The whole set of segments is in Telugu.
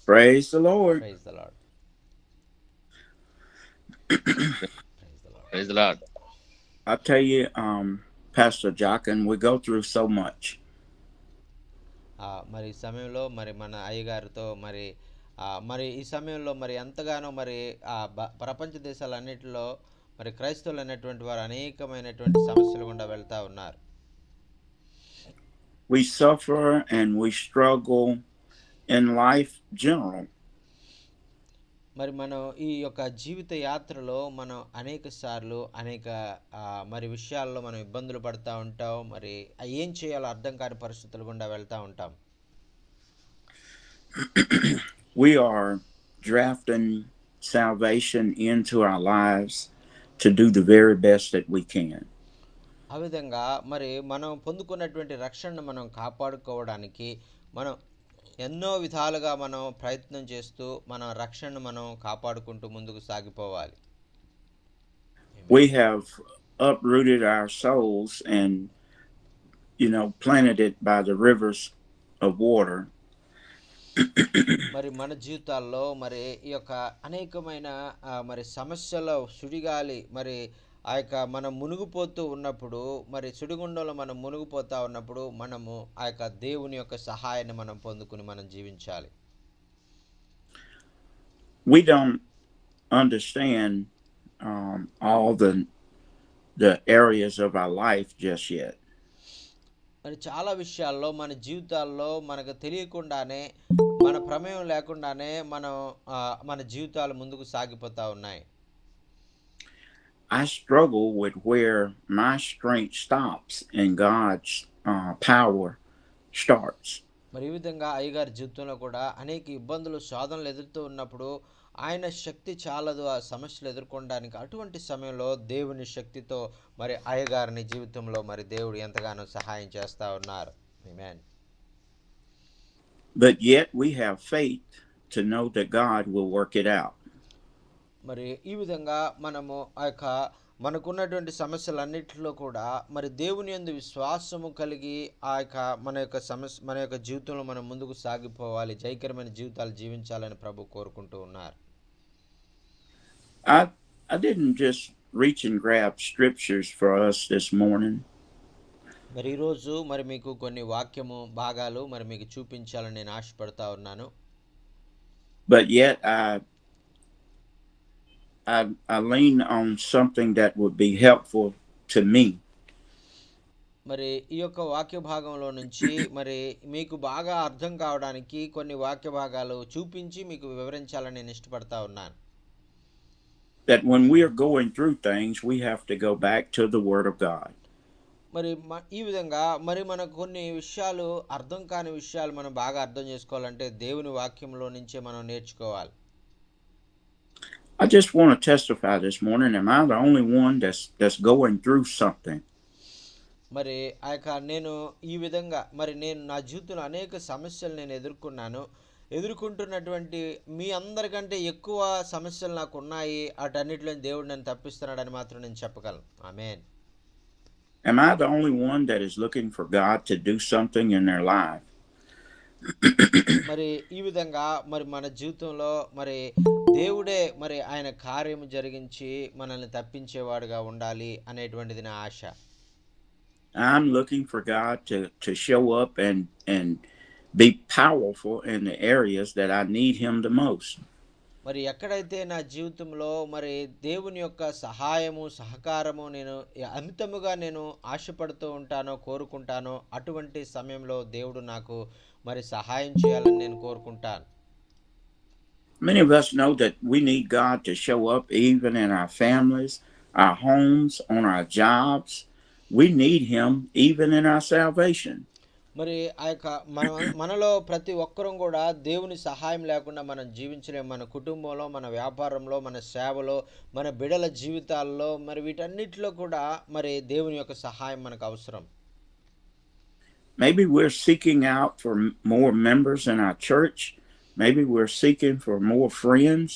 Praise the Lord. Praise the Lord. Praise the Lord. Praise the Lord. I tell you, Pastor Jockin, we go through so much. మరి ఈ సమయంలో మరి మన అయ్యగారితో మరి ఈ సమయంలో మరి ఎంతగానో మరి ప్రపంచ దేశాలన్నిటిలో మరి క్రైస్తవులు అనేటువంటి వారు అనేకమైనటువంటి సమస్యలు గుండా వెళ్తూ ఉన్నారు. We suffer and we struggle in life general. మరి మనం ఈ యొక్క జీవిత యాత్రలో మనం అనేక సార్లు మరి విషయాల్లో మనం ఇబ్బందులు పడుతూ ఉంటాం. మరి ఏం చేయాలో అర్థం కాని పరిస్థితులు గుండా వెళ్తూ ఉంటాం. We are drafting salvation into our lives to do the very best that we can. ఆ విధంగా మరి మనం పొందుకున్నటువంటి రక్షణను మనం కాపాడుకోవడానికి మనం ఎన్నో విధాలుగా మనం ప్రయత్నం చేస్తూ మన రక్షణను మనం కాపాడుకుంటూ ముందుకు సాగిపోవాలి. We have uprooted our souls and planted it by the rivers of water. మరి మన జీవితాల్లో మరి ఈ యొక్క అనేకమైన మరి సమస్యల సుడిగాలి మరి ఆ యొక్క మనం మునిగిపోతూ ఉన్నప్పుడు మరి సుడిగుండంలో మనం మునిగిపోతూ ఉన్నప్పుడు మనము ఆ యొక్క దేవుని యొక్క సహాయాన్ని మనం పొందుకుని మనం జీవించాలి. We don't understand all the areas of our life just yet. మరి చాలా విషయాల్లో మన జీవితాల్లో మనకు తెలియకుండానే మన ప్రమేయం లేకుండానే మన జీవితాలు ముందుకు సాగిపోతూ ఉన్నాయి. I struggle with where my strength stops and God's power starts. మరి ఈ విధంగా అయ్యగారి జీవితంలో కూడా అనేక ఇబ్బందులు శోధనలు ఎదురుతూ ఉన్నప్పుడు ఆయన శక్తి చాలదు ఆ సమస్యలు ఎదుర్కొనడానికి. అటువంటి సమయంలో దేవుని శక్తితో మరి అయ్యగారిని జీవితంలో మరి దేవుడు ఎంతగానో సహాయం చేస్తూ ఉన్నారు. ఆమేన్. But yet we have faith to know that God will work it out. మరి ఈ విధంగా మనము ఆ యొక్క మనకున్నటువంటి సమస్యలన్నిటిలో కూడా మరి దేవుని యందు విశ్వాసము కలిగి ఆ యొక్క మన యొక్క జీవితంలో మనం ముందుకు సాగిపోవాలి, జయకరమైన జీవితాలు జీవించాలని ప్రభు కోరుకుంటూ ఉన్నారు. I didn't just reach and grab scriptures for us this morning. మరి ఈరోజు మరి మీకు కొన్ని వాక్యము భాగాలు మరి మీకు చూపించాలని నేను ఆశపడతా ఉన్నాను. But yet I lean on something that would be helpful to me. మరి ఈ యొక్క వాక్య భాగంలో నుంచి మరి మీకు బాగా అర్థం కావడానికి కొన్ని వాక్య భాగాలు చూపించి మీకు వివరించాలని నేను ఇష్టపడతా ఉన్నాను. That when we are going through things, we have to go back to the Word of God. మరి ఈ విధంగా మరి మనకు కొన్ని విషయాలు అర్థం కాని విషయాలు మనం బాగా అర్థం చేసుకోవాలంటే దేవుని వాక్యంలో నుంచే మనం నేర్చుకోవాలి. I just want to testify this morning. Am I the only one that's going through something? మరి ఆ యొక్క నేను ఈ విధంగా మరి నేను నా జీవితంలో అనేక సమస్యలు నేను ఎదుర్కొంటున్నటువంటి మీ అందరికంటే ఎక్కువ సమస్యలు నాకు ఉన్నాయి. అటన్నిటిలో దేవుడు నన్ను తప్పిస్తున్నాడని మాత్రం నేను చెప్పగలను. ఆమేన్. Am I the only one that is looking for God to do something in their life? మరి ఈ విధంగా మరి మన జీవితంలో మరి దేవుడే మరి ఆయన కార్యము జరిగించి మనల్ని తప్పించేవాడుగా ఉండాలి అనేటువంటిది నా ఆశ. I'm looking for God to show up and be powerful in the areas that I need him the most. మరి ఎక్కడైతే నా జీవితంలో మరి దేవుని యొక్క సహాయము సహకారము నేను అమితముగా నేను ఆశపడుతూ ఉంటానో కోరుకుంటానో అటువంటి సమయంలో దేవుడు నాకు మరి సహాయం చేయాలని నేను కోరుకుంటాను. Many of us know that we need God to show up even in our families, our homes, on our jobs. We need him even in our salvation. మరి ఆ యొక్క మనలో ప్రతి ఒక్కరం కూడా దేవుని సహాయం లేకుండా మనం జీవించలేము. మన కుటుంబంలో, మన వ్యాపారంలో, మన సేవలో, మన బిడ్డల జీవితాల్లో మరి వీటన్నిటిలో కూడా మరి దేవుని యొక్క సహాయం మనకు అవసరం. Maybe we're seeking out for more members in our church. Maybe we're seeking for more friends,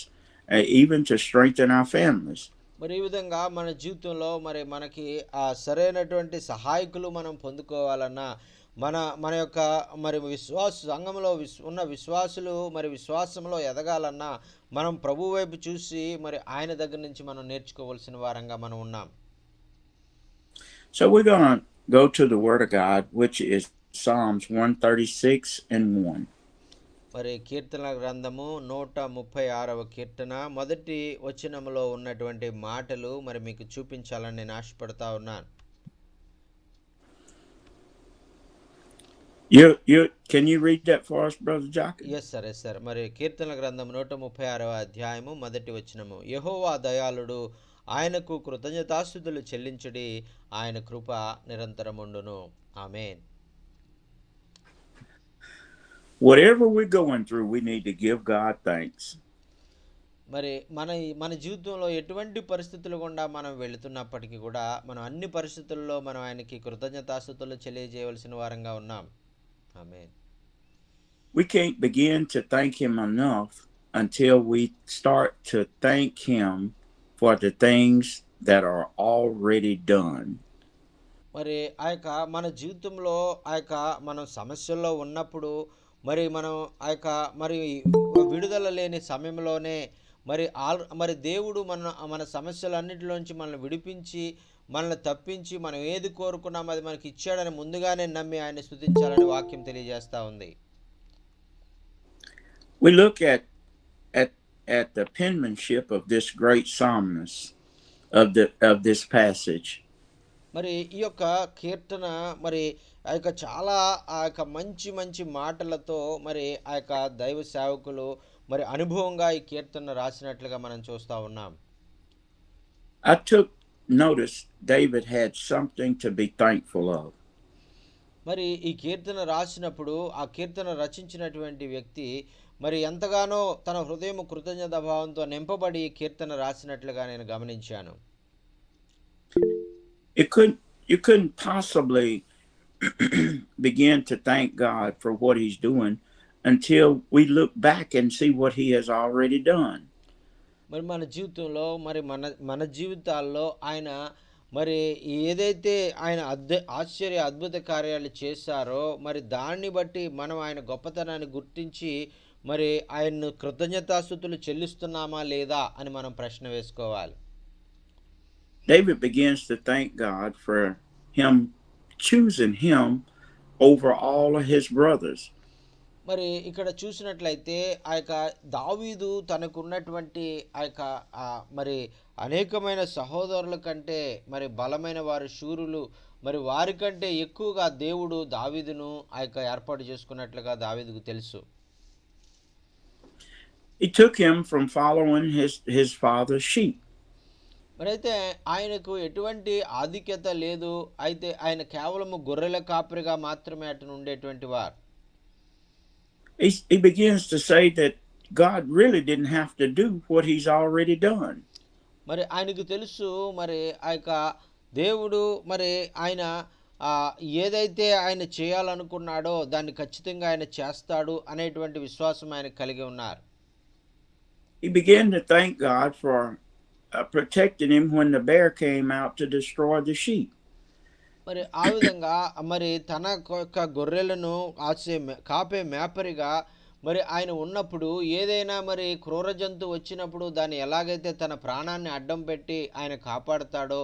even to strengthen our families. మరి ఈ విధంగా మన జీవితంలో మరి మనకి ఆ సరైనటువంటి సహాయకులు మనం పొందుకోవాలన్నా మన మన యొక్క మరి సంఘంలో ఉన్న విశ్వాసులు మరి విశ్వాసంలో ఎదగాలన్నా మనం ప్రభు వైపు చూసి మరి ఆయన దగ్గర నుంచి మనం నేర్చుకోవాల్సిన వారంగా మనం ఉన్నాం. So we're going to go to the Word of God, which is Psalms 136 and 1. మరి కీర్తన గ్రంథము 136వ కీర్తన మొదటి వచనములో ఉన్నటువంటి మాటలు మరి మీకు చూపించాలని నేను ఆశపడతా ఉన్నాను. Can you read that for us, Brother Jockey? Yes sir. మరి కీర్తన గ్రంథం 136వ అధ్యాయము మొదటి వచనము. యెహోవా దయాళుడు, ఆయనకు కృతజ్ఞతాస్తుతులు చెల్లించుడి, ఆయన కృప నిరంతరముండును. ఆమేన్. Whatever we're going through, we need to give God thanks. మరి మన జీవితంలో ఎటువంటి పరిస్థితులు గుండా మనం వెళుతున్నప్పటికీ కూడా మనం అన్ని పరిస్థితుల్లో మనం ఆయనకి కృతజ్ఞతాస్తుతులు తెలియజేయవలసిన వారంగా ఉన్నాం. ఆమేన్. We can't begin to thank Him enough until we start to thank Him for the things that are already done. మరి ఆ యొక్క మన జీవితంలో ఆ యొక్క మనం సమస్యల్లో ఉన్నప్పుడు మరి మనం ఆ యొక్క మరి విడుదల లేని సమయంలోనే మరి దేవుడు మన సమస్యలన్నిటిలోంచి మనల్ని విడిపించి మనల్ని తప్పించి మనం ఏది కోరుకున్నామో అది మనకి ఇచ్చాడని ముందుగానే నమ్మి ఆయన స్తుతించాలని వాక్యం తెలియజేస్తూ ఉంది. We look at the penmanship of this great psalmist of this passage. మరి ఈ యొక్క కీర్తన మరి ఆ యొక్క చాలా ఆ యొక్క మంచి మాటలతో మరి ఆ యొక్క దైవ సేవకులు మరి అనుభవంగా ఈ కీర్తన రాసినట్లుగా మనం చూస్తూ ఉన్నాం. I took notice David had something to be thankful of. మరి ఈ కీర్తన రాసినప్పుడు ఆ కీర్తన రచించినటువంటి వ్యక్తి మరి ఎంతగానో తన హృదయం కృతజ్ఞత భావంతో నింపబడి ఈ కీర్తన రాసినట్లుగా నేను గమనించాను. You couldn't possibly begin to thank God for what He's doing until we look back and see what He has already done. మరి మన జీవితంలో మరి మన జీవితాల్లో ఆయన మరి ఏదైతే ఆయన ఆశ్చర్య అద్భుత కార్యాలు చేశారో మరి దాన్ని బట్టి మనం ఆయన గొప్పతనాన్ని గుర్తించి మరి ఆయన్ను కృతజ్ఞతాస్తుతులు చెల్లిస్తున్నామా లేదా అని మనం ప్రశ్న వేసుకోవాలి. David begins to thank God for Him choosing him over all of his brothers. మరి ఇక్కడ చూసినట్లయితే ఆ యొక్క దావీదు తనకున్నటువంటి ఆ యొక్క మరి అనేకమైన సహోదరుల కంటే మరి బలమైన వారు శూరులు మరి వారికంటే ఎక్కువగా దేవుడు దావీదును ఆ యొక్క ఏర్పాటు చేసుకున్నట్లుగా దావీదుకు తెలుసు. He took him from following his father's sheep. మరైతే ఆయనకు ఎటువంటి ఆధిక్యత లేదు. అయితే ఆయన కేవలము గొర్రెల కాపరిగా మాత్రమే అటు ఉండేటువంటి వారు. He begins to say that God really didn't have to do what He's already done. మరి ఆయనకు తెలుసు మరి ఆ యొక్క దేవుడు మరి ఆయన ఏదైతే ఆయన చేయాలనుకున్నాడో దాన్ని ఖచ్చితంగా ఆయన చేస్తాడు అనేటువంటి విశ్వాసం ఆయన కలిగి ఉన్నారు. He began to thank God for protecting him when the bear came out to destroy the sheep. మరి ఆ విధంగా మరి తన యొక్క గొర్రెలను కాపే మేపరిగా మరి ఆయన ఉన్నప్పుడు ఏదైనా మరి క్రూర జంతువు వచ్చినప్పుడు దాన్ని ఎలాగైతే తన ప్రాణాన్ని అడ్డం పెట్టి ఆయన కాపాడుతాడో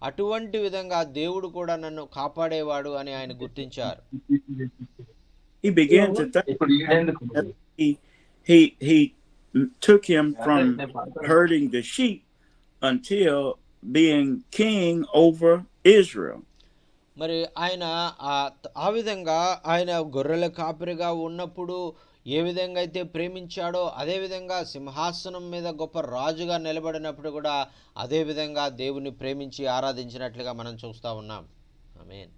అటువంటి విధంగా దేవుడు కూడా నన్ను కాపాడేవాడు అని ఆయన గుర్తించారు. He began to thank he took him from herding the sheep until being king over Israel. మరి ఆయన ఆ విధంగా ఆయన గొర్రెల కాపరిగా ఉన్నప్పుడు ఏ విధంగా అయితే ప్రేమించాడో అదే విధంగా సింహాసనం మీద గొప్ప రాజుగా నిలబడినప్పుడు కూడా అదే విధంగా దేవుని ప్రేమించి ఆరాధించినట్లుగా మనం చూస్తూ ఉన్నాం. ఆమేన్.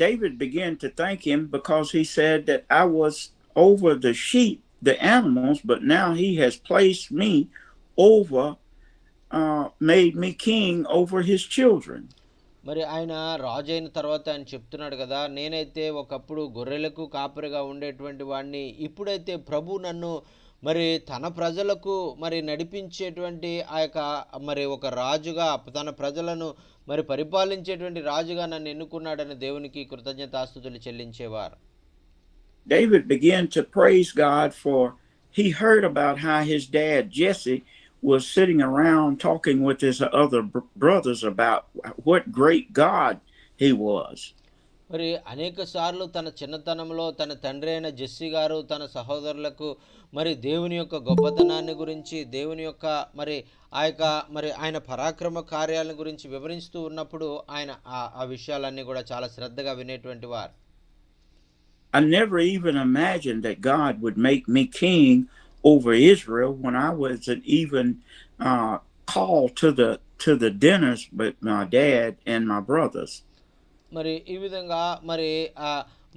David began to thank him because he said that I was over the sheep, the animals, but now he has placed me over made me king over his children. మరి ఆయన రాజు అయిన తర్వాత ఆయన చెప్తున్నాడు కదా, నేనైతే ఒకప్పుడు గొర్రెలకు కాపరిగా ఉండేటువంటి వాడిని, ఇప్పుడైతే ప్రభు నన్ను మరి తన ప్రజలకు మరి నడిపించేటువంటి ఆ యొక్క మరి ఒక రాజుగా తన ప్రజలను మరి పరిపాలించేటువంటి రాజుగా నన్ను ఎన్నుకున్నాడని దేవునికి కృతజ్ఞతాస్తుతులు చెల్లించేవారు. David began to praise God for he heard about how his dad Jesse was sitting around talking with his other brothers about what great God he was. మరి అనేక సార్లు తన చిన్నతనంలో తన తండ్రి అయిన జెస్సీ గారు తన సహోదరులకు మరి దేవుని యొక్క గొప్పతనాన్ని గురించి దేవుని యొక్క మరి ఆ యొక్క మరి ఆయన పరాక్రమ కార్యాలను గురించి వివరిస్తూ ఉన్నప్పుడు ఆయన ఆ విషయాలన్నీ కూడా చాలా శ్రద్ధగా వినేటువంటి వారు. I never even imagined that God would make me king over Israel when I wasn't even called to the dinners with my dad and my brothers. మరి ఈ విధంగా మరి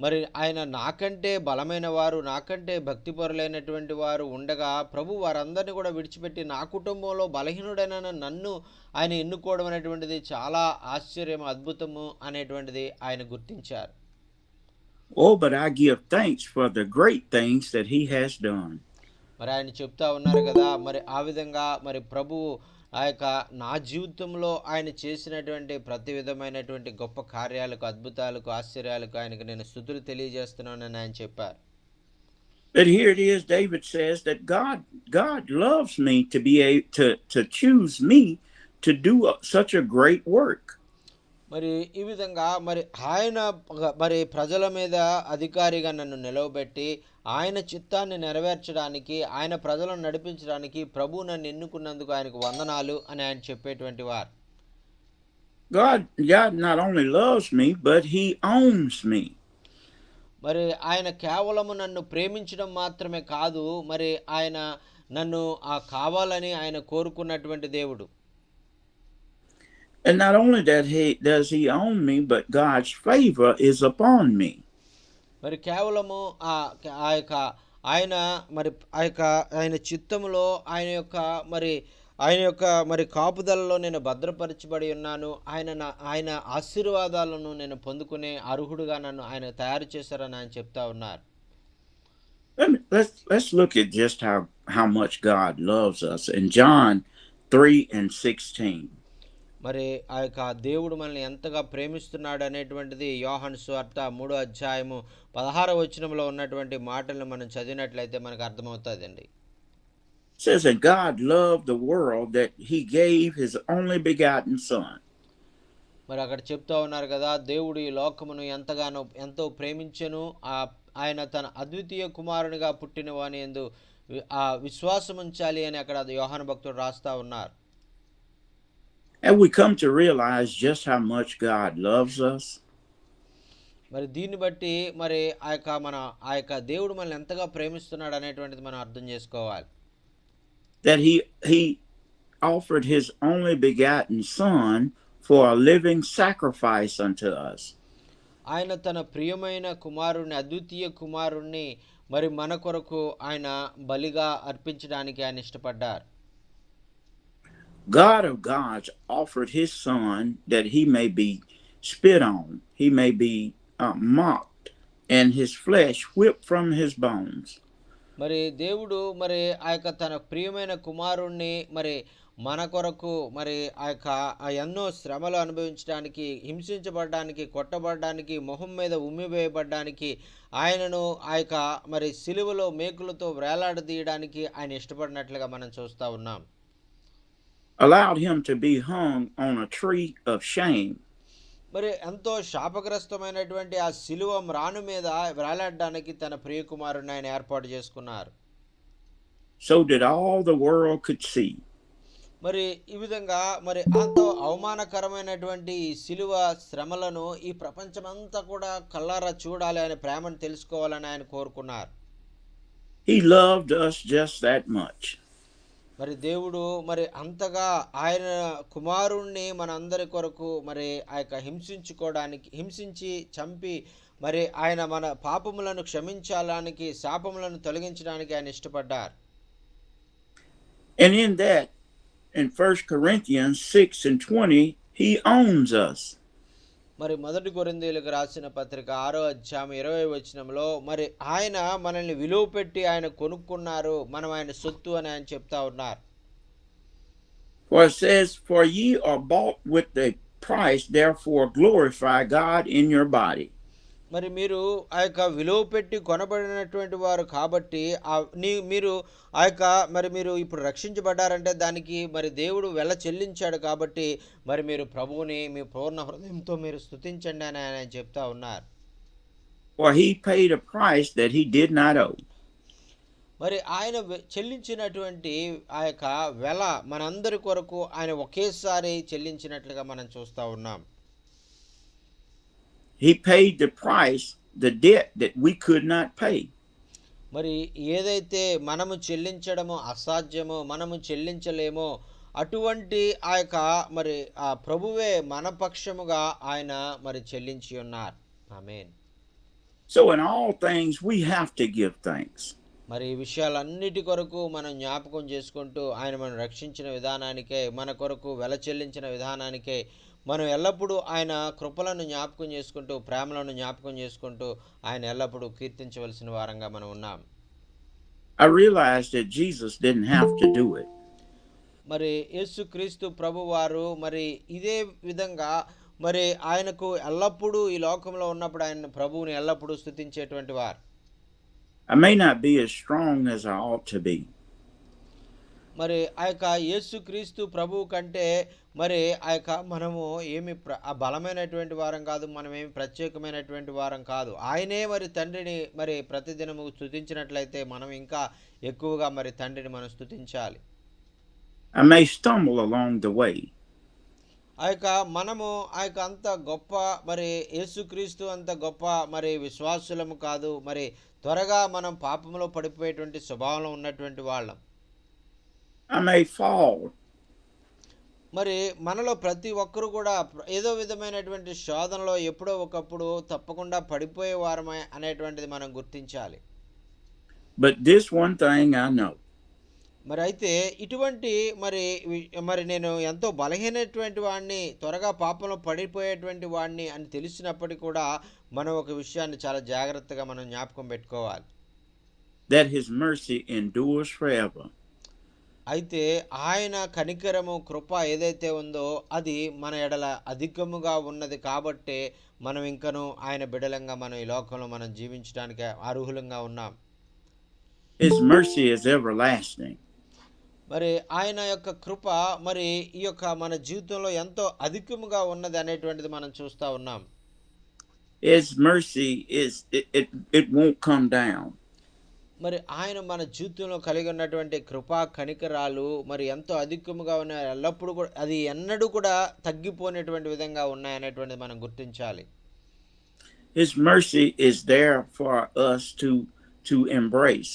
మరి ఆయన నాకంటే బలమైన వారు నాకంటే భక్తిపరులైనటువంటి వారు ఉండగా ప్రభు వారందరినీ కూడా విడిచిపెట్టి నా కుటుంబంలో బలహీనుడైన నన్ను ఆయన ఎన్నుకోవడం అనేటువంటిది చాలా ఆశ్చర్యం అద్భుతము అనేటువంటిది ఆయన గుర్తించారు. Oh, but I give thanks for the great things that he has done. మరి ఆయన చెప్తా ఉన్నారు కదా మరి ఆ విధంగా మరి ప్రభువు ఆ యొక్క నా జీవితంలో ఆయన చేసినటువంటి ప్రతి విధమైనటువంటి గొప్ప కార్యాలకు అద్భుతాలకు ఆశ్చర్యాలకు ఆయనకు నేను స్తుతులు తెలియజేస్తున్నానని ఆయన చెప్పారు. But here it is, David says that God loves me to be to choose me to do such a great work. మరి ఈ విధంగా మరి ఆయన మరి ప్రజల మీద అధికారిగా నన్ను నిలవబెట్టి ఆయన చిత్తాన్ని నెరవేర్చడానికి ఆయన ప్రజలను నడిపించడానికి ప్రభు నన్ను ఎన్నుకున్నందుకు ఆయనకు వందనాలు అని ఆయన చెప్పేటువంటి వారు. God not only loves me, but he owns me. మరి ఆయన కేవలము నన్ను ప్రేమించడం మాత్రమే కాదు మరి ఆయన నన్ను కావాలని ఆయన కోరుకున్నటువంటి దేవుడు. And not only that does he own me, but God's favor is upon me. మరి కేవలము ఆ యొక్క ఆయన మరి ఆ యొక్క ఆయన చిత్తములో ఆయన యొక్క మరి కాపుదలలో నేను భద్రపరచబడి ఉన్నాను. ఆయన ఆశీర్వాదాలను నేను పొందుకునే అర్హుడుగా నన్ను ఆయన తయారు చేశారని ఆయన చెప్తా ఉన్నారు. Let's look at just how much God loves us in John 3:16. మరి ఆ యొక్క దేవుడు మనల్ని ఎంతగా ప్రేమిస్తున్నాడు అనేటువంటిది యోహాను సువార్త 3వ అధ్యాయము 16వ వచనంలో ఉన్నటువంటి మాటలను మనం చదివినట్లయితే మనకు అర్థమవుతుందండి. Says that God loved the world that he gave his only begotten son. మరి అక్కడ చెప్తా ఉన్నారు కదా దేవుడు ఈ లోకమును ఎంతో ప్రేమించెను ఆయన తన అద్వితీయ కుమారునిగా పుట్టిన వాని యందు విశ్వాసం ఉంచాలి అని అక్కడ యోహాను భక్తుడు రాస్తా ఉన్నారు. And we come to realize just how much God loves us. మరి దీన్ని బట్టి మరి ఆ యొక్క దేవుడు మనల్ని ఎంతగా ప్రేమిస్తున్నాడు అనేటువంటిది మనం అర్థం చేసుకోవాలి. That he offered his only begotten son for a living sacrifice unto us. ఆయన తన ప్రియమైన కుమారుణ్ణి అద్వితీయ కుమారుణ్ణి మరి మన కొరకు ఆయన బలిగా అర్పించడానికి ఆయన ఇష్టపడ్డారు. God of gods offered his son that he may be spit on, he may be mocked, and his flesh whipped from his bones. మరి దేవుడు మరి ఆ యొక్క తన ప్రియమైన కుమారుణ్ణి మరి మన కొరకు మరి ఆ యొక్క ఎన్నో శ్రమలు అనుభవించడానికి హింసించబడడానికి కొట్టబడడానికి మొహం మీద ఉమ్మివేయబడడానికి ఆయనను ఆ యొక్క మరి సిలువలో మేకులతో వేలాడదీయడానికి ఆయన ఇష్టపడినట్లుగా మనం చూస్తూ ఉన్నాం. Allowed him to be hung on a tree of shame. మరి ఎంతో శాపగ్రస్తమైనటువంటి ఆ సిలువ మ్రాను మీద వేలాడడానికి తన ప్రియ కుమారుని ఆయన ఏర్పాటు చేసుకున్నారు. So that all the world could see. మరి ఈ విధంగా మరి ఎంతో అవమానకరమైనటువంటి ఈ సిలువ శ్రమలను ఈ ప్రపంచమంతా కూడా కళ్ళారా చూడాలి అనే ప్రేమను తెలుసుకోవాలని ఆయన కోరుకున్నారు. He loved us just that much. మరి దేవుడు మరి అంతగా ఆయన కుమారుణ్ణి మనందరి కొరకు మరి ఆ యొక్క హింసించి చంపి మరి ఆయన మన పాపములను క్షమించడానికి శాపములను తొలగించడానికి ఆయన ఇష్టపడ్డారు. And in that, in 1 Corinthians 6:20, he owns us. మరి మొదటి కొరింథీయులకు రాసిన పత్రిక 6వ అధ్యాయం 20వ వచనంలో మరి ఆయన మనల్ని విలువ పెట్టి ఆయన కొనుక్కున్నారు, మనం ఆయన సొత్తు అని ఆయన చెప్తా ఉన్నారు. For it says, For ye are bought with a price, therefore glorify God in your body. మరి మీరు ఆ యొక్క విలువ పెట్టి కొనబడినటువంటి వారు కాబట్టి మీరు ఆ యొక్క మరి మీరు ఇప్పుడు రక్షించబడ్డారంటే దానికి మరి దేవుడు వెల చెల్లించాడు కాబట్టి మరి మీరు ప్రభువుని మీ పూర్ణ హృదయంతో మీరు స్తుతించండి అని ఆయన చెప్తా ఉన్నారు. For he paid a price that he did not owe. మరి ఆయన చెల్లించినటువంటి ఆ యొక్క వెల మనందరి కొరకు ఆయన ఒకేసారి చెల్లించినట్లుగా మనం చూస్తూ ఉన్నాం. He paid the price, the debt that we could not pay. మరి ఏదైతే మనము చెల్లించడము అసాధ్యమో, మనము చెల్లించలేమో అటువంటి ఆ యొక్క మరి ఆ ప్రభువే మన పక్షముగా ఆయన మరి చెల్లించి ఉన్నారు. ఆమేన్. So in all things we have to give thanks. మరి ఈ విషయాలన్నిటి కొరకు మనం జ్ఞాపకం చేసుకుంటూ ఆయన మనం రక్షించిన విధానానికే, మన కొరకు వెల చెల్లించిన విధానానికే మనం ఎల్లప్పుడూ ఆయన కృపలను జ్ఞాపకం చేసుకుంటూ, ప్రేమలను జ్ఞాపకం చేసుకుంటూ ఆయన ఎల్లప్పుడూ కీర్తించవలసిన వారంగా మనం ఉన్నాం. I realized that Jesus didn't have to do it. మరి యేసుక్రీస్తు ప్రభువారు మరి ఇదే విధంగా మరి ఆయనకు ఎల్లప్పుడూ ఈ లోకంలో ఉన్నప్పుడు ఆయన ప్రభువుని ఎల్లప్పుడూ స్తుతించేటువంటి వారు. I may not be as strong as I ought to be. మరి ఆ యొక్క యేసుక్రీస్తు ప్రభువు కంటే మరి ఆ యొక్క మనము ఏమి బలమైనటువంటి వారం కాదు, మనం ఏమి ప్రత్యేకమైనటువంటి వారం కాదు. ఆయనే మరి తండ్రిని మరి ప్రతిదినము స్తుతించినట్లయితే మనం ఇంకా ఎక్కువగా మరి తండ్రిని మనం స్తుతించాలి. I may stumble along the way. ఆ యొక్క మనము ఆ యొక్క అంత గొప్ప మరి యేసుక్రీస్తు అంత గొప్ప మరి విశ్వాసులము కాదు, మరి త్వరగా మనం పాపంలో పడిపోయేటువంటి స్వభావంలో ఉన్నటువంటి వాళ్ళం. I may fall. మరి మనలో ప్రతి ఒక్కరు కూడా ఏదో విధమైనటువంటి శోధనలో ఎప్పుడో ఒకప్పుడు తప్పకుండా పడిపోయే వారమే అనేటువంటిది మనం గుర్తించాలి. But this one thing I know. మరి అయితే ఇటువంటి మరి మరి నేను ఎంతో బలహీనటువంటి వాడిని, త్వరగా పాపంలో పడిపోయేటువంటి వాడిని అని తెలిసినప్పటికీ కూడా మనం ఒక విషయాన్ని చాలా జాగ్రత్తగా మనం జ్ఞాపకం పెట్టుకోవాలి. That his mercy endures forever. అయితే ఆయన కనికరము కృప ఏదైతే ఉందో అది మన ఎడల అధికముగా ఉన్నది కాబట్టే మనం ఇంకను ఆయన బిడలంగా మనం ఈ లోకంలో మనం జీవించడానికి అర్హులంగా ఉన్నాం. His mercy is everlasting. మరి ఆయన యొక్క కృప మరి ఈ యొక్క మన జీవితంలో ఎంతో అధికముగా ఉన్నది అనేటువంటిది మనం చూస్తూ ఉన్నాం. His mercy is it won't come down. మరి ఆయన మన జీవితంలో కలిగి ఉన్నటువంటి కృపా కనికరాలు మరి ఎంతో అధికముగా ఉన్నాయి, ఎల్లప్పుడూ కూడా అది ఎన్నడూ కూడా తగ్గిపోయినటువంటి విధంగా ఉన్నాయనేటువంటిది మనం గుర్తించాలి. His mercy is there for us to embrace.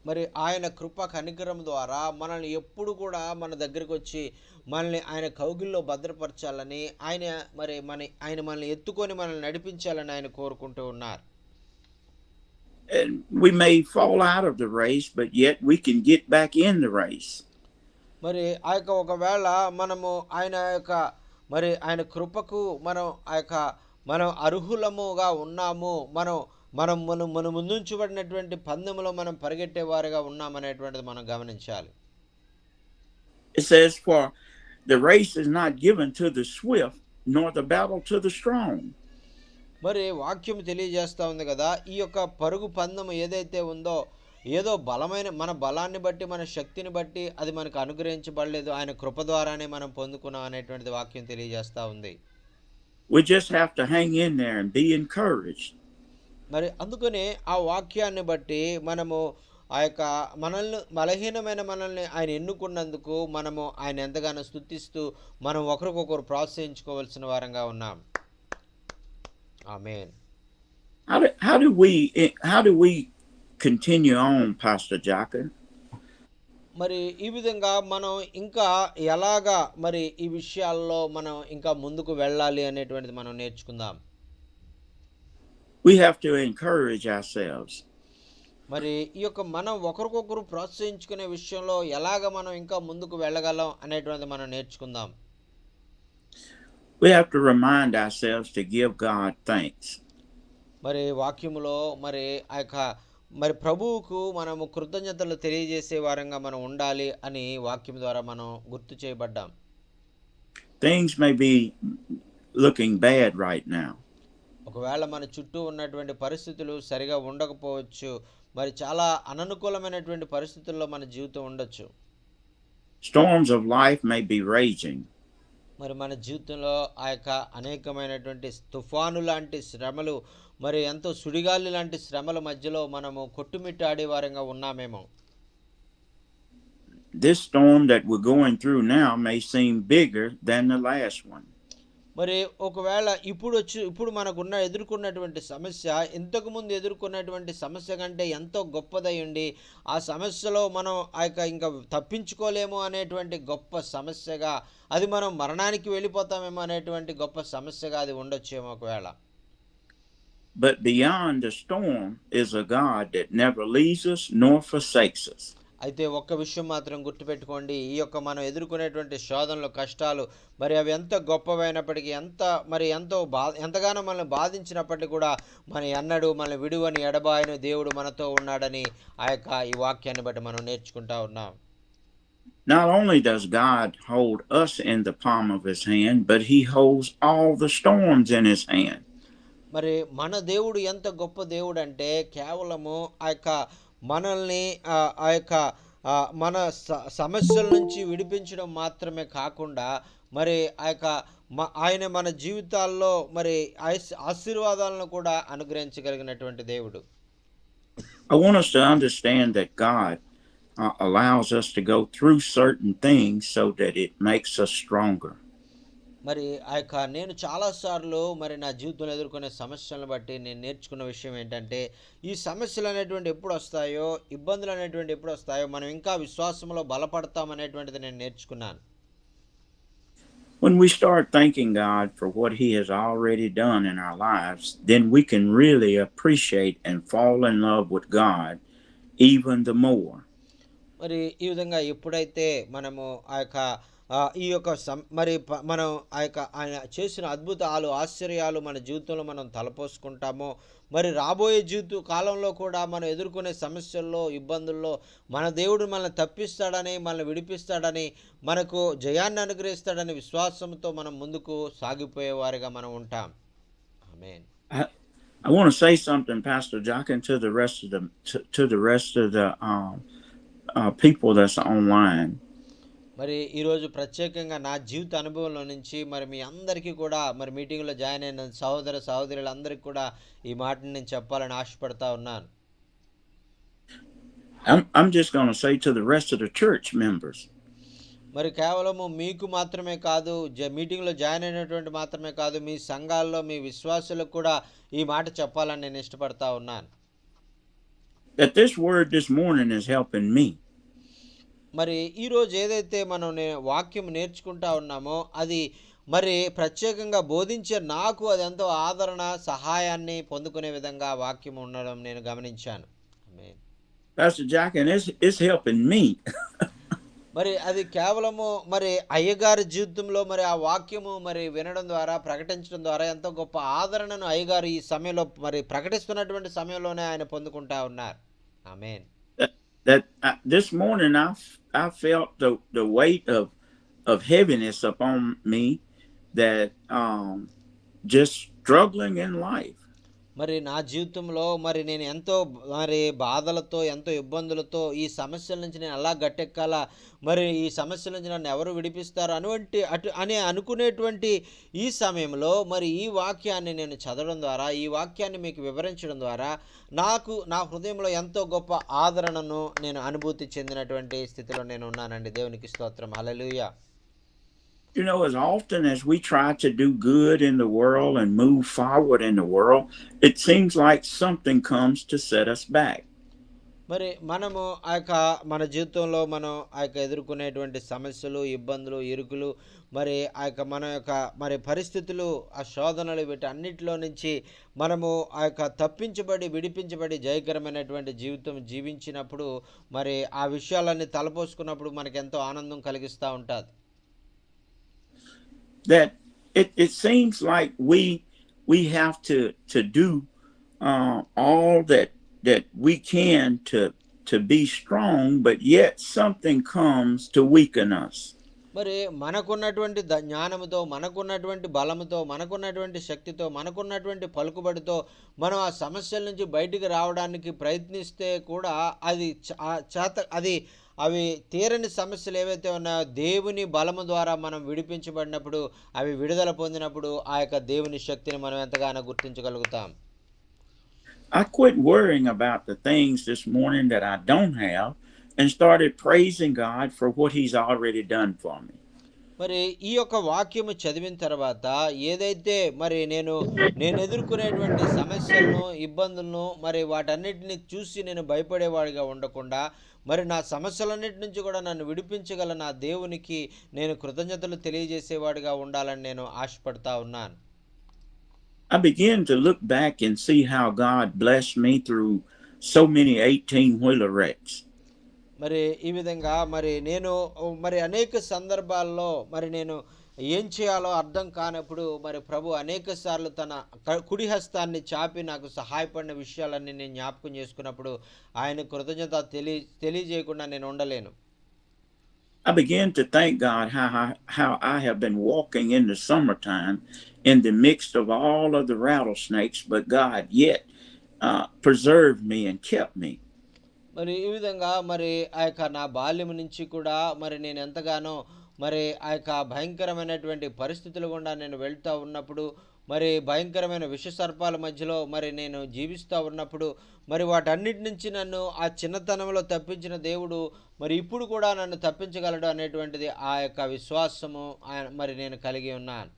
మరి ఆయన కృప కనికరం ద్వారా మనల్ని ఎప్పుడు కూడా మన దగ్గరికి వచ్చి మనల్ని ఆయన కౌగిల్లో భద్రపరచాలని ఆయన మనల్ని ఎత్తుకొని మనల్ని నడిపించాలని ఆయన కోరుకుంటూ ఉన్నారు. And we may fall out of the race, but yet we can get back in the race. మరి ఆ యొక్క ఒకవేళ మనము ఆయన యొక్క మరి ఆయన కృపకు మనం అర్హులముగా ఉన్నాము, మనం ముందుంచబడినటువంటి పందెంలో మనం పరిగెట్టేవారుగా ఉన్నామనేటువంటిది మనం గమనించాలి. It says, For the race is not given to the swift, nor the battle to the strong. మరి వాక్యం తెలియజేస్తూ ఉంది కదా, ఈ యొక్క పరుగు పందెము ఏదైతే ఉందో ఏదో బలమైన మన బలాన్ని బట్టి మన శక్తిని బట్టి అది మనకు అనుగ్రహించబడలేదు, ఆయన కృప ద్వారానే మనం పొందుకున్నాం అనేటువంటిది వాక్యం తెలియజేస్తూ ఉంది. We just have to hang in there and be encouraged. మరి అందుకనే ఆ వాక్యాన్ని బట్టి మనము ఆ యొక్క బలహీనమైన మనల్ని ఆయన ఎన్నుకున్నందుకు మనము ఆయన ఎంతగానో స్తుతిస్తూ మనం ఒకరికొకరు ప్రోత్సహించుకోవాల్సిన వారంగా ఉన్నాం. ఆమేన్. How do we continue on, Pastor Jaka? మరి ఈ విధంగా మనం ఇంకా ఎలాగా మరి ఈ విషయాల్లో మనం ఇంకా ముందుకు వెళ్ళాలి అనేటువంటిది మనం నేర్చుకుందాం. We have to encourage ourselves. మరి ఈ యొక్క మనం ఒకరికొకరు ప్రోత్సహించుకునే విషయంలో ఎలాగ మనం ఇంకా ముందుకు వెళ్ళగలం అనేటువంటిది మనం నేర్చుకుందాం. We have to remind ourselves to give God thanks. మరి వాక్యములో మరి ఆ యొక్క మరి ప్రభువుకు మనము కృతజ్ఞతలు తెలియజేసే వారంగా మనం ఉండాలి అని వాక్యం ద్వారా మనం గుర్తు చేయబడ్డాం. Things may be looking bad right now. ఒకవేళ మన చుట్టూ ఉన్నటువంటి పరిస్థితులు సరిగా ఉండకపోవచ్చు. మరి చాలా అననుకూలమైనటువంటి పరిస్థితుల్లో మన జీవితం ఉండొచ్చు. Storms of life may be raging. మరి మన జీవితంలో ఆ యొక్క అనేకమైనటువంటి తుఫాను లాంటి శ్రమలు, మరి ఎంతో సుడిగాలి లాంటి శ్రమల మధ్యలో మనము కొట్టుమిట్టాడే వారంగా ఉన్నామేమో. This storm that we're going through now may seem bigger than the last one. మరి ఒకవేళ ఇప్పుడు మనకున్న ఎదుర్కొన్నటువంటి సమస్య ఇంతకుముందు ఎదుర్కొన్నటువంటి సమస్య కంటే ఎంతో గొప్పదై ఉండి, ఆ సమస్యలో మనం ఆ యొక్క ఇంకా తప్పించుకోలేము అనేటువంటి గొప్ప సమస్యగా, అది మనం మరణానికి వెళ్ళిపోతామేమో అనేటువంటి గొప్ప సమస్యగా అది ఉండొచ్చేమో ఒకవేళ. But beyond the storm is a God that never leaves us nor forsakes us. అయితే ఒక్క విషయం మాత్రం గుర్తుపెట్టుకోండి, ఈ యొక్క మనం ఎదుర్కొనేటువంటి శోధనలు, కష్టాలు, మరి అవి ఎంత గొప్పవైనప్పటికీ, ఎంతగానో మనల్ని బాధించినప్పటికీ కూడా మన ఎన్నడూ మన విడువని ఎడబాయని దేవుడు మనతో ఉన్నాడని ఈ వాక్యాన్ని బట్టి మనం నేర్చుకుంటా ఉన్నాం. Not only does God hold us in the palm of his hand, but he holds all the storms in his hand. మరి మన దేవుడు ఎంత గొప్ప దేవుడు అంటే, కేవలము మనల్ని మన సమస్యల నుంచి విడిపించడం మాత్రమే కాకుండా, మరి ఆయన మన జీవితాల్లో మరి ఆశీర్వాదాలను కూడా అనుగ్రహించగలిగినటువంటి దేవుడు. I want us to understand that God allows us to go through certain things so that it makes us stronger. మరి నేను చాలాసార్లు మరి నా జీవితంలో ఎదుర్కొనే సమస్యలను బట్టి నేను నేర్చుకున్న విషయం ఏంటంటే, ఈ సమస్యలు అనేటువంటి ఎప్పుడు వస్తాయో, ఇబ్బందులు అనేటువంటి ఎప్పుడు వస్తాయో, మనం ఇంకా విశ్వాసంలో బలపడతాం అనేటువంటిది నేను నేర్చుకున్నాను. When we start thanking God for what he has already done in our lives, then we can really appreciate and fall in love with God even the more. మరి ఈ విధంగా ఎప్పుడైతే మనము ఈ యొక్క మనం ఆయన చేసిన అద్భుతాలు, ఆశ్చర్యాలు మన జీవితంలో మనం తలపోసుకుంటామో, మరి రాబోయే కాలంలో కూడా మనం ఎదుర్కొనే సమస్యల్లో, ఇబ్బందుల్లో మన దేవుడు మనల్ని తప్పిస్తాడని, మనల్ని విడిపిస్తాడని, మనకు జయాన్ని అనుగ్రహిస్తాడని విశ్వాసంతో మనం ముందుకు సాగిపోయేవారిగా మనం ఉంటాం. ఆమేన్. I want to say something, Pastor Jock, and to the rest of the people that's online. మరి ఈరోజు ప్రత్యేకంగా నా జీవిత అనుభవంలో నుంచి మరి మీ అందరికీ కూడా, మరి మీటింగ్లో జాయిన్ అయిన సహోదరులందరికీ కూడా ఈ మాటను నేను చెప్పాలని ఆశపడతా ఉన్నాను. I'm just going to say to the rest of the church members. మరి కేవలము మీకు మాత్రమే కాదు, మీటింగ్లో జాయిన్ అయినటువంటి మాత్రమే కాదు, మీ సంఘాల్లో మీ విశ్వాసులకు కూడా ఈ మాట చెప్పాలని నేను ఇష్టపడతా ఉన్నాను. That this word this morning is helping me. మరి ఈరోజు ఏదైతే మనం వాక్యం నేర్చుకుంటా ఉన్నామో, అది మరి ప్రత్యేకంగా బోధించే నాకు అది ఎంతో ఆదరణ, సహాయాన్ని పొందుకునే విధంగా వాక్యం ఉండడం నేను గమనించాను. Pastor Jack, and it's helping me. మరి అది కేవలము మరి అయ్యగారి జీవితంలో మరి ఆ వాక్యము మరి వినడం ద్వారా, ప్రకటించడం ద్వారా ఎంతో గొప్ప ఆదరణను అయ్యగారు ఈ సమయంలో మరి ప్రకటిస్తున్నటువంటి సమయంలోనే ఆయన పొందుకుంటా ఉన్నారు. ఆమేన్. That this morning I felt the weight of heaviness upon me, that just struggling in life. మరి నా జీవితంలో మరి నేను ఎంతో మరి బాధలతో, ఎంతో ఇబ్బందులతో ఈ సమస్యల నుంచి నేను అలా గట్టెక్కాలా, మరి ఈ సమస్యల నుంచి నన్ను ఎవరు విడిపిస్తారు అని అనుకునేటువంటి ఈ సమయంలో మరి ఈ వాక్యాన్ని నేను చదవడం ద్వారా, ఈ వాక్యాన్ని మీకు వివరించడం ద్వారా నా హృదయంలో ఎంతో గొప్ప ఆదరణను నేను అనుభూతి చెందినటువంటి స్థితిలో నేను ఉన్నానండి. దేవునికి స్తోత్రం. హల్లెలూయా. You know, as often as we try to do good in the world and move forward in the world, it seems like something comes to set us back. మరి మనము మన జీవితంలో మనం ఎదుర్కొనేటువంటి సమస్యలు, ఇబ్బందులు, ఇరుకులు, మరి మన మరి పరిస్థితులు, ఆ శోధనలు, వీటన్నిటిలో నుంచి మనము విడిపించబడి జయకరమైనటువంటి జీవితం జీవించినప్పుడు, మరి ఆ విషయాలన్నీ తలపోసుకున్నప్పుడు మనకు ఎంతో ఆనందం కలిగిస్తూ ఉంటుంది. That it seems like we have to do all that we can to be strong, but yet something comes to weaken us. మరి మనకున్నటువంటి జ్ఞానముతో, మనకున్నటువంటి బలముతో, మనకున్నటువంటి శక్తితో, మనకున్నటువంటి పలుకుబడితో మనం ఆ సమస్యల నుంచి బయటికి రావడానికి ప్రయత్నిస్తే కూడా అది అది అవి తీరని సమస్యలు ఏవైతే ఉన్నాయో దేవుని బలము ద్వారా మనం విడిపించబడినప్పుడు, అవి విడుదల పొందినప్పుడు ఆ యొక్క దేవుని శక్తిని మనం ఎంతగానో గుర్తించగలుగుతాం. I quit worrying about the things this morning that I don't have and started praising God for what He's already done for me. మరి ఈ యొక్క వాక్యము చదివిన తర్వాత ఏదైతే మరి నేను ఎదుర్కొనేటువంటి సమస్యలను, ఇబ్బందులను మరి వాటన్నిటిని చూసి నేను భయపడేవాడిగా ఉండకుండా, మరి నా సమస్యలన్నిటి నుంచి కూడా నన్ను విడిపించగల నా దేవునికి నేను కృతజ్ఞతలు తెలియజేసేవాడిగా ఉండాలని నేను ఆశపడతా ఉన్నాను. I began to look back and see how God blessed me through so many 18-wheeler wrecks. మరి ఈ విధంగా మరి అనేక సందర్భాల్లో మరి నేను ఏం చేయాలో అర్థం కానప్పుడు మరి ప్రభు అనేక సార్లు తన కుడి హస్తాన్ని చాపి నాకు సహాయపడిన విషయాలన్నీ నేను జ్ఞాపకం చేసుకున్నప్పుడు ఆయన కృతజ్ఞత తెలియజేయకుండా నేను ఉండలేను. I began to thank God how I have been walking in the summertime in the midst of all of the rattlesnakes, but God yet preserved me and kept me. మరి ఈ విధంగా మరి ఆ యొక్క నా బాల్యం నుంచి కూడా మరి నేను ఎంతగానో మరి ఆ యొక్క భయంకరమైనటువంటి పరిస్థితులు గుండా నేను వెళ్తూ ఉన్నప్పుడు, మరి భయంకరమైన విషసర్పాల మధ్యలో మరి నేను జీవిస్తూ ఉన్నప్పుడు, మరి వాటన్నిటి నుంచి నన్ను ఆ చిన్నతనంలో తప్పించిన దేవుడు మరి ఇప్పుడు కూడా నన్ను తప్పించగలడు అనేటువంటిది ఆ యొక్క విశ్వాసము మరి నేను కలిగి ఉన్నాను.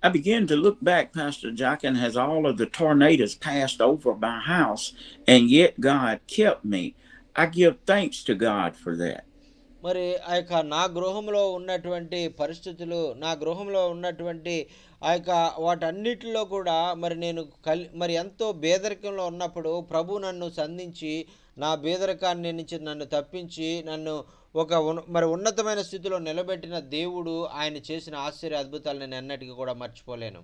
I began to look back, Pastor Jockin, as all of the tornadoes passed over my house, and yet God kept me. I give thanks to God for that. మరి ఆ యొక్క నా గృహంలో ఉన్నటువంటి పరిస్థితులు, నా గృహంలో ఉన్నటువంటి ఆ యొక్క వాటన్నిటిలో కూడా మరి నేను మరి ఎంతో పేదరికంలో ఉన్నప్పుడు ప్రభు నన్ను సంధించి నా పేదరికాన్ని నుంచి నన్ను తప్పించి నన్ను ఒక మరి ఉన్నతమైన స్థితిలో నిలబెట్టిన దేవుడు ఆయన చేసిన ఆశ్చర్య అద్భుతాలు నేను ఎన్నటికీ కూడా మర్చిపోలేను.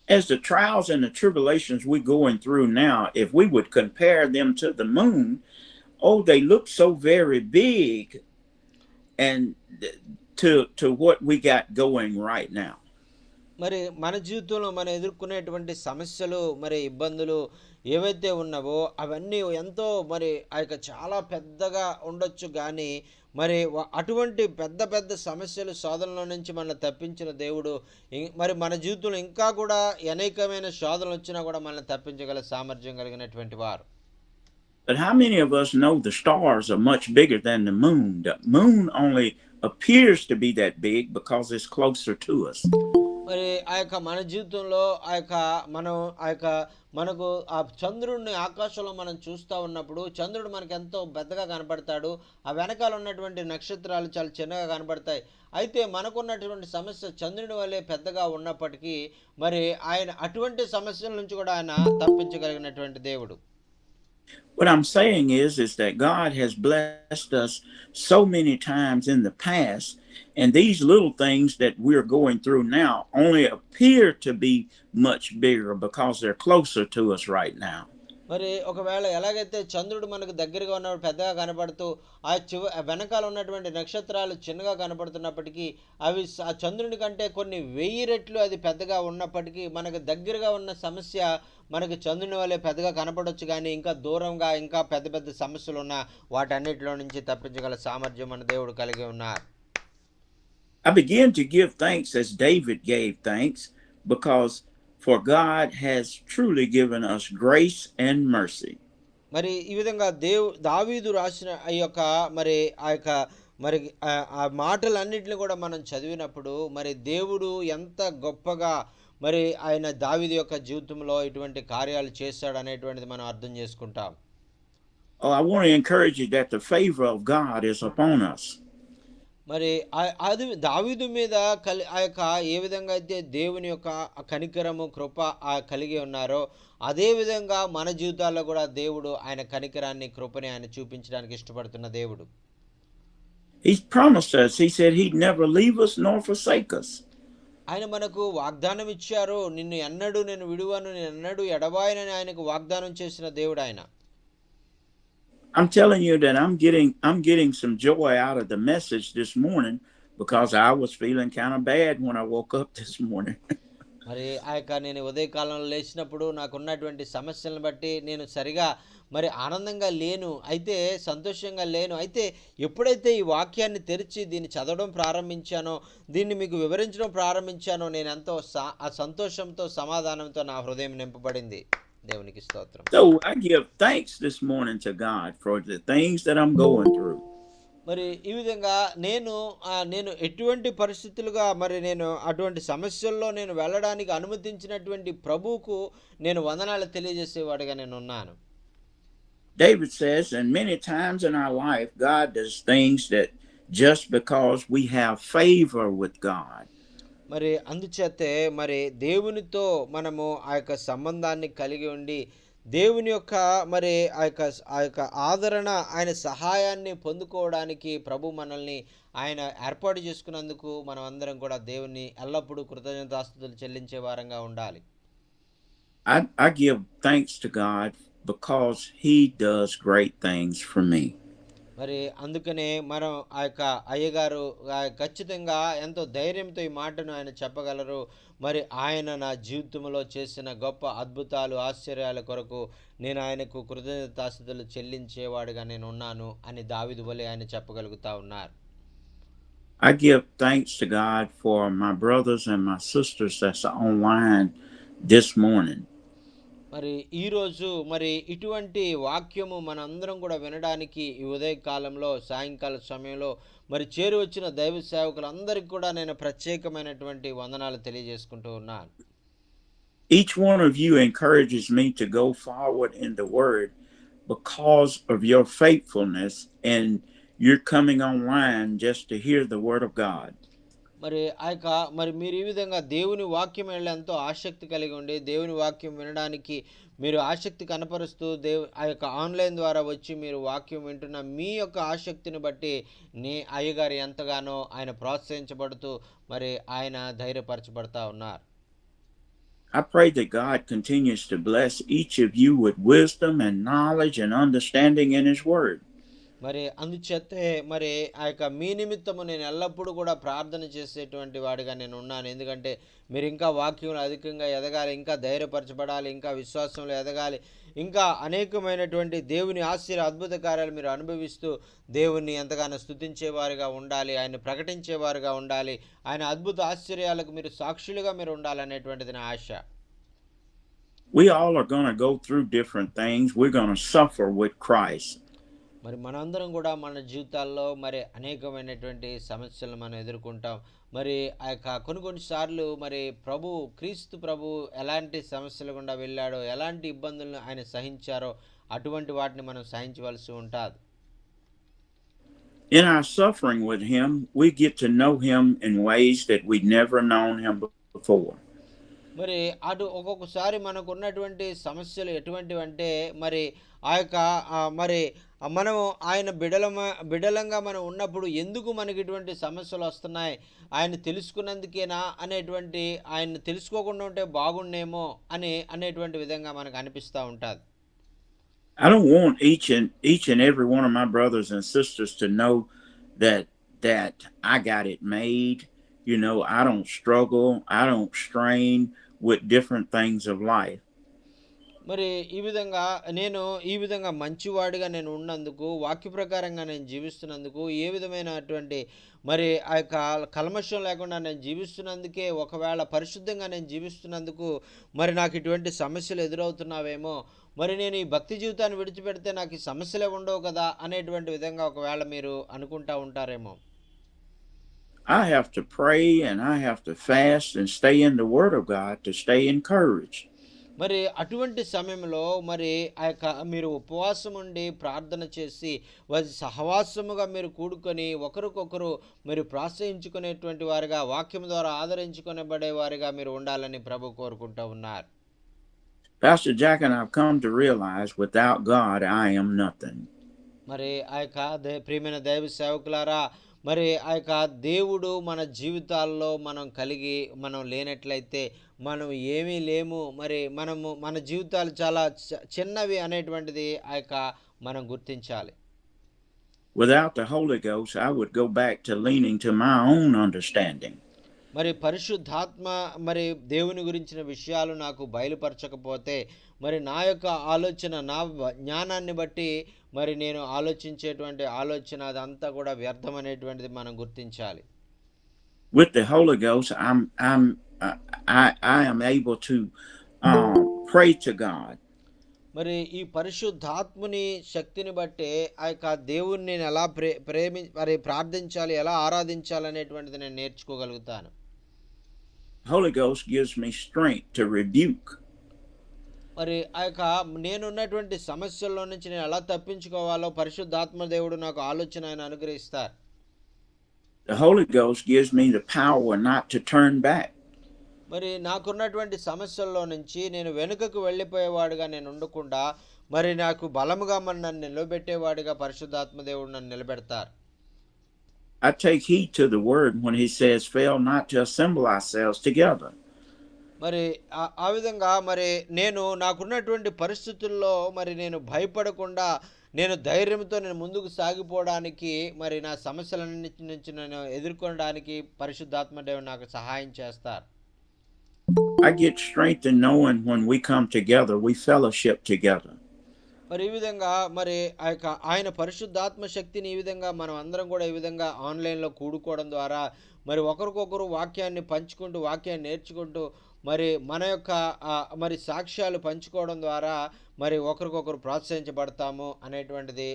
As the trials and the tribulations we're going through now, if we would compare them to the moon, oh, they look so very big and to what we got going right now. మరి మన జీవితంలో మనం ఎదుర్కొనేటువంటి సమస్యలు మరి ఇబ్బందులు ఏవైతే ఉన్నావో అవన్నీ ఎంతో మరి ఆ యొక్క చాలా పెద్దగా ఉండొచ్చు, కానీ మరి అటువంటి పెద్ద పెద్ద సమస్యలు శోధనల నుంచి మనల్ని తప్పించిన దేవుడు మరి మన జీవితంలో ఇంకా కూడా అనేకమైన శోధనలు వచ్చినా కూడా మనల్ని తప్పించగల సామర్థ్యం కలిగినటువంటి వారు. But how many of us know the stars are much bigger than the moon? The moon only appears to be that big because it's closer to us. మరి ఆ యొక్క మన జీవితంలో మనకు ఆ చంద్రుడిని ఆకాశంలో మనం చూస్తూ ఉన్నప్పుడు చంద్రుడు మనకు ఎంతో పెద్దగా కనపడతాడు, ఆ వెనకాల ఉన్నటువంటి నక్షత్రాలు చాలా చిన్నగా కనపడతాయి. అయితే మనకున్నటువంటి సమస్య చంద్రుడి వల్లే పెద్దగా ఉన్నప్పటికీ మరి ఆయన అటువంటి సమస్యల నుంచి కూడా ఆయన తప్పించగలిగినటువంటి దేవుడు. What I'm saying is that God has blessed us so many times in the past, and these little things that we're going through now only appear to be much bigger because they're closer to us right now. మరి ఒకవేళ ఎలాగైతే చంద్రుడు మనకు దగ్గరగా ఉన్నప్పుడు పెద్దగా కనపడుతూ ఆ వెనకాల ఉన్నటువంటి నక్షత్రాలు చిన్నగా కనపడుతున్నప్పటికీ అవి ఆ చంద్రుని కంటే కొన్ని 1000 రెట్లు అది పెద్దగా ఉన్నప్పటికీ మనకు దగ్గరగా ఉన్న సమస్య మనకు చంద్రుని వల్లే పెద్దగా కనపడవచ్చు, కానీ ఇంకా దూరంగా ఇంకా పెద్ద పెద్ద సమస్యలు ఉన్న వాటన్నిటిలో నుంచి తప్పించగల సామర్థ్యం మన దేవుడు కలిగి ఉన్నారు. I began to give thanks as David gave thanks, because for God has truly given us grace and mercy. మరి ఈ విధంగా దావీదు రాసిన ఆ యొక్క మరి ఆ మాటలన్నిటిని కూడా మనం చదివినప్పుడు మరి దేవుడు ఎంత గొప్పగా మరి ఆయన దావీదు యొక్క జీవితంలో ఇటువంటి కార్యాలు చేశాడు అనేటువంటిది మనం అర్థం చేసుకుంటాం. Oh, I want to encourage you that the favor of God is upon us. మరి అది దావీదు మీద ఆ యొక్క ఏ విధంగా అయితే దేవుని యొక్క కనికరము కృప కలిగి ఉన్నారో అదే విధంగా మన జీవితాల్లో కూడా దేవుడు ఆయన కనికరాన్ని కృపని ఆయన చూపించడానికి ఇష్టపడుతున్న దేవుడు. He's promised us. He said he'd never leave us nor forsake us. ఆయన మనకు వాగ్దానం ఇచ్చారు. నిన్ను ఎన్నడూ నేను విడువను, నేను ఎన్నడూ ఎడబాయనని ఆయనకు వాగ్దానం చేసిన దేవుడు ఆయన. I'm telling you that I'm getting some joy out of the message this morning because I was feeling kind of bad when I woke up this morning. మరి ఆ యొక్క నేను ఉదయకాలంలో లేచినప్పుడు నాకున్నటువంటి సమస్యలను బట్టి నేను సరిగా మరి ఆనందంగా లేను. అయితే సంతోషంగా లేను. అయితే ఎప్పుడైతే ఈ వాక్యాన్ని తెరిచి దీన్ని చదవడం ప్రారంభించానో, దీన్ని మీకు వివరించడం ప్రారంభించానో నేనెంతో ఆ సంతోషంతో, సమాధానంతో నా హృదయం నింపబడింది. దేవునికి స్తోత్రం. So I give thanks this morning to God for the things that I'm going through. మరి ఈ విధంగా నేను ఎటువంటి పరిస్థితులుగా మరి నేను అటువంటి సమస్యల్లో నేను వెళ్ళడానికి అనుమతించినటువంటి ప్రభువుకు నేను వందనాలు తెలియజేసేవాడిగా నేనున్నాను. David says, and many times in our life, God does things that just because we have favor with God. మరి అందుచేతే మరి దేవునితో మనము ఆ యొక్క సంబంధాన్ని కలిగి ఉండి దేవుని యొక్క మరి ఆ యొక్క ఆదరణ ఆయన సహాయాన్ని పొందుకోవడానికి ప్రభు మనల్ని ఆయన ఏర్పాటు చేసుకున్నందుకు మనం అందరం కూడా దేవుని ఎల్లప్పుడూ కృతజ్ఞతాస్తుతులు చెల్లించే వారంగా ఉండాలి. I give thanks to God because He does great things for me. మరి అందుకనే మనం ఆ యొక్క అయ్యగారు ఖచ్చితంగా ఎంతో ధైర్యంతో ఈ మాటను ఆయన చెప్పగలరు. మరి ఆయన నా జీవితంలో చేసిన గొప్ప అద్భుతాలు ఆశ్చర్యాల కొరకు నేను ఆయనకు కృతజ్ఞతాస్తుతులు చెల్లించేవాడుగా నేను ఉన్నాను అని దావీదు వలె ఆయన చెప్పగలుగుతా ఉన్నారు. I give thanks to God for my brothers and my sisters that's online this morning. మరి ఈరోజు మరి ఇటువంటి వాక్యము మనందరం కూడా వినడానికి ఈ ఉదయకాలంలో సాయంకాల సమయంలో మరి చేరి వచ్చిన దైవ సేవకులందరికీ కూడా నేను ప్రత్యేకమైనటువంటి వందనాలు తెలియజేసుకుంటూ ఉన్నాను. Each one of you encourages me to go forward in the word because of your faithfulness and you're coming online just to hear the word of God. మరి ఆ యొక్క మరి మీరు ఈ విధంగా దేవుని వాక్యం ఎంతో ఆసక్తి కలిగి ఉండి దేవుని వాక్యం వినడానికి మీరు ఆసక్తి కనపరుస్తూ ఆ యొక్క ఆన్లైన్ ద్వారా వచ్చి మీరు వాక్యం వింటున్న మీ యొక్క ఆసక్తిని బట్టి అయ్యగారు ఎంతగానో ఆయన ప్రోత్సహించబడుతూ మరి ఆయన ధైర్యపరచబడతా ఉన్నారు. I pray that God continues to bless each of you with wisdom and knowledge and understanding in His Word. మరి అందుచేతే మరి ఆ యొక్క మీ నిమిత్తము నేను ఎల్లప్పుడూ కూడా ప్రార్థన చేసేటువంటి వాడిగా నేను ఉన్నాను. ఎందుకంటే మీరు ఇంకా వాక్యంలో అధికంగా ఎదగాలి, ఇంకా ధైర్యపరచబడాలి, ఇంకా విశ్వాసంలో ఎదగాలి, ఇంకా అనేకమైనటువంటి దేవుని ఆశ్చర్య అద్భుత కార్యాలు మీరు అనుభవిస్తూ దేవుణ్ణి ఎంతగానో స్తుతించేవారుగా ఉండాలి, ఆయన ప్రకటించేవారుగా ఉండాలి, ఆయన అద్భుత ఆశ్చర్యాలకు మీరు సాక్షులుగా మీరు ఉండాలనేటువంటిది నా ఆశ. We all are going to go through different things. We're going to suffer with Christ. మరి మనందరం కూడా మన జీవితాల్లో మరి అనేకమైనటువంటి సమస్యలను మనం ఎదుర్కొంటాం. మరి ఆ యొక్క కొన్నిసార్లు మరి క్రీస్తు ప్రభు ఎలాంటి సమస్యలు గుండా వెళ్ళాడో, ఎలాంటి ఇబ్బందులను ఆయన సహించారో అటువంటి వాటిని మనం సహించవలసి ఉంటుంది. In our suffering with Him, we get to know Him in ways that we've never known Him before. మరి ఒక్కొక్కసారి మనకు ఉన్నటువంటి సమస్యలు ఎటువంటివంటే మరి ఆ యొక్క మరి మనము ఆయన బిడలంగా మనం ఉన్నప్పుడు ఎందుకు మనకి ఇటువంటి సమస్యలు వస్తున్నాయి, ఆయన తెలుసుకున్నందుకేనా అనేటువంటి, ఆయన తెలుసుకోకుండా ఉంటే బాగుండేమో అనేటువంటి విధంగా మనకు అనిపిస్తూ ఉంటుంది. I don't want each and every one of my brothers and sisters to know that I got it made. You know, I don't struggle, I don't strain with different things of life. మరి ఈ విధంగా మంచివాడిగా నేను ఉన్నందుకు, వాక్య ప్రకారంగా నేను జీవిస్తున్నందుకు, ఏ విధమైనటువంటి మరి ఆ యొక్క కల్మషం లేకుండా నేను జీవిస్తున్నందుకే, ఒకవేళ పరిశుద్ధంగా నేను జీవిస్తున్నందుకు మరి నాకు ఇటువంటి సమస్యలు ఎదురవుతున్నావేమో, మరి నేను ఈ భక్తి జీవితాన్ని విడిచిపెడితే నాకు ఈ సమస్యలే ఉండవు కదా అనేటువంటి విధంగా ఒకవేళ మీరు అనుకుంటా ఉంటారేమో. I have to pray and I have to fast and stay in the Word of God to stay encouraged. మరి అటువంటి సమయంలో మరి ఆ యొక్క మీరు ఉపవాసం ఉండి ప్రార్థన చేసి సహవాసముగా మీరు కూడుకొని ఒకరికొకరు మీరు ప్రోత్సహించుకునేటువంటి వారిగా, వాక్యం ద్వారా ఆదరించుకునేబడే వారిగా మీరు ఉండాలని ప్రభు కోరుకుంటూ ఉన్నారు. Pastor Jack and I've come to realize without God I am nothing. మరి ఆ యొక్క ప్రియమైన దైవ సేవకులారా, మరి ఆ యొక్క దేవుడు మన జీవితాల్లో మనం లేనట్లయితే మనం ఏమీ లేము. మరి మన జీవితాలు చాలా చిన్నవి అనేటువంటిది ఆ యొక్క మనం గుర్తించాలి. Without the Holy Ghost, I would go back to leaning to my own understanding. మరి పరిశుద్ధాత్మ మరి దేవుని గురించిన విషయాలు నాకు బయలుపరచకపోతే, మరి నా యొక్క ఆలోచన, జ్ఞానాన్ని బట్టి మరి నేను ఆలోచించేటువంటి ఆలోచన అదంతా కూడా వ్యర్థమనేటువంటిది మనం గుర్తించాలి. With the Holy Ghost, I am able to pray to God. మరి ఈ పరిశుద్ధాత్ముని శక్తిని బట్టే ఆ యొక్క దేవుణ్ణి నేను ఎలా మరి ప్రార్థించాలి, ఎలా ఆరాధించాలి అనేటువంటిది నేను నేర్చుకోగలుగుతాను. Holy Ghost gives me strength to rebuke. మరి ఆ యొక్క నేనున్నటువంటి సమస్యల్లో నుంచి నేను ఎలా తప్పించుకోవాలో పరిశుద్ధాత్మ దేవుడు నాకు ఆలోచన ఆయన అనుగ్రహిస్తారు. The Holy Ghost gives me the power not to turn back. మరి నాకున్నటువంటి సమస్యల్లో నుంచి నేను వెనుకకు వెళ్ళిపోయేవాడుగా నేను ఉండకుండా, మరి నాకు బలముగా నన్ను నిలబెట్టేవాడిగా పరిశుద్ధాత్మ దేవుడు నన్ను నిలబెడతారు. I take heed to the word when he says, fail not to assemble ourselves together. మరి ఆ విధంగా మరి నాకున్నటువంటి పరిస్థితుల్లో మరి నేను భయపడకుండా, నేను ధైర్యంతో నేను ముందుకు సాగిపోవడానికి, మరి నా సమస్యలన్నిటి నుంచి నేను ఎదుర్కొనడానికి పరిశుద్ధాత్మ దేవుడు నాకు సహాయం చేస్తారు. I get strength in knowing when we come together, we fellowship together. మరి ఈ విధంగా మరి ఆయన పరిశుద్ధాత్మ శక్తిని ఈ విధంగా మనం అందరం కూడా ఈ విధంగా ఆన్లైన్లో కూడుకోవడం ద్వారా మరి ఒకరికొకరు వాక్యాన్ని పంచుకుంటూ, వాక్యాన్ని నేర్చుకుంటూ, మరి మన యొక్క మరి సాక్ష్యాలు పంచుకోవడం ద్వారా మరి ఒకరికొకరు ప్రోత్సహించబడతాము అనేటువంటిది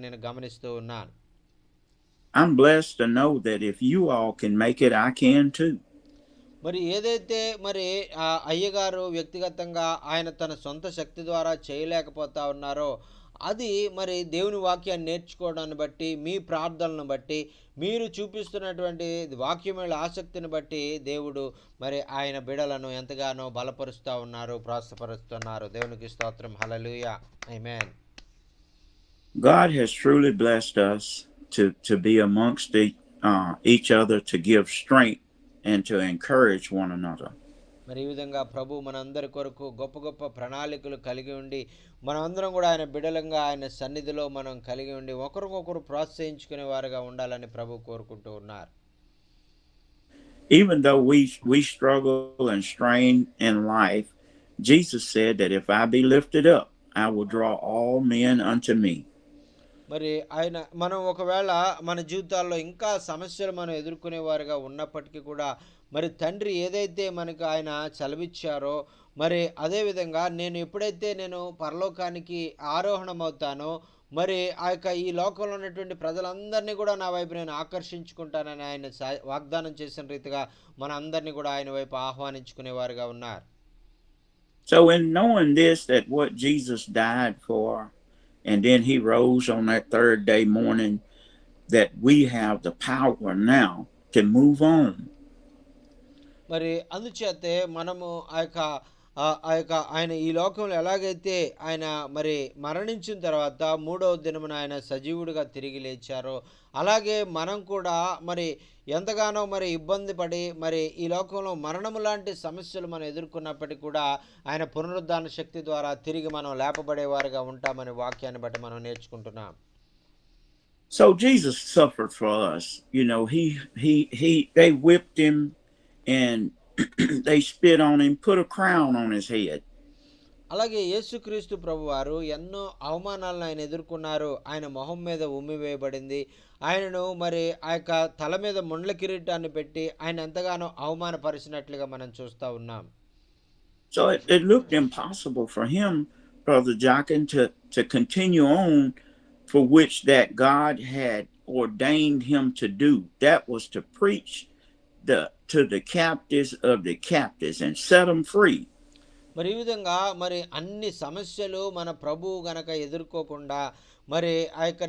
నేను గమనిస్తూ ఉన్నాను. I'm blessed to know that if you all can make it, I can too. మరి ఏదైతే మరి అయ్యగారు వ్యక్తిగతంగా ఆయన తన సొంత శక్తి ద్వారా చేయలేకపోతా ఉన్నారో, అది మరి దేవుని వాక్యాన్ని నేర్చుకోవడాన్ని బట్టి, మీ ప్రార్థనలను బట్టి, మీరు చూపిస్తున్నటువంటి వాక్యమైన ఆసక్తిని బట్టి దేవుడు మరి ఆయన బిడలను ఎంతగానో బలపరుస్తూ ఉన్నారు, ప్రోత్సాహపరుస్తున్నారు. దేవునికి స్తోత్రం. Hallelujah. Amen. God has truly blessed us to be amongst each other, to give strength and to encourage one another. మరి ఈ విధంగా ప్రభు మనందరి కొరకు గొప్ప గొప్ప ప్రణాళికలు కలిగి ఉండి, మనమందరం కూడా ఆయన బిడలంగా ఆయన సన్నిధిలో మనం కలిగి ఉండి ఒకరికొకరు ప్రోత్సహించుకునే వారుగా ఉండాలని ప్రభు కోరుకుంటూ ఉన్నారు. Even though we struggle and strain in life, Jesus said that if I be lifted up, I will draw all men unto me. మరి మనం ఒకవేళ మన జీవితాల్లో ఇంకా సమస్యలు మనం ఎదుర్కొనే వారుగా ఉన్నప్పటికీ కూడా, మరి తండ్రి ఏదైతే మనకు ఆయన చలవిచ్చారో, మరి అదేవిధంగా ఎప్పుడైతే నేను పరలోకానికి ఆరోహణమవుతానో, మరి ఈ లోకంలో ఉన్నటువంటి ప్రజలందరినీ కూడా నా వైపు నేను ఆకర్షించుకుంటానని ఆయన వాగ్దానం చేసిన రీతిగా మన అందరినీ కూడా ఆయన వైపు ఆహ్వానించుకునేవారుగా ఉన్నారు. So in knowing this, that what Jesus died for, and then he rose on that third day morning, that we have the power now to move on. మరి అందుచేతే మనము ఆయన ఈ లోకంలో ఎలాగైతే ఆయన మరి మరణించిన తర్వాత మూడవ దినమున ఆయన సజీవుడిగా తిరిగి లేచారో, అలాగే మనం కూడా మరి ఎంతగానో మరి ఇబ్బంది పడి మరి ఈ లోకంలో మరణము లాంటి సమస్యలు మనం ఎదుర్కొన్నప్పటికీ కూడా ఆయన పునరుద్ధాన శక్తి ద్వారా తిరిగి మనం లేపబడేవారుగా ఉంటామని వాక్యాన్ని బట్టి మనం నేర్చుకుంటున్నాం. So Jesus suffered for us. They whipped him and they spit on him, put a crown on his head. అలాగే యేసుక్రీస్తు ప్రభువారు ఎన్నో అవమానాలను ఆయన ఎదుర్కొన్నారు. ఆయన మొహం మీద ఉమ్మి వేయబడింది. ఆయనను మరి తల మీద ముండ్ల కిరీటాన్ని పెట్టి ఆయన ఎంతగానో అవమానపరిచినట్లుగా మనం చూస్తూ ఉన్నాం. So it looked impossible for him, Brother Jockin, to continue on for which that God had ordained him to do. That was to preach to the captives of the captives and set them free. మరి ఈ విధంగా మరి అన్ని సమస్యలు మన ప్రభువు గనక ఎదుర్కోకుండా, మరి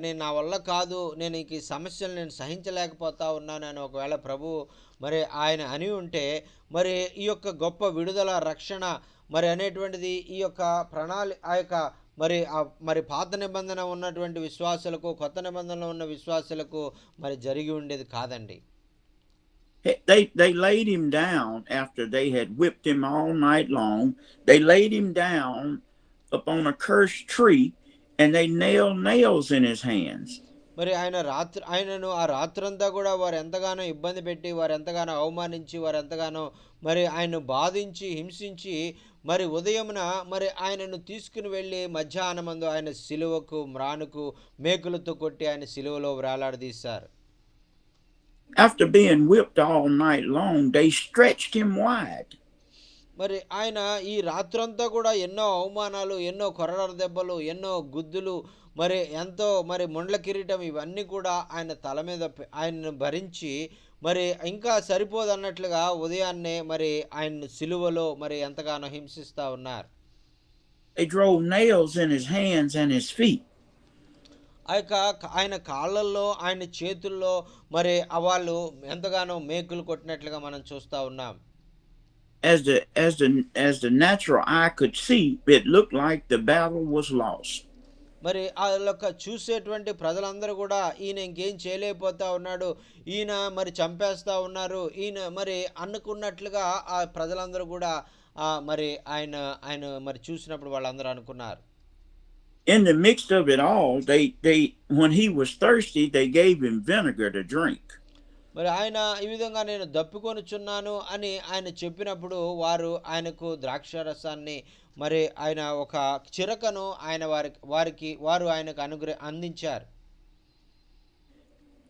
నేను నా వల్ల కాదు, నేను ఈ సమస్యలు నేను సహించలేకపోతా ఉన్నానని ఒకవేళ ప్రభు మరి ఆయన అని ఉంటే, మరి ఈ యొక్క గొప్ప విడుదల, రక్షణ మరి అనేటువంటిది ఈ యొక్క మరి పాత నిబంధన ఉన్నటువంటి విశ్వాసులకు కొత్త నిబంధనలో ఉన్న విశ్వాసులకు మరి జరిగి ఉండేది కాదండి. They laid him down after they had whipped him all night long. They laid him down upon a cursed tree, and they nailed nails in his hands. మరి ఆయనను ఆ రాత్రంతా కూడా వారు ఎంతగానో ఇబ్బంది పెట్టి, వారు ఎంతగానో అవమానించి, వారు ఎంతగానో మరి ఆయన్ను బాధించి, హింసించి, మరి ఉదయమున మరి ఆయనను తీసుకుని వెళ్ళి మధ్యాహ్నమందు ఆయన సిలువకు మ్రానుకు మేకులతో కొట్టి ఆయన సిలువలో వేలాడదీశారు. After being whipped all night long, they stretched him wide. మరి ఆయన ఈ రాత్రంతా కూడా ఎన్నో అవమానాలు, ఎన్నో కొరడ దెబ్బలు, ఎన్నో గుద్దులు, మరి ఎంతో మరి ముండ్ల కిరీటం ఇవన్నీ కూడా ఆయన తల మీద ఆయన్ను భరించి మరి ఇంకా సరిపోదన్నట్లుగా ఉదయాన్నే మరి ఆయన్ను సిలువలో మరి ఎంతగానో హింసిస్తూ ఉన్నారు. They drove nails in his hands and his feet. ఆయన కాళ్ళల్లో, ఆయన చేతుల్లో మరి వాళ్ళు ఎంతగానో మేకులు కొట్టినట్లుగా మనం చూస్తూ ఉన్నాం. As the natural eye could see, it looked like the battle was lost. మరి ఆళ్ళొక చూసేటువంటి ప్రజలందరూ కూడా ఈయన ఇంకేం చేయలేకపోతా ఉన్నాడు, ఈయన మరి చంపేస్తా ఉన్నారు, ఈయన మరి అనుకున్నట్లుగా ఆ ప్రజలందరూ కూడా మరి ఆయన ఆయన మరి చూసినప్పుడు వాళ్ళందరూ అనుకున్నారు. In the midst of it all, they when he was thirsty, they gave him vinegar to drink. మరి ఆయన ఈ విధంగా నేను దప్పికొనుచున్నాను అని ఆయన చెప్పినప్పుడు వారు ఆయనకు ద్రాక్షారసాన్ని మరి ఆయన ఒక చిరకను ఆయన వారు ఆయనకు అందించారు.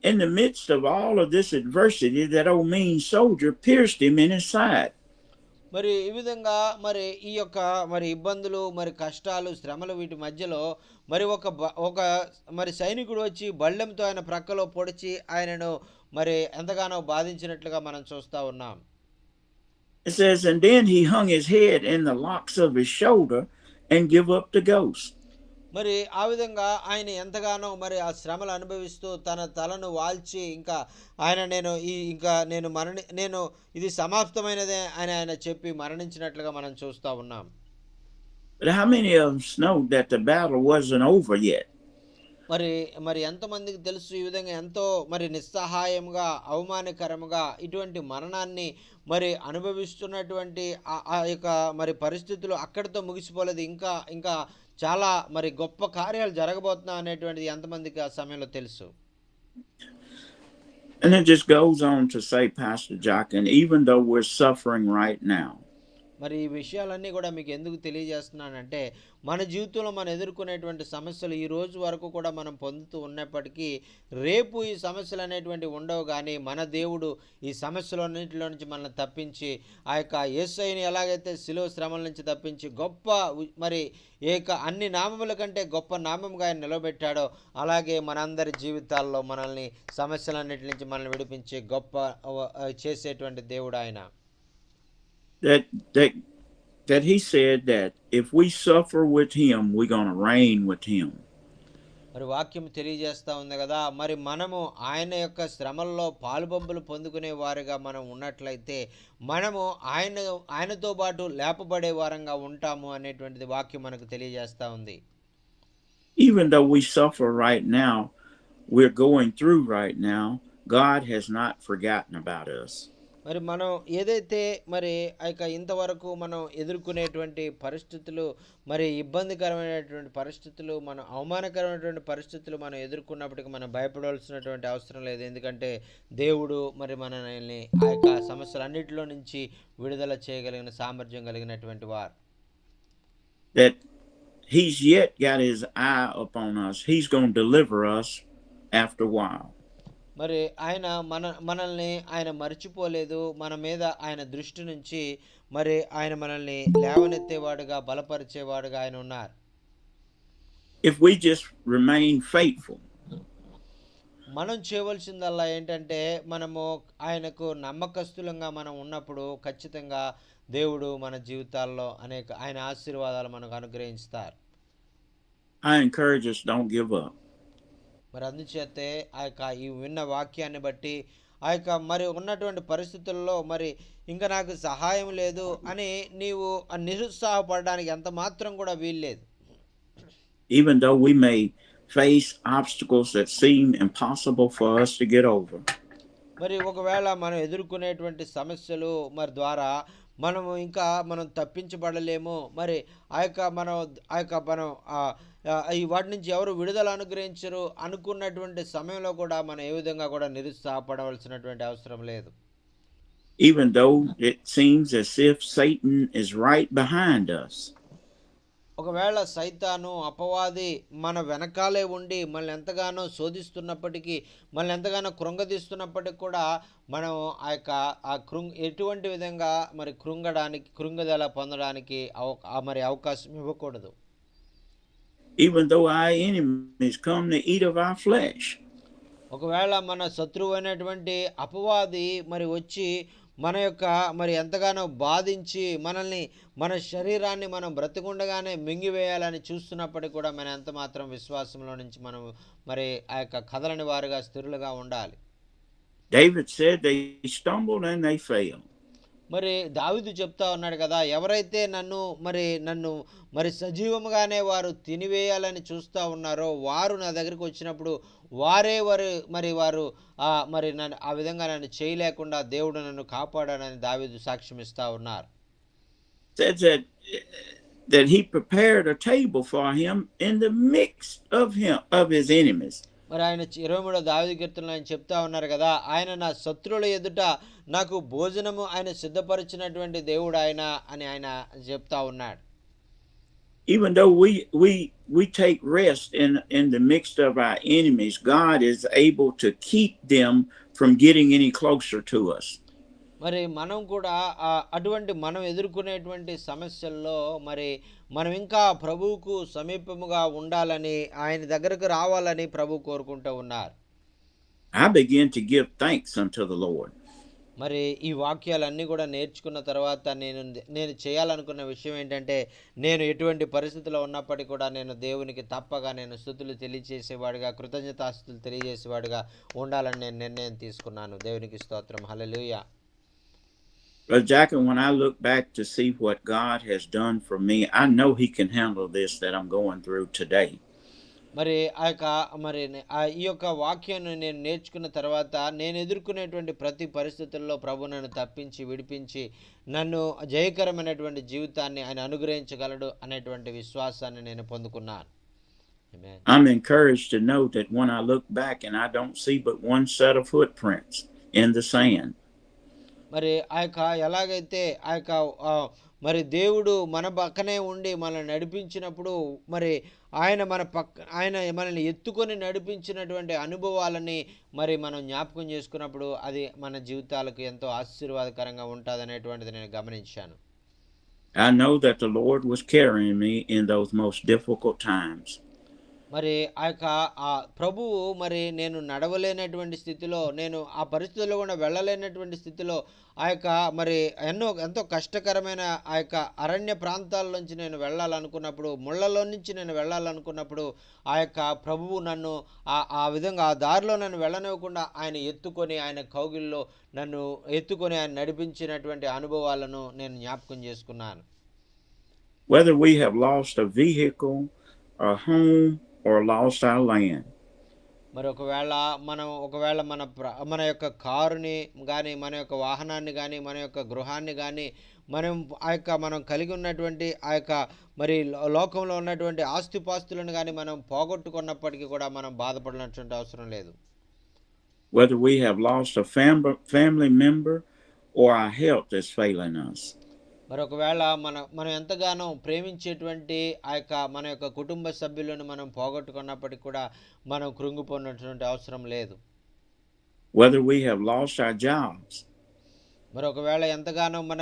In the midst of all of this adversity, that old mean soldier pierced him in his side. మరి ఈ విధంగా మరి ఈ యొక్క మరి ఇబ్బందులు, మరి కష్టాలు, శ్రమలు వీటి మధ్యలో మరి ఒక మరి సైనికుడు వచ్చి బళ్ళెంతో ఆయన ప్రక్కలో పొడిచి ఆయనను మరి ఎంతగానో బాధించినట్లుగా మనం చూస్తూ ఉన్నాం. It says, and then he hung his head in the locks of his shoulder and give up the ghost. మరి ఆ విధంగా ఆయన ఎంతగానో మరి ఆ శ్రమలు అనుభవిస్తూ తన తలను వాల్చి ఇంకా ఆయన నేను ఇది సమాప్తమైనదే అని ఆయన చెప్పి మరణించినట్లుగా మనం చూస్తూ ఉన్నాం. But how many of us know that the battle wasn't over yet? మరి ఎంతమందికి తెలుసు ఈ విధంగా ఎంతో మరి నిస్సహాయంగా, అవమానకరముగా ఇటువంటి మరణాన్ని మరి అనుభవిస్తున్నటువంటి ఆ యొక్క మరి పరిస్థితులు అక్కడితో ముగిసిపోలేదు, ఇంకా ఇంకా చాలా మరి గొప్ప కార్యాలు జరగబోతున్నా అనేటువంటిది ఎంతమందికి ఆ సమయంలో తెలుసు. And it just goes on to say, Pastor Jock, and even though we're suffering right now, మరి ఈ విషయాలన్నీ కూడా మీకు ఎందుకు తెలియజేస్తున్నానంటే మన జీవితంలో మనం ఎదుర్కొనేటువంటి సమస్యలు ఈ రోజు వరకు కూడా మనం పొందుతూ ఉన్నప్పటికీ రేపు ఈ సమస్యలు అనేటువంటి ఉండవు, కానీ మన దేవుడు ఈ సమస్యలన్నింటిలో నుంచి మనల్ని తప్పించి ఆ యొక్క యేసయ్యని ఎలాగైతే శిలువ శ్రమల నుంచి తప్పించి గొప్ప మరి అన్ని నామముల కంటే గొప్ప నామముగా ఆయన నిలబెట్టాడో అలాగే మనందరి జీవితాల్లో మనల్ని సమస్యలన్నిటి నుంచి మనల్ని విడిపించి గొప్ప చేసేటువంటి దేవుడు ఆయన. That he said that if we suffer with him, we're going to reign with him. మరి వాక్యం తెలియజేస్తా ఉంది కదా, మరి మనము ఆయన యొక్క శ్రమల్లో పాలుబొబ్బలు పొందుకునే వారిగా మనం ఉన్నట్లయితే మనము ఆయనతో పాటు లేపబడే వారంగా ఉంటాము అనేటువంటిది వాక్యం మనకు తెలియజేస్తా ఉంది. Even though we suffer right now, we're going through right now, God has not forgotten about us. మరి మనం ఏదైతే మరి ఇంతవరకు మనం ఎదుర్కొనేటువంటి పరిస్థితులు, మరి ఇబ్బందికరమైనటువంటి పరిస్థితులు, మనం అవమానకరమైనటువంటి పరిస్థితులు మనం ఎదుర్కొన్నప్పటికీ మనం భయపడవలసినటువంటి అవసరం లేదు. ఎందుకంటే దేవుడు మరి మనల్ని ఆ యొక్క సమస్యలన్నిటిలో నుంచి విడుదల చేయగలిగిన సామర్థ్యం కలిగినటువంటి వారు. That he's yet got his eye upon us. He's going to deliver us after a while. మరి ఆయన మనల్ని ఆయన మర్చిపోలేదు, మన మీద ఆయన దృష్టి నుంచి మరి ఆయన మనల్ని లేవనెత్తేవాడుగా, బలపరిచేవాడుగా ఆయన ఉన్నారు. If we just remain faithful, మనం చేయవలసిందల్లా ఏంటంటే మనము ఆయనకు నమ్మకస్తులంగా మనం ఉన్నప్పుడు ఖచ్చితంగా దేవుడు మన జీవితాల్లో ఆయన ఆశీర్వాదాలు మనకు అనుగ్రహిస్తారు. I encourage us, don't give up. మరి అందుచేతే ఈ విన్న వాక్యాన్ని బట్టి మరి ఉన్నటువంటి పరిస్థితుల్లో మరి ఇంకా నాకు సహాయం లేదు అని నీవు నిరుత్సాహపడడానికి ఎంత మాత్రం కూడా వీల్లేదు. even though we may face obstacles that seem impossible for us to get over. మరి ఒకవేళ మనం ఎదుర్కొనేటువంటి సమస్యలు మరి ద్వారా మనము ఇంకా మనం తప్పించబడలేము. మరి మనం ఈ వాటి నుంచి ఎవరు విడుదల అనుగ్రహించరు అనుకున్నటువంటి సమయంలో కూడా మనం ఏ విధంగా కూడా నిరుత్సాహపడవలసినటువంటి అవసరం లేదు. Even though it seems as if Satan is right behind us. ఒకవేళ సైతాను అపవాది మన వెనకాలే ఉండి మనల్ని ఎంతగానో శోధిస్తున్నప్పటికీ, మనల్ని ఎంతగానో కృంగదీస్తున్నప్పటికి కూడా మనం ఎటువంటి విధంగా మరి కృంగదల పొందడానికి మరి అవకాశం ఇవ్వకూడదు. Even though our enemies come to eat of our flesh. ఒకవేళ మన శత్రువు అయినటువంటి అపవాది మరి వచ్చి మన యొక్క మరి ఎంతగానో బాధించి మనల్ని మన శరీరాన్ని మనం బ్రతికుండగానే మింగివేయాలని చూస్తున్నప్పటికీ కూడా మన ఎంత మాత్రం విశ్వాసంలో నుంచి మనం మరి ఆ యొక్క కదలని వారుగా స్థిరులుగా ఉండాలి. David said they stumbled and they fell. మరి దావీదు చెప్తా ఉన్నాడు కదా, ఎవరైతే నన్ను మరి సజీవముగానే వారు తినివేయాలని చూస్తూ ఉన్నారో వారు నా దగ్గరికి వచ్చినప్పుడు వారు మరి నన్ను ఆ విధంగా నన్ను చేయలేకుండా దేవుడు నన్ను కాపాడానని దావీదు సాక్ష్యం ఇస్తా ఉన్నారు. Said that he prepared a table for him in the midst of his enemies. మరి ఆయన 23వ దావీదు కీర్తనలో ఆయన చెప్తా ఉన్నారు కదా, ఆయన నా శత్రువుల ఎదుట నాకు భోజనము ఆయన సిద్ధపరిచినటువంటి దేవుడు ఆయన అని ఆయన చెప్తా ఉన్నాడు. Even though we take rest in the midst of our enemies, God is able to keep them from getting any closer to us. మరి మనం కూడా అటువంటి మనం ఎదుర్కొనేటువంటి సమస్యల్లో మరి మనం ఇంకా ప్రభువుకు సమీపముగా ఉండాలని, ఆయన దగ్గరకు రావాలని ప్రభు కోరుకుంటూ ఉన్నారు. I begin to give thanks unto the Lord. మరి ఈ వాక్యాలన్నీ కూడా నేర్చుకున్న తర్వాత నేను చేయాలనుకున్న విషయం ఏంటంటే, నేను ఎటువంటి పరిస్థితిలో ఉన్నప్పటికీ కూడా నేను దేవునికి తప్పగా నేను స్తుతులు తెలియజేసేవాడిగా, కృతజ్ఞతాస్తుతులు తెలియజేసేవాడిగా ఉండాలని నేను నిర్ణయం తీసుకున్నాను. దేవునికి స్తోత్రం. హల్లెలూయా. Brother Jack, when I look back to see what God has done for me, I know he can handle this that I'm going through today. మరి ఈ యొక్క వాక్యాన్ని నేను నేర్చుకున్న తర్వాత నేను ఎదుర్కొనేటువంటి ప్రతి పరిస్థితుల్లో ప్రభు నన్ను తప్పించి విడిపించి నన్ను జయకరమైనటువంటి జీవితాన్ని ఆయన అనుగ్రహించగలడు అనేటువంటి విశ్వాసాన్ని నేను పొందుకున్నాను. I'm encouraged to know that when I look back and I don't see but one set of footprints in the sand. మరి ఎలాగైతే మరి దేవుడు మన పక్కనే ఉండి మనల్ని నడిపించినప్పుడు మరి ఆయన మనల్ని ఎత్తుకొని నడిపించినటువంటి అనుభవాలని మరి మనం జ్ఞాపకం చేసుకున్నప్పుడు అది మన జీవితాలకు ఎంతో ఆశీర్వాదకరంగా ఉంటుంది అనేటువంటిది నేను గమనించాను. I know that the Lord was carrying me in those most difficult times. మరి ప్రభువు మరి నేను నడవలేనటువంటి స్థితిలో, నేను ఆ పరిస్థితుల్లో కూడా వెళ్ళలేనటువంటి స్థితిలో మరి ఎంతో కష్టకరమైన అరణ్య ప్రాంతాల్లోంచి నేను వెళ్ళాలనుకున్నప్పుడు, ముళ్ళలో నుంచి నేను వెళ్ళాలనుకున్నప్పుడు ప్రభువు నన్ను ఆ విధంగా ఆ దారిలో నన్ను వెళ్ళనివ్వకుండా ఆయన ఎత్తుకొని ఆయన కౌగిల్లో నన్ను ఎత్తుకొని ఆయన నడిపించినటువంటి అనుభవాలను నేను జ్ఞాపకం చేసుకున్నాను. Whether we have lost a vehicle, a home, or lost our land. మరి ఒకవేళ మన యొక్క కారుని కానీ, మన యొక్క వాహనాన్ని కానీ, మన యొక్క గృహాన్ని కానీ మనం కలిగి ఉన్నటువంటి మరి లోకంలో ఉన్నటువంటి ఆస్తిపాస్తులను కానీ మనం పోగొట్టుకున్నప్పటికీ కూడా మనం బాధపడినటువంటి అవసరం లేదు. Whether we have lost a family member or our health is failing us. మరి ఒకవేళ మనం ఎంతగానో ప్రేమించేటువంటి మన యొక్క కుటుంబ సభ్యులను మనం పోగొట్టుకున్నప్పటికీ కూడా మనం కృంగిపోయినటువంటి అవసరం లేదు. Whether we have lost our jobs. మరి ఒకవేళ ఎంతగానో మన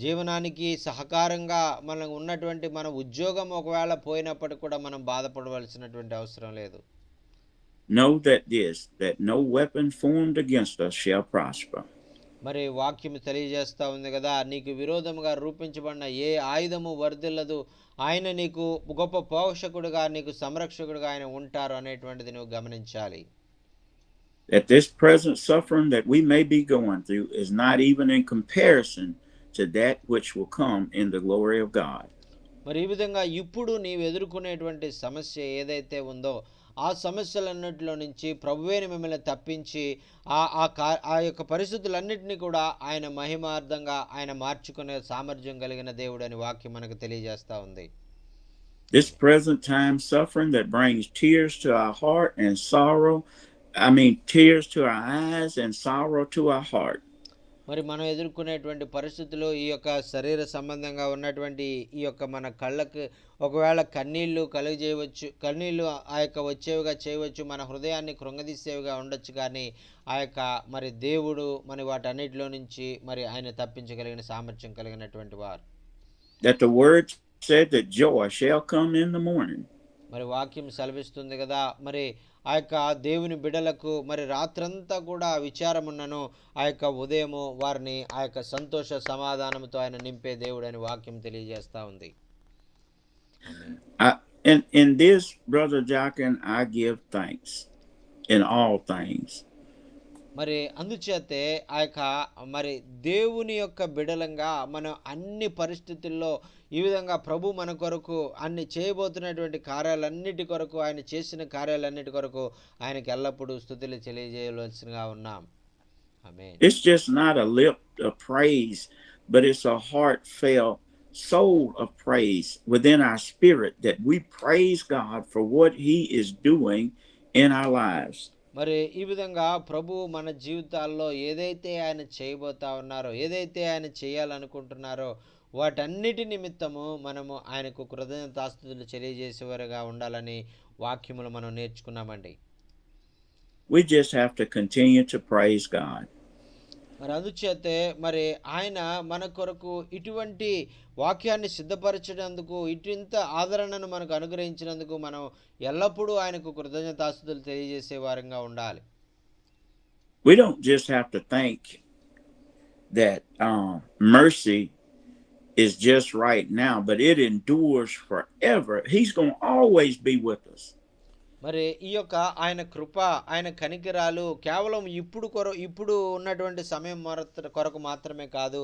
జీవనానికి సహకారంగా మనం ఉన్నటువంటి మన ఉద్యోగం ఒకవేళ పోయినప్పటికీ కూడా మనం బాధపడవలసినటువంటి అవసరం లేదు. Know that no weapon formed against us shall prosper. మరి వాక్యం తెలియజేస్తా ఉంది కదా, నీకు విరోధముగా రూపించబడిన ఏ ఆయుధము వర్ధిల్లదు, ఆయన నీకు గొప్ప పోషకుడుగా నీకు సంరక్షకుడుగా ఆయన ఉంటారు అనేటువంటిది నువ్వు గమనించాలి. That this present suffering that we may be going through is not even in comparison to that which will come in the glory of God. మరి ఈ విధంగా ఇప్పుడు నీవు ఎదుర్కొనేటువంటి సమస్య ఏదైతే ఉందో ఆ సమస్యలన్నిటిలో నుంచి ప్రభువేని మిమ్మల్ని తప్పించి ఆ యొక్క పరిస్థితులన్నింటినీ కూడా ఆయన మహిమార్థంగా ఆయన మార్చుకునే సామర్థ్యం కలిగిన దేవుడు అని వాక్యం మనకు తెలియజేస్తూ ఉంది. This present time suffering that brings tears to our heart and sorrow, tears to our eyes and sorrow to our heart. మరి మనం ఎదుర్కొనేటువంటి పరిస్థితులు ఈ యొక్క శరీర సంబంధంగా ఉన్నటువంటి ఈ యొక్క మన కళ్ళకు ఒకవేళ కన్నీళ్లు కలుగజేయవచ్చు, కన్నీళ్లు ఆ యొక్క వచ్చేవిగా చేయవచ్చు, మన హృదయాన్ని కృంగదీసేవిగా ఉండొచ్చు. కానీ ఆ యొక్క మరి దేవుడు మరి వాటన్నిటిలో నుంచి మరి ఆయన తప్పించగలిగిన సామర్థ్యం కలిగినటువంటి వారు. That the word said that joy shall come in the morning. మరి వాక్యం సెలవిస్తుంది కదా, మరి ఆ యొక్క దేవుని బిడ్డలకు మరి రాత్రంతా కూడా విచారమున్నను ఆ యొక్క ఉదయము వారిని ఆ యొక్క సంతోష సమాధానంతో ఆయన నింపే దేవుడు అని వాక్యం తెలియజేస్తా ఉంది. In this, Brother Jochen, I give thanks in all things. మరి అందుచేతే ఆ యొక్క మరి దేవుని యొక్క బిడలంగా మనం అన్ని పరిస్థితుల్లో ఈ విధంగా ప్రభు మన కొరకు అన్ని చేయబోతున్నటువంటి కార్యాలన్నిటి కొరకు ఆయన చేసిన కార్యాలన్నిటి కొరకు ఆయనకి ఎల్లప్పుడూ స్తుతులు తెలియజేయవలసినగా ఉన్నాం. ఆమేన్. It's just not a lip of praise, but it's a heartfelt soul of praise within our spirit that we praise God for what he is doing in our lives. మరి ఈ విధంగా ప్రభు మన జీవితాల్లో ఏదైతే ఆయన చేయబోతా ఉన్నారో, ఏదైతే ఆయన చేయాలనుకుంటున్నారో వాటన్నిటి నిమిత్తము మనము ఆయనకు కృతజ్ఞతాస్తుతులు తెలియజేసేవారుగా ఉండాలని వాక్యములు మనం నేర్చుకున్నామండి. We just have to continue to praise God. మరి అందుచేతే మరి ఆయన మన కొరకు ఇటువంటి వాక్యాన్ని సిద్ధపరచినందుకు, ఇటుంత ఆదరణను మనకు అనుగ్రహించినందుకు మనం ఎల్లప్పుడూ ఆయనకు కృతజ్ఞతాస్తుతులు తెలియజేసే వారంగా ఉండాలి. We don't just have to think that mercy is just right now, but it endures forever. He's going to always be with us. మరి ఈ యొక్క ఆయన కృప, ఆయన కనికరాలు కేవలం ఇప్పుడు ఉన్నటువంటి సమయం కొరకు మాత్రమే కాదు,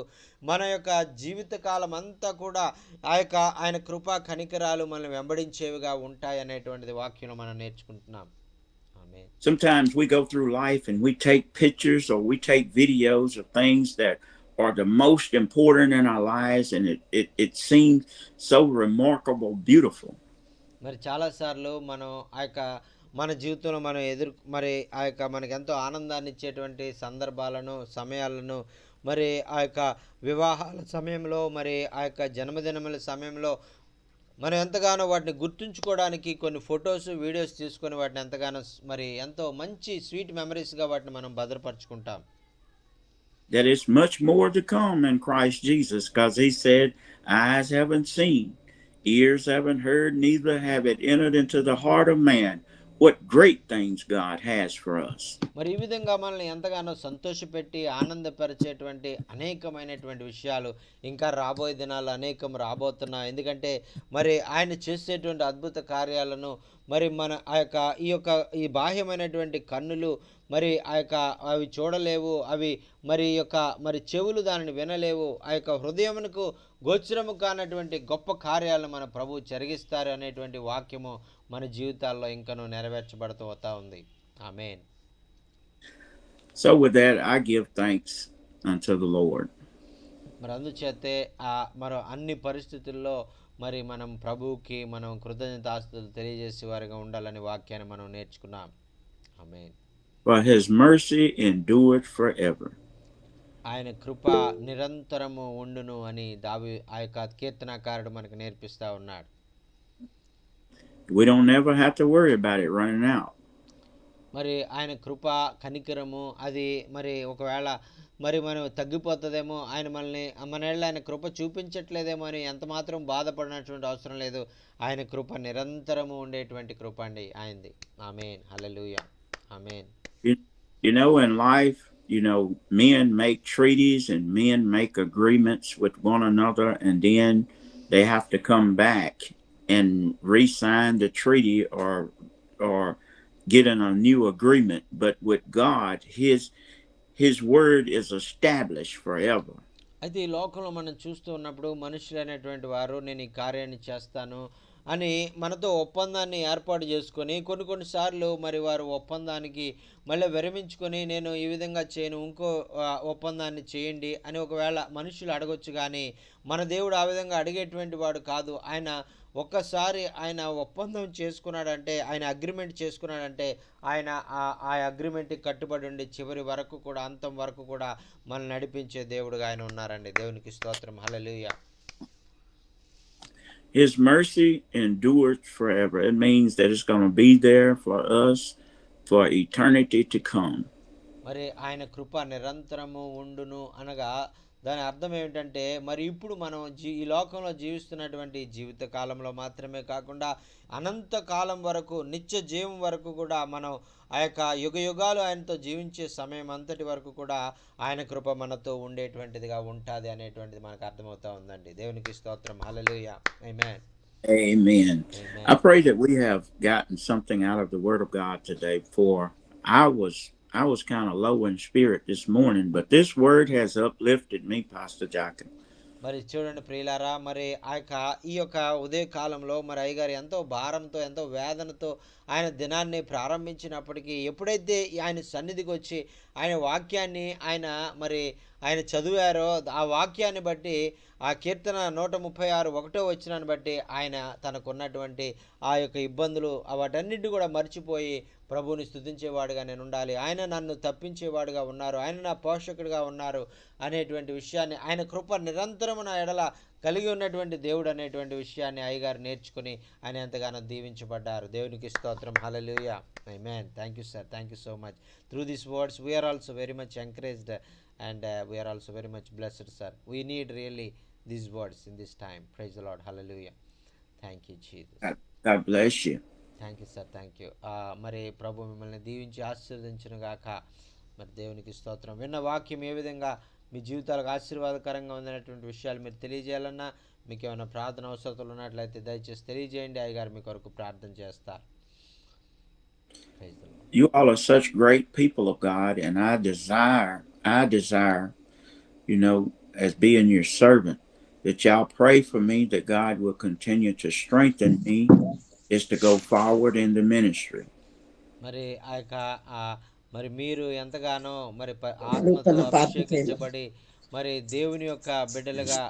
మన యొక్క జీవితకాలం అంతా కూడా ఆ యొక్క ఆయన కృప కనికరాలు మనల్ని వెంబడించేవిగా ఉంటాయి అనేటువంటిది వాక్యంలో మనం నేర్చుకుంటున్నాం. ఆమేన్. Sometimes we go through life and we take pictures or we take videos of things that are the most important in our lives, and it seems so remarkable, beautiful. మరి చాలాసార్లు మనం ఆ యొక్క మన జీవితంలో మనం మరి ఆ యొక్క మనకి ఎంతో ఆనందాన్ని ఇచ్చేటువంటి సందర్భాలను, సమయాలను, మరి ఆ యొక్క వివాహాల సమయంలో, మరి ఆ యొక్క జన్మదినముల సమయంలో మనం ఎంతగానో వాటిని గుర్తుంచుకోవడానికి కొన్ని ఫొటోస్, వీడియోస్ తీసుకొని వాటిని ఎంతగానో మరి ఎంతో మంచి స్వీట్ మెమరీస్గా వాటిని మనం భద్రపరుచుకుంటాం. That is much more to come in Christ Jesus, because he said, eyes haven't seen, ears haven't heard, neither have it entered into the heart of man what great things God has for us. మరి ఈ విధంగా మనల్ని ఎంతగానో సంతోషపెట్టి ఆనందపరిచేటువంటి అనేకమైనటువంటి విషయాలు ఇంకా రాబోయే దినాలు అనేకం రాబోతున్నాయి. ఎందుకంటే మరి ఆయన చేసేటువంటి అద్భుత కార్యాలను మరి మన ఈ బాహ్యమైనటువంటి కన్నులు మరి అవి చూడలేవు, అవి మరి చెవులు దానిని వినలేవు. ఆ యొక్క హృదయమునకు గోచరము కానటువంటి గొప్ప కార్యాలను మన ప్రభువు జరిగిస్తారు అనేటువంటి వాక్యము మన జీవితాల్లో ఇంకనూ నెరవేర్చబడుతూ వస్తూ ఉంది. ఆమేన్. So with that, I give thanks unto the Lord. మరి అందుచేతే మరో అన్ని పరిస్థితుల్లో మరి మనం ప్రభువుకి మనం కృతజ్ఞతాస్తుతులు తెలియజేసే వారిగా ఉండాలని వాక్యాన్ని మనం నేర్చుకున్నాం. ఆమేన్. For his mercy endured forever. ఆయన కృప నిరంతరము ఉండును అని ఆ యొక్క కీర్తనాకారుడు మనకు నేర్పిస్తా ఉన్నాడు. We don't never have to worry about it running out. మరి ఆయన కృప కనికరము అది మరి ఒకవేళ మరి మనం తగ్గిపోతుందేమో, ఆయన కృప చూపించట్లేదేమో అని ఎంత మాత్రం బాధపడినటువంటి అవసరం లేదు. ఆయన కృప నిరంతరము ఉండేటువంటి కృప అండి ఆయనది. ఆమేన్. హల్లెలూయా. ఆమేన్. You know, in life, men make treaties and men make agreements with one another, and then they have to come back and re-sign the treaty or get in a new agreement. But with God, his word is established forever. అయితే ఈ లోకంలో మనం చూస్తూ ఉన్నప్పుడు మనుషులైనటువంటి వారు నేను ఈ కార్యాన్ని చేస్తాను అని మనతో ఒప్పందాన్ని ఏర్పాటు చేసుకొని కొన్నిసార్లు మరి వారు ఒప్పందానికి మళ్ళీ విరమించుకొని నేను ఈ విధంగా చేయను ఇంకో ఒప్పందాన్ని చేయండి అని ఒకవేళ మనుషులు అడగొచ్చు. కానీ మన దేవుడు ఆ విధంగా అడిగేటువంటి వాడు కాదు. ఆయన ఒక్కసారి ఆయన ఒప్పందం చేసుకున్నాడంటే, ఆయన అగ్రిమెంట్ చేసుకున్నాడంటే ఆయన ఆ అగ్రిమెంట్కి కట్టుబడి ఉండి చివరి వరకు కూడా, అంతం వరకు కూడా మనల్ని నడిపించే దేవుడుగా ఆయన ఉన్నారండి. దేవునికి స్తోత్రం. హల్లెలూయా. His mercy endures forever. It means that it's going to be there for us for eternity to come. మరి ఆయన కృప నిరంతరము ఉండును అనగా దాని అర్థం ఏమిటంటే, మరి ఇప్పుడు మనం ఈ లోకంలో జీవిస్తున్నటువంటి జీవిత కాలంలో మాత్రమే కాకుండా అనంత కాలం వరకు, నిత్య జీవం వరకు కూడా మనం ఆ యొక్క యుగ యుగాలు ఆయనతో జీవించే సమయం అంతటి వరకు కూడా ఆయన కృప మనతో ఉండేటువంటిదిగా ఉంటుంది అనేటువంటిది మనకు అర్థమవుతా ఉందండి. దేవునికి స్తోత్రం. Hallelujah. Amen. Amen. Amen. I pray that we have gotten something out of the Word of God today. For I was I was kind of low in spirit this morning, but this word has uplifted me, Pastor Joachim. మరి చూడండి ప్రియులారా, మరి ఈ యొక్క ఉదయ కాలంలో మరి అయ్యగారు ఎంతో భారంతో, ఎంతో వేదనతో ఆయన దినాన్ని ప్రారంభించినప్పటికీ, ఎప్పుడైతే ఆయన సన్నిధికి వచ్చి ఆయన వాక్యాన్ని ఆయన చదివారో, ఆ వాక్యాన్ని బట్టి, ఆ కీర్తన 136 ఒకటో వచనాన్ని బట్టి ఆయన తనకున్నటువంటి ఆ యొక్క ఇబ్బందులు వాటన్నిటిని కూడా మర్చిపోయి ప్రభువుని స్తుతించేవాడుగా నేను ఉండాలి, ఆయన నన్ను తప్పించేవాడుగా ఉన్నారు, ఆయన నా పోషకుడిగా ఉన్నారు అనేటువంటి విషయాన్ని, ఆయన కృప నిరంతరము నా ఎడల కలిగి ఉన్నటువంటి దేవుడు అనేటువంటి విషయాన్ని అయ్యగారు నేర్చుకుని ఆయన ఎంతగానో దీవించబడ్డారు. దేవునికి స్తోత్రం. Hallelujah. Amen. Thank you sir. Thank you so much. Through this words we are also very much encouraged and we are also very much blessed, sir. We need really these words in this time. Praise the Lord. Hallelujah. Thank you, Jesus. God bless you. Thank you sir. Thank you. మరి ప్రభు మిమ్మల్ని దీవించి ఆశీర్వదించును గాక. మరి దేవునికి స్తోత్రం. విన్న వాక్యం ఏ విధంగా మీ జీవితాలకు ఆశీర్వాదకరంగా ఉందనేటువంటి విషయాలు మీరు తెలియజేయాలన్నా, మీకు ఏమైనా ప్రార్థన అవసరాలు ఉన్నట్లయితే దయచేసి తెలియజేయండి. అయ్యగారు మీ కొరకు ప్రార్థన చేస్తారు. You all are such great people of God, and I desire, as being your servant, that y'all pray for me that God will continue to strengthen me is to go forward in the ministry. మరి మరి మీరు ఎంతగానో మరి ఆత్మతో అభిషేకించబడి మరి దేవుని యొక్క బిడ్డలుగా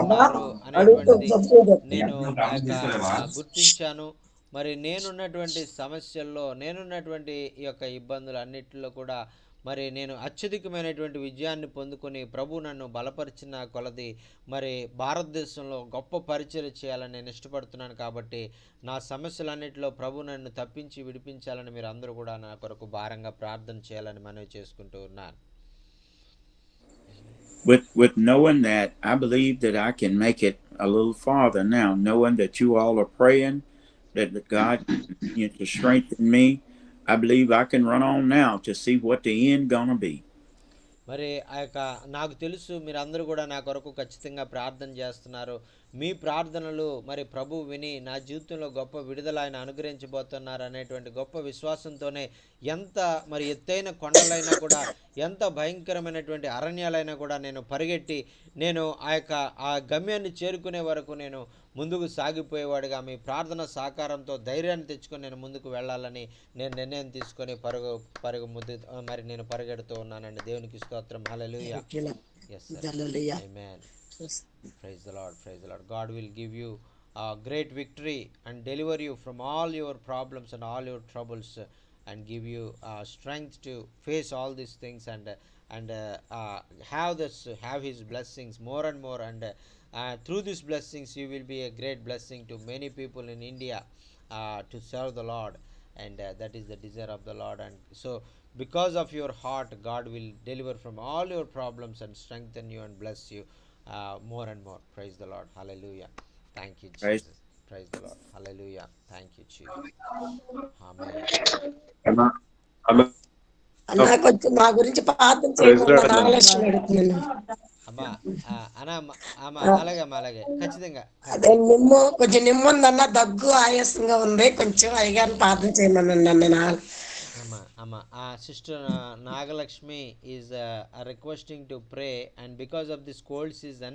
ఉన్నారు అనేటువంటిది నేను గుర్తించాను. మరి నేనున్నటువంటి సమస్యల్లో, నేనున్నటువంటి ఈ యొక్క ఇబ్బందులు అన్నిటిలో కూడా మరి నేను అత్యధికమైనటువంటి విజయాన్ని పొందుకొని ప్రభు నన్ను బలపరిచిన కొలది మరి భారతదేశంలో గొప్ప పరిచయం చేయాలని నేను ఇష్టపడుతున్నాను. కాబట్టి నా సమస్యలన్నిటిలో ప్రభు నన్ను తప్పించి విడిపించాలని మీరు అందరూ కూడా నా కొరకు భారంగా ప్రార్థన చేయాలని మనవి చేసుకుంటూ ఉన్నాను. With knowing that, I believe that I can make it a little farther now, knowing that you all are praying that God continue to strengthen me. I believe I can run on now to see what the end gonna be. మరి నాకు తెలుసు మీరందరూ కూడా నా కొరకు ఖచ్చితంగా ప్రార్థన చేస్తున్నారు. మీ ప్రార్థనలు మరి ప్రభు విని నా జీవితంలో గొప్ప విడుదల ఆయన అనుగ్రహించబోతున్నారు అనేటువంటి గొప్ప విశ్వాసంతోనే ఎంత మరి ఎత్తైన కొండలైనా కూడా, ఎంత భయంకరమైనటువంటి అరణ్యాలైనా కూడా నేను పరిగెట్టి నేను ఆ గమ్యాన్ని చేరుకునే వరకు నేను ముందుకు సాగిపోయేవాడిగా మీ ప్రార్థన సహకారంతో ధైర్యాన్ని తెచ్చుకొని నేను ముందుకు వెళ్ళాలని నేను నిర్ణయం తీసుకొని మరి నేను పరిగెడుతూ ఉన్నానండి. దేవునికి స్తోత్రం. హల్లెలూయా. Yes sir. Amen. Praise the Lord. Praise the Lord. God will give you a great victory and deliver you from all your problems and all your troubles, and give you strength to face all these things, and have his blessings more and more, and through these blessings you will be a great blessing to many people in India to serve the Lord, and that is the desire of the Lord. And so because of your heart, God will deliver from all your problems and strengthen you and bless you more and more. Praise the Lord. Hallelujah. Thank you, Jesus. Praise the Lord. Hallelujah. Thank you, Jesus. Amen. అన్నా కొంచెం మా గురించి ప్రార్థన చేయమని అలాగే ఖచ్చితంగా. అదే కొంచెం నిమ్ముందన్న, దగ్గు ఆయాసంగా ఉంది, కొంచెం అయ్యగారిని ప్రార్థన చేయమనండి అన్న. Sister Nagalakshmi is requesting to pray, and because of this cold season,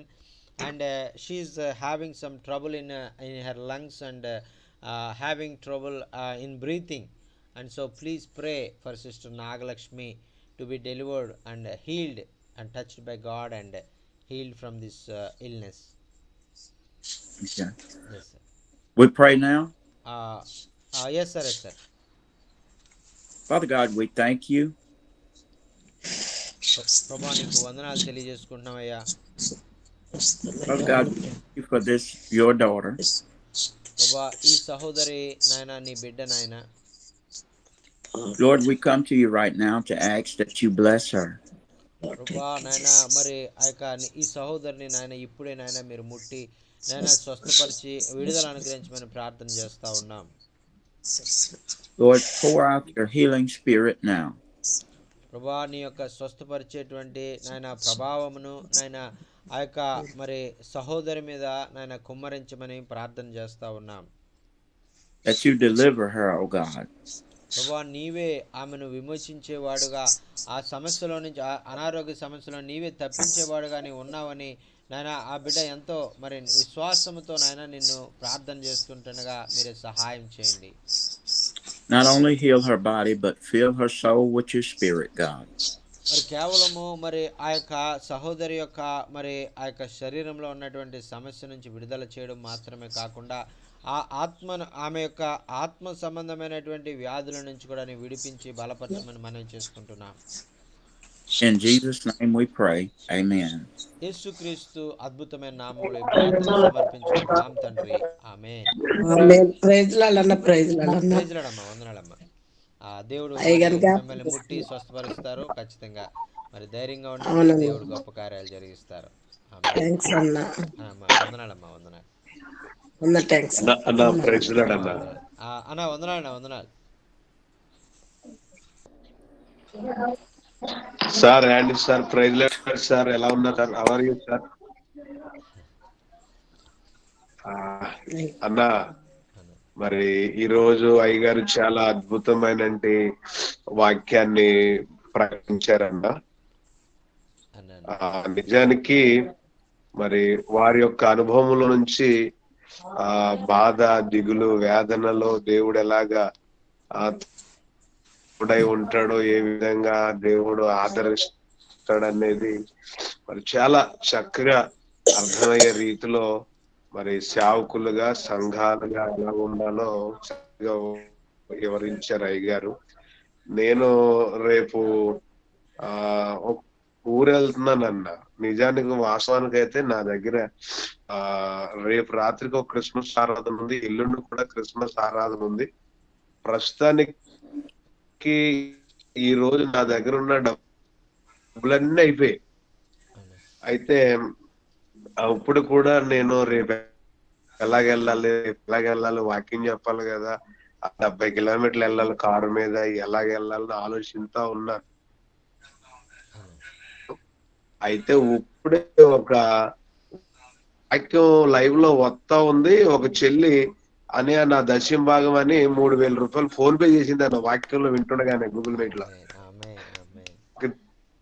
and she's having some trouble in her lungs, and having trouble in breathing, and so please pray for Sister Nagalakshmi to be delivered and healed and touched by God and healed from this illness. Okay. Yes, sir. We pray now. uh, yes, sir. Yes, sir. Father God, we thank you. ప్రభా నీకు వందనాలు తెలియజేసుకుంటున్నామయ్యా. Father God, we thank you for this, your daughter. ప్రభా ఈ సహోదరి నాయన నీ బిడ్డ నాయన. Lord, we come to you right now to ask that you bless her. ప్రభా నాయన మరి ఆ యొక్క ఈ సహోదరిని నాయన ఇప్పుడే నాయన మీరు ముట్టి నాయన స్వస్థపరిచి విడుదల అనుగ్రహించమని ప్రార్థన చేస్తా ఉన్నాం. Lord, pour out your healing spirit now. ప్రభా నీ యొక్క స్వస్థపరిచేటువంటి నాయన ప్రభావమును నాయన ఆ యొక్క మరి సహోదరి మీద నాయన కుమ్మరించమని ప్రార్థన చేస్తా ఉన్నాం. That you deliver her, O God. ప్రభా నీవే ఆమెను విమోచించేవాడుగా, ఆ సమస్యలో నుంచి, ఆ అనారోగ్య సమస్యలో నీవే తప్పించేవాడుగా నీవు ఉన్నావని నాయన ఆ బిడ్డ ఎంతో మరి విశ్వాసంతో నాయన నిన్ను ప్రార్థన చేస్తుండగా మీరే సహాయం చేయండి. Not only heal her body, but fill her soul with your spirit, God. మరి కేవలము మరి ఆ యొక్క సహోదరి యొక్క మరి ఆ యొక్క శరీరంలో ఉన్నటువంటి సమస్య నుంచి విడుదల చేయడం మాత్రమే కాకుండా ఆ ఆత్మను, ఆమె యొక్క ఆత్మ సంబంధమైనటువంటి వ్యాధుల నుంచి కూడా నీ విడిపించి బలపరచమని మనం చేసుకుంటున్నాం. In Jesus' name we pray. Amen. యేసుక్రీస్తు అద్భుతమైన నామములో ఈ ప్రార్థన సమర్పించుకుంటున్నాం తండ్రి. Amen. Amen. Praise lord, praise lord. Praise lord అమ్మా, వందనాలమ్మా. దేవుడు మరి అయ్యగారు మిమ్మల్ని ముట్టి స్వస్థపరుస్తారు ఖచ్చితంగా. మరి ధైర్యంగా ఉండండి, అవునండి. దేవుడు గొప్ప కార్యాలు జరిగిస్తారు. ఆమేన్. థ్యాంక్స్ అన్న. అమ్మా వందనాలమ్మా, వందనాలు. థ్యాంక్స్ అన్న ప్రైజ్ లార్డ్ అన్న. అన్నా వందనాలు, వందనాలు. Sir and sir praise lord sir, ఎలా ఉన్నారు sir? How are you sir? అన్న మరి ఈ రోజు అయ్యగారు చాలా అద్భుతమైన వాక్యాన్ని ప్రకటించారన్న. నిజానికి మరి వారి యొక్క అనుభవంలో నుంచి ఆ బాధ, దిగులు, వేదనలో దేవుడు ఎలాగా తోడై ఉంటాడో, ఏ విధంగా దేవుడు ఆదరిస్తాడనేది మరి చాలా చక్కగా అర్థమయ్యే రీతిలో మరి సేవకులుగా, సంఘాలుగా ఎలా ఉండాలో చక్కగా వివరించారు అయ్యగారు. నేను రేపు ఊరు వెళ్తున్నానన్న. నిజానికి వాస్తవానికి అయితే నా దగ్గర రేపు రాత్రికి ఒక క్రిస్మస్ ఆరాధన ఉంది, ఎల్లుండి కూడా క్రిస్మస్ ఆరాధన ఉంది. ప్రస్తుతానికి ఈ రోజు నా దగ్గర ఉన్న డబ్బులన్నీ అయిపోయాయి. అయితే అప్పుడు కూడా నేను రేపు ఎలాగెళ్ళాలి వాకింగ్ చెప్పాలి కదా, 70 కిలోమీటర్లు వెళ్ళాలి కారు మీద, ఎలాగెళ్ళాలని ఆలోచిస్తా ఉన్నా. అయితే ఇప్పుడే ఒక వాక్యం లైవ్ లో వస్తా ఉంది. ఒక చెల్లి అని నా దశం భాగం అని 3,000 రూపాయలు ఫోన్ పే చేసింది అన్న వాక్యంలో వింటుండగానే గూగుల్ మీట్ లో.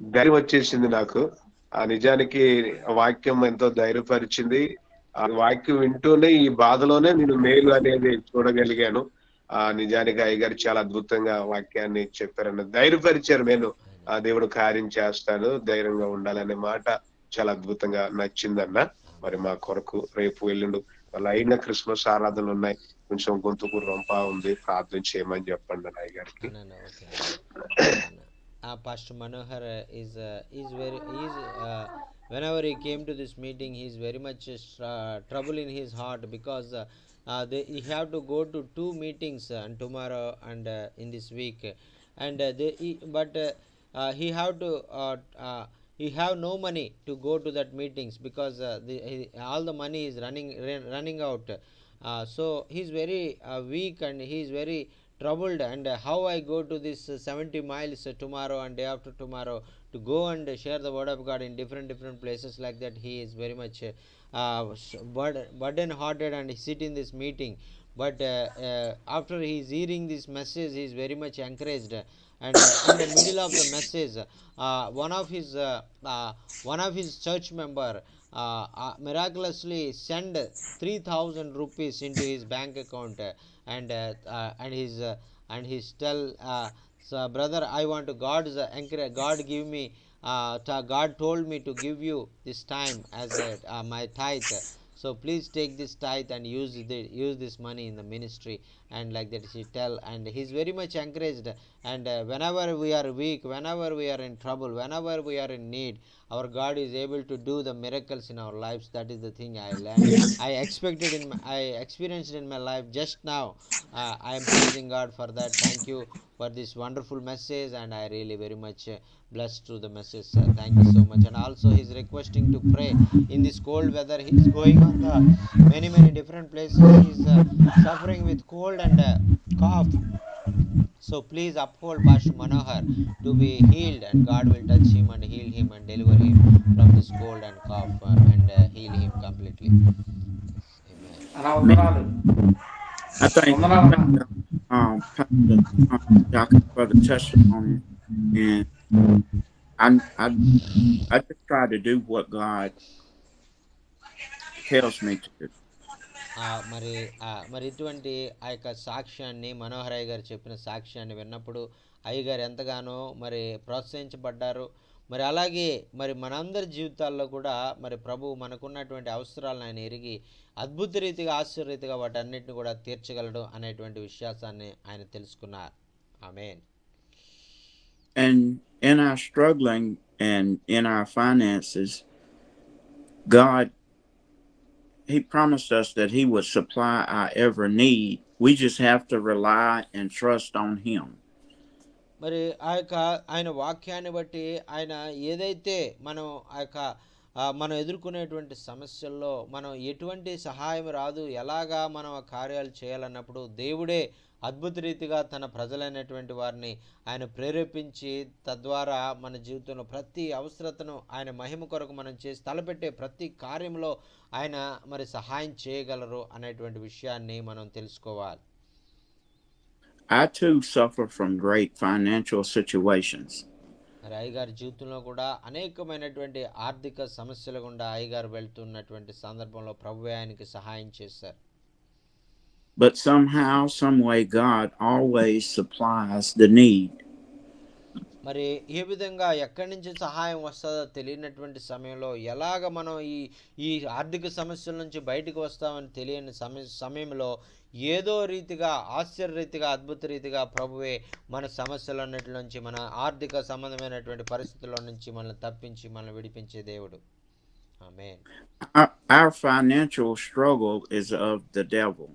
ధైర్యం వచ్చేసింది నాకు. నిజానికి వాక్యం ఎంతో ధైర్యపరిచింది. ఆ వాక్యం వింటూనే ఈ బాధలోనే నేను మేలు అనేది చూడగలిగాను. నిజానికి అయ్యగారు చాలా అద్భుతంగా వాక్యాన్ని చెప్పారన్న, ధైర్యపరిచారు. నేను ఆ దేవుడు కార్యం చేస్తాడు, ధైర్యంగా ఉండాలనే మాట చాలా అద్భుతంగా నచ్చిందన్న. మరి మా కొరకు రేపు ఎల్లుండు లైన్ క్రిస్మస్ ఆరాధనలు ఉన్నాయి. కొంచెం గొంతుకు రొంపా ఉంది, ప్రార్థన చేయమని చెప్పండి అయ్య గారికి. Pastor Manohar is whenever he came to this meeting, he is very much trouble in his heart because he have to go to 2 meetings and tomorrow and in this week, and he have to he have no money to go to that meetings because all the money is running out. So he is very weak and he is very troubled, and how I go to this 70 miles tomorrow and day after tomorrow to go and share the word of God in different places like that. He is very much burden hearted and sit in this meeting, but after he is hearing this message he is very much encouraged. and in the middle of the message, one of his church member miraculously send 3,000 rupees into his bank account, and he's tell, so brother, I want to God give me, God told me to give you this time as my tithe, so please take this tithe and use this money in the ministry, and like that she tell, and he's very much encouraged, and whenever we are weak, whenever we are in trouble, whenever we are in need, our God is able to do the miracles in our lives. That is the thing I learned, I experienced in my life just now. I am praising God for that. Thank you for this wonderful message, and I really very much blessed through the message, sir. Thank you so much. And also he's requesting to pray in this cold weather. He's going on the many different places. He's suffering with cold and cough, so please uphold Pastor Manohar to be healed, and God will touch him and heal him and deliver him from this cold and cough, and heal him completely. Amen. అలా Man, వందనాలు. I thank వందనాలన్నా. Pastor Jock for the testimony, and I, I, I just try to do what God tells me to do. మరి మరి ఇటువంటి ఆ యొక్క సాక్ష్యాన్ని, మనోహర్ అయ్య గారు చెప్పిన సాక్ష్యాన్ని విన్నప్పుడు అయ్యగారు ఎంతగానో మరి ప్రోత్సహించబడ్డారు. మరి అలాగే మరి మనందరి జీవితాల్లో కూడా మరి ప్రభు మనకున్నటువంటి అవసరాలను ఆయన ఎరిగి అద్భుత రీతిగా, ఆశ్చర్యరీతిగా వాటన్నిటిని కూడా తీర్చగలడు అనేటువంటి విశ్వాసాన్ని ఆయన తెలుసుకున్నారు. ఆమేన్. And in our struggling and in our finances, God, He promised us that He would supply our every need. We just have to rely and trust on Him. మరి ఆ యొక్క ఆయన వాక్యాన్ని బట్టి ఆయన ఏదైతే మనం ఆ యొక్క మనం ఎదుర్కొనేటువంటి సమస్యల్లో మనం ఎటువంటి సహాయం రాదు, ఎలాగా మనం ఆ కార్యాలు చేయాలన్నప్పుడు దేవుడే అద్భుత రీతిగా తన ప్రజలైనటువంటి వారిని ఆయన ప్రేరేపించి, తద్వారా మన జీవితంలో ప్రతి అవసరతను ఆయన మహిమ కొరకు మనం చేసి తలపెట్టే ప్రతి కార్యంలో ఆయన మరి సహాయం చేయగలరు అనేటువంటి విషయాన్ని మనం తెలుసుకోవాలి. I too suffer from great financial situations. మరి అయ్యగారి జీవితంలో కూడా అనేకమైనటువంటి ఆర్థిక సమస్యల గుండా అయ్యగారు వెళ్తున్నటువంటి సందర్భంలో ప్రభువే ఆయనకి సహాయం చేశారు. But somehow, some way, God always supplies the need. మరి ఏ విధంగా ఎక్కడి నుంచి సహాయం వస్తుందో తెలియనటువంటి సమయంలో ఎలాగ మనం ఈ ఆర్థిక సమస్యల నుంచి బయటకు వస్తామని తెలియని సమయంలో ఏదో రీతిగా, ఆశ్చర్యరీతిగా, అద్భుత రీతిగా ప్రభువే మన సమస్యలన్నిటి నుంచి, మన ఆర్థిక సంబంధమైనటువంటి పరిస్థితుల నుంచి మనల్ని తప్పించి మనల్ని విడిపించే దేవుడు. ఆమేన్. Our financial struggle is of the devil.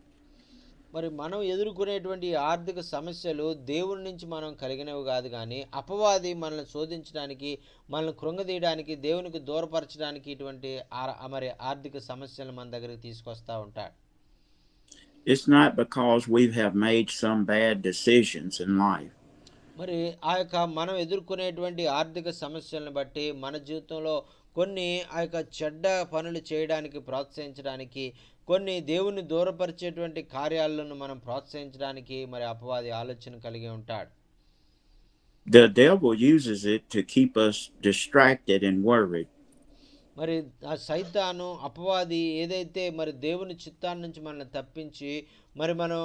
మరి మనం ఎదుర్కొనేటువంటి ఆర్థిక సమస్యలు దేవుని నుంచి మనం కలిగినవి కాదు, కానీ అపవాది మనల్ని శోధించడానికి, మనల్ని కృంగదీయడానికి, దేవునికి దూరపరచడానికి ఇటువంటి మరి ఆర్థిక సమస్యలు మన దగ్గరికి తీసుకొస్తూ ఉంటాడు. It's not because we have made some bad decisions in life. మరి ఆ యొక్క మనం ఎదుర్కొనేటువంటి ఆర్థిక సమస్యలను బట్టి మన జీవితంలో కొన్ని ఆ యొక్క చెడ్డ పనులు చేయడానికి ప్రోత్సహించడానికి, కొన్ని దేవుని దూరపరిచేటువంటి కార్యాలను మనం ప్రోత్సహించడానికి మరి అపవాది ఆలోచన కలిగి ఉంటాడు. The devil uses it to keep us distracted and worried. మరి ఆ సైతాను, అపవాది ఏదైతే మరి దేవుని చిత్తాన్ని నుంచి మనల్ని తప్పించి మనం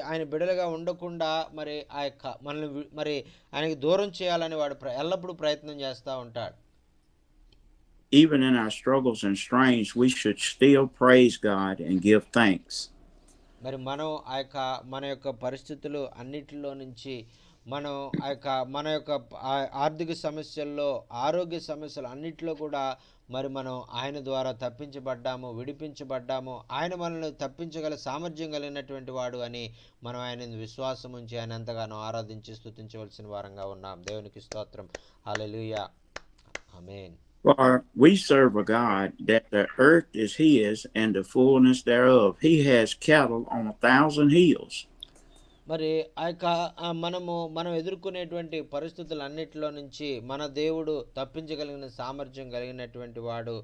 ఆయన బిడలుగా ఉండకుండా మరి ఆ యొక్క మనల్ని మరి ఆయనకి దూరం చేయాలని వాడు ఎల్లప్పుడూ ప్రయత్నం చేస్తూ ఉంటాడు. Even in our struggles and strains, we should still praise God and give thanks. మరి మనం మన యొక్క పరిస్థితులు అన్నిటిలో నుంచి మనం మన యొక్క ఆర్థిక సమస్యల్లో, ఆరోగ్య సమస్యలు అన్నిటిలో కూడా మరి మనం ఆయన ద్వారా తప్పించబడ్డాము, విడిపించబడ్డాము. ఆయన మనల్ని తప్పించగల సామర్థ్యం కలిగినటువంటి వాడు అని మనం ఆయన విశ్వాసం ఉంచి ఆయన ఎంతగానో ఆరాధించి స్తుతించవలసిన వారంగా ఉన్నాం. దేవునికి స్తోత్రం. Hallelujah. Amen. For we serve a God that the earth is His and the fullness thereof. He has cattle on 1,000 hills. మరి ఆ యొక్క మనం ఎదుర్కొనేటువంటి పరిస్థితులన్నిటిలో నుంచి మన దేవుడు తప్పించగలిగిన సామర్థ్యం కలిగినటువంటి వాడు.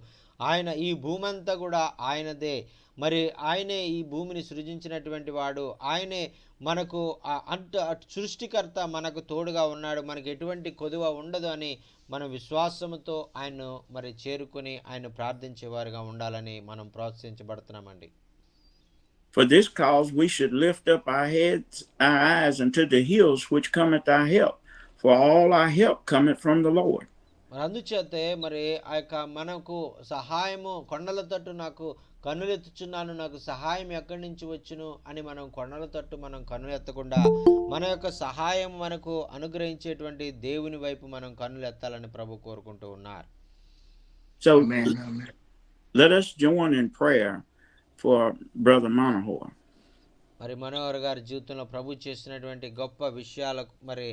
ఆయన ఈ భూమి అంతా కూడా ఆయనదే. మరి ఆయనే ఈ భూమిని సృజించినటువంటి వాడు. ఆయనే మనకు సృష్టికర్త మనకు తోడుగా ఉన్నాడు, మనకి ఎటువంటి కొదువ ఉండదు అని మనం విశ్వాసముతో ఆయన్ను మరి చేరుకొని ఆయన ప్రార్థించేవారుగా ఉండాలని మనం ప్రోత్సహించబడుతున్నామండి. For this cause we should lift up our heads, our eyes unto the hills which cometh our help, for all our help cometh from the Lord. మరి అందుచేతే మరి ఆ యొక్క మనకు సహాయము కొండల తట్టు నాకు కన్నులెత్తుచున్నాను, నాకు సహాయం ఎక్కడి నుంచి వచ్చును అని మనం కొండల తట్టు మనం కన్నులెత్తకుండా మన యొక్క సహాయం మనకు అనుగ్రహించేటువంటి దేవుని వైపు మనం కన్నులెత్తాలని ప్రభు కోరుకుంటూ ఉన్నారు. So let us join in prayer for Brother Manohar. మరి మనోహర్ గారి జీవితంలో ప్రభు చేసినటువంటి గొప్ప విషయాలకు మరి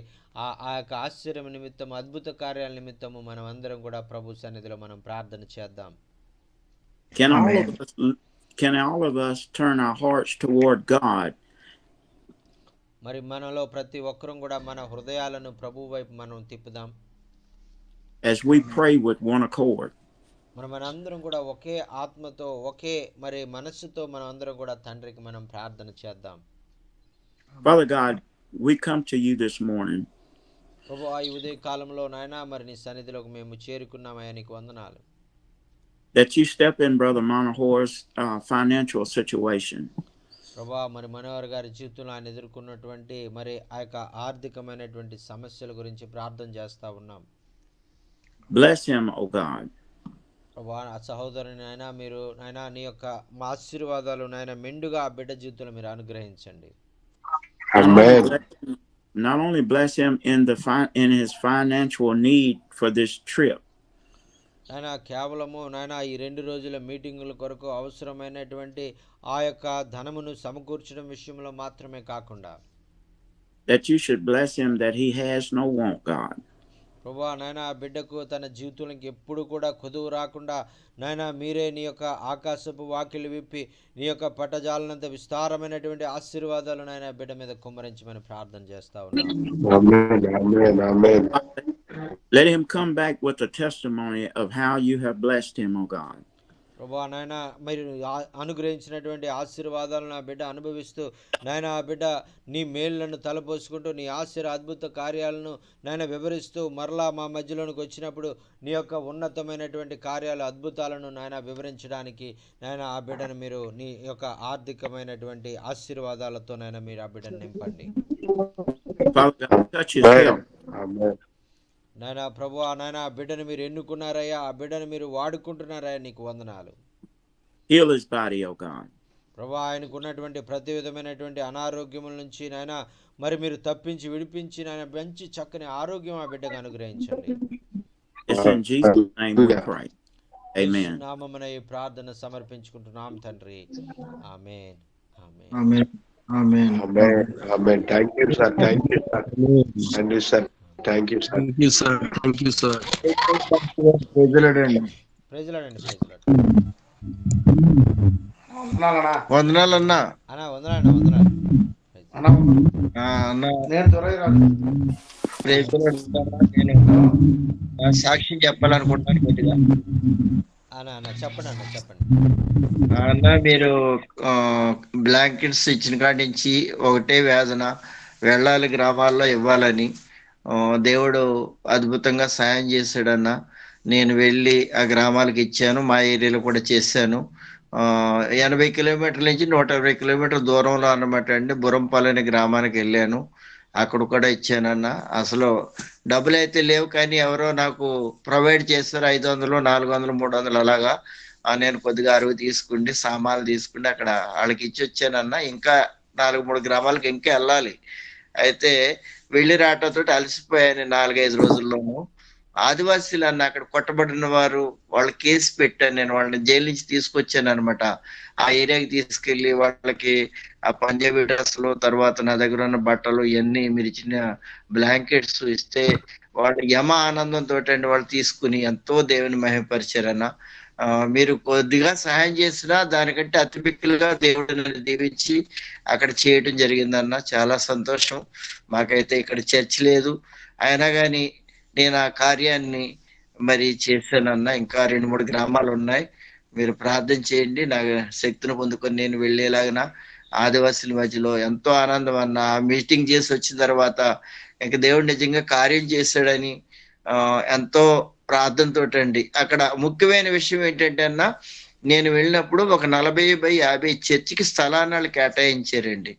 ఆ యొక్క ఆశ్చర్యం నిమిత్తం, అద్భుత కార్యాల నిమిత్తము మనం అందరం కూడా ప్రభు సన్నిధిలో మనం ప్రార్థన చేద్దాం. Can all of us turn our hearts toward God? మరి మనలో ప్రతి ఒక్కరం కూడా మన హృదయాలను ప్రభు వైపు మనం తిప్పుదాం. As we pray with one accord. మనందరం కూడా ఒకే ఆత్మతో ఒకే మరి మనస్సుతో మనం అందరం కూడా తండ్రికి మనం ప్రార్థన చేద్దాం. Father God, we come to you this morning. ప్రభువా, ఈ ఉదయ కాలంలో నాయనా మరి నీ సన్నిధిలోకి మేము చేరుకున్నామయ్యా, నీకు వందనాలు. That you step in Brother Manohar's financial situation. ప్రభువా, మరి మనోహర్ గారి జీవితంలో ఆయన ఎదుర్కొన్నటువంటి మరి ఆ యొక్క ఆర్థికమైనటువంటి సమస్యల గురించి ప్రార్థన చేస్తా ఉన్నాం. Bless him, O God. ప్రభువా, ఆ సహోదరుని నాయనా మీరు నాయనా నీ యొక్క ఆశీర్వాదాలు నాయనా మెండుగా ఆ బిడ్డ జీవితంలో మీరు అనుగ్రహించండి. Not only bless him in his financial need for this trip. నాయనా కేవలము నాయనా ఈ 2 రోజుల మీటింగుల కొరకు అవసరమైనటువంటి ఆ యొక్క ధనమును సమకూర్చడం విషయంలో మాత్రమే కాకుండా that you should bless him that he has no want, God. ప్రభువా, నాయనా ఆ బిడ్డకు తన జీవితంలోకి ఎప్పుడు కూడా కొదువు రాకుండా నాయనా మీరే నీ యొక్క ఆకాశపు వాకిలి విప్పి నీ యొక్క పట్టజాలనంత విస్తారమైనటువంటి ఆశీర్వాదాలు నాయనా బిడ్డ మీద కుమ్మరించమని ప్రార్థన చేస్తా ఉన్నాం. Let him come back with a testimony of how you have blessed him, O God. ప్రభువా, నాయన మీరు అనుగ్రహించినటువంటి ఆశీర్వాదాలను ఆ బిడ్డ అనుభవిస్తూ నాయన ఆ బిడ్డ నీ మేలులను తలపోసుకుంటూ నీ అద్భుత కార్యాలను నాయన వివరిస్తూ మరలా మా మధ్యలోనికి వచ్చినప్పుడు నీ యొక్క ఉన్నతమైనటువంటి కార్యాలు అద్భుతాలను నాయన వివరించడానికి నాయన ఆ బిడ్డను మీరు నీ యొక్క ఆర్థికమైనటువంటి ఆశీర్వాదాలతో నాయన మీరు ఆ బిడ్డను నింపండి. నాయనా ప్రభువా, నాయనా ఆ బిడ్డను మీరు ఎన్నుకున్నారయ్యా, ఆ బిడ్డను మీరు వాడుకుంటున్నారయ్యా, నీకు వందనాలు. Heal his body, O God. ప్రభువా, ఆయనకు ఉన్నటువంటి ప్రతి విధమైనటువంటి అనారోగ్యముల నుంచి నాయన మరి మీరు తప్పించి విడిపించి నాయన మంచి చక్కని ఆరోగ్యం ఆ బిడ్డకు అనుగ్రహించండి. It's in Jesus' name we pray. Amen. నామమున ఈ ప్రార్థన సమర్పించుకుంటున్నాం తండ్రి. Amen. Amen. Amen. Amen. Amen. Amen. Thank you sir. Thank you sir. Thank you sir. Thank you sir. Thank you sir. Thank you sir. ప్రైజ్లాడండి. ప్రైజ్లాడండి. వందనాలు అన్న. అన్నా వందనాలు. వందనాలు అన్న. నేను సాక్షి చెప్పాలనుకుంటున్నాను కొద్దిగా. చెప్పండి అన్న, చెప్పండి అన్న. మీరు బ్లాంకెట్స్ ఇచ్చిన కాడి నుంచి ఒకటే వేదన, వెళ్ళాలి గ్రామాల్లో ఇవ్వాలని. దేవుడు అద్భుతంగా సాయం చేశాడన్న. నేను వెళ్ళి ఆ గ్రామాలకు ఇచ్చాను, మా ఏరియాలో కూడా చేశాను. 80 కిలోమీటర్ల నుంచి 120 కిలోమీటర్ల దూరంలో అన్నమాట అండి బురంపాలెం అనే గ్రామానికి వెళ్ళాను. అక్కడ కూడా ఇచ్చానన్న. అసలు డబ్బులు అయితే లేవు, కానీ ఎవరో నాకు ప్రొవైడ్ చేస్తారు 500, 400, 300 అలాగా. నేను కొద్దిగా అరువు తీసుకుండి సామాన్లు తీసుకుండి అక్కడ వాళ్ళకి ఇచ్చి వచ్చానన్న. ఇంకా 4-3 గ్రామాలకు ఇంకా వెళ్ళాలి. అయితే వెళ్ళి రావటంతో అలసిపోయాను 4-5 రోజుల్లోనూ. ఆదివాసీలు అన్న అక్కడ కొట్టబడిన వారు, వాళ్ళ కేసు పెట్టాను నేను. వాళ్ళని జైలు నుంచి తీసుకొచ్చాను అనమాట. ఆ ఏరియాకి తీసుకెళ్లి వాళ్ళకి ఆ పంజాబీ డ్రెస్లు, తర్వాత నా దగ్గర ఉన్న బట్టలు ఇవన్నీ మీరు ఇచ్చిన బ్లాంకెట్స్ ఇస్తే వాళ్ళు యమ ఆనందంతో వాళ్ళు తీసుకుని ఎంతో దేవుని మహిమపరిచారన్న. మీరు కొద్దిగా సహాయం చేసినా దానికంటే అతిపిక్కులుగా దేవుడు నన్ను దీవించి అక్కడ చేయడం జరిగిందన్న. చాలా సంతోషం. మాకైతే ఇక్కడ చర్చ్ లేదు, అయినా కానీ నేను ఆ కార్యాన్ని మరి చేశానన్నా. ఇంకా 2-3 గ్రామాలు ఉన్నాయి. మీరు ప్రార్థన చేయండి, నా శక్తిని పొందుకొని నేను వెళ్ళేలాగిన. ఆదివాసుల మధ్యలో ఎంతో ఆనందం అన్న. మీటింగ్ చేసి వచ్చిన తర్వాత ఇంక దేవుడు నిజంగా కార్యం చేశాడని ఎంతో ప్రార్థనతోటండి. అక్కడ ముఖ్యమైన విషయం ఏంటంటే అన్న, నేను వెళ్ళినప్పుడు ఒక 40x50 చర్చికి స్థలాన్ని వాళ్ళు కేటాయించారండి.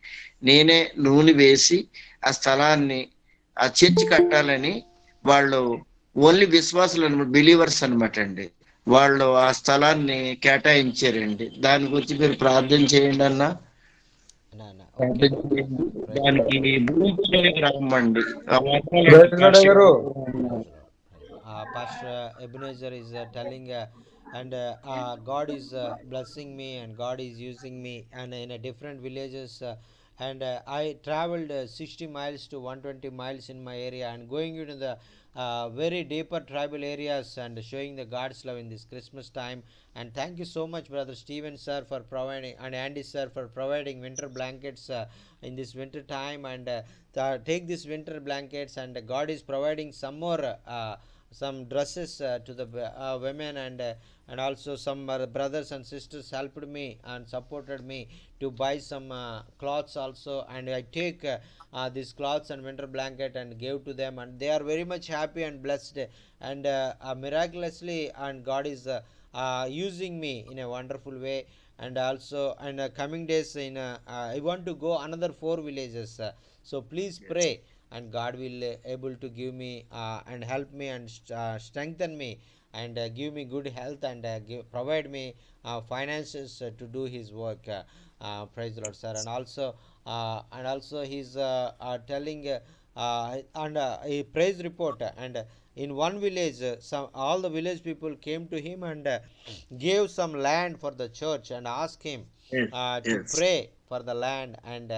నేనే నూనె వేసి ఆ స్థలాన్ని ఆ చర్చి కట్టాలని, వాళ్ళు ఓన్లీ విశ్వాసులు అనమాట, బిలీవర్స్ అనమాట అండి, వాళ్ళు ఆ స్థలాన్ని కేటాయించారండి. దాని గురించి మీరు ప్రార్థన చేయండి అన్న. అన్నా అన్నా ఓకే ప్రార్థన ఓకే అన్న చేయండి. ప్రైజ్ దానికి భూమి గ్రామం అండి. ఆ గారు Pastor Ebenezer is telling and God is blessing me and God is using me and in a different villages and I traveled 60 miles to 120 miles in my area and going into the very deeper tribal areas and showing the God's love in this Christmas time. And thank you so much, Brother Stephen sir, for providing, and Andy sir for providing winter blankets in this winter time. And take these winter blankets and God is providing some more some dresses to the women and also some brothers and sisters helped me and supported me to buy some cloths also, and I take these cloths and winter blanket and gave to them, and they are very much happy and blessed, and miraculously and God is using me in a wonderful way. And also in coming days in I want to go another 4 villages, so please pray and God will able to give me and help me and strengthen me and give me good health and provide me finances to do his work. Praise the Lord, sir. And also he's telling and a praise report, and in one village some all the village people came to him and gave some land for the church and asked him Yes, to yes. pray for the land and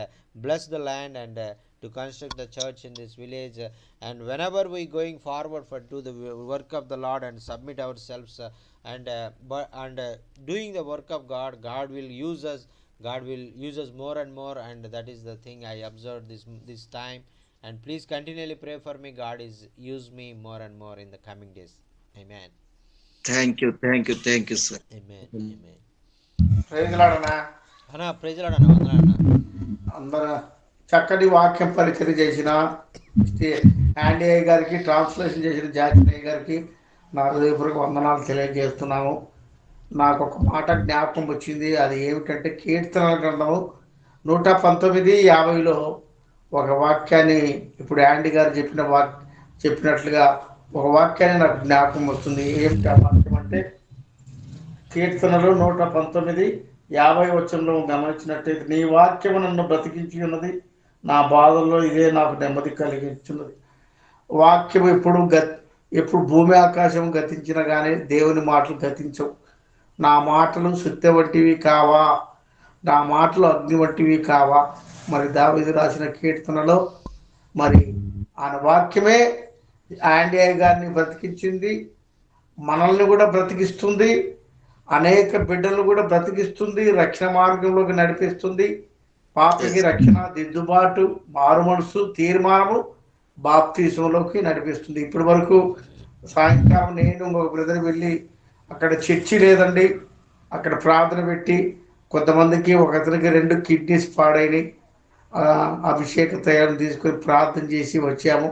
bless the land and to construct the church in this village. And whenever we going forward for do the work of the Lord and submit ourselves and doing the work of God, God will use us. God will use us more and more, and that is the thing I observed this time. And please continually pray for me. God is use me more and more in the coming days. Amen. Thank you, thank you, thank you sir. Amen. Amen. ప్రైజ్లాడనా అన్నా ప్రైజ్ లాడ్ అన్న, వందనాలు అన్న. అందరూ చక్కటి వాక్యం పరిచయం చేసిన యాండీ అయ్య గారికి, ట్రాన్స్లేషన్ చేసిన జాకిర్ గారికి నా హృదయపూర్వక వందనాలు తెలియజేస్తున్నాము. నాకు ఒక మాట జ్ఞాపకం వచ్చింది. అది ఏమిటంటే కీర్తనల గ్రంథము 119:50లో ఒక వాక్యాన్ని, ఇప్పుడు యాండీ గారు చెప్పినట్లుగా ఒక వాక్యాన్ని నాకు జ్ఞాపకం వస్తుంది. ఏమిటి ఆ వాక్యం అంటే, కీర్తనలు 119:50 గమనించినట్టయితే, నీ వాక్యము నన్ను బ్రతికించి ఉన్నది, నా బాధల్లో ఇదే నాకు నెమ్మది కలిగించున్నది. వాక్యం ఎప్పుడు భూమి ఆకాశం గతించినా కానీ దేవుని మాటలు గతించవు. నా మాటలు సుత్తె వంటివి కావా, నా మాటలు అగ్ని వంటివి కావా. మరి దావీదు రాసిన కీర్తనలో మరి ఆయన వాక్యమే యాండీ గారిని బ్రతికించింది, మనల్ని కూడా బ్రతికిస్తుంది, అనేక బిడ్డలను కూడా బ్రతికిస్తుంది, రక్షణ మార్గంలోకి నడిపిస్తుంది. పాపకి రక్షణ, దిద్దుబాటు, మారు మనసు, తీర్మానము, బాప్తీసంలోకి నడిపిస్తుంది. ఇప్పటి వరకు సాయంకాలం నేను ఒక బ్రదర్ వెళ్ళి, అక్కడ చర్చి లేదండి, అక్కడ ప్రార్థన పెట్టి కొంతమందికి, ఒక అతనికి 2 కిడ్నీస్ పాడైనవి, అభిషేక తయారు తీసుకొని ప్రార్థన చేసి వచ్చాము.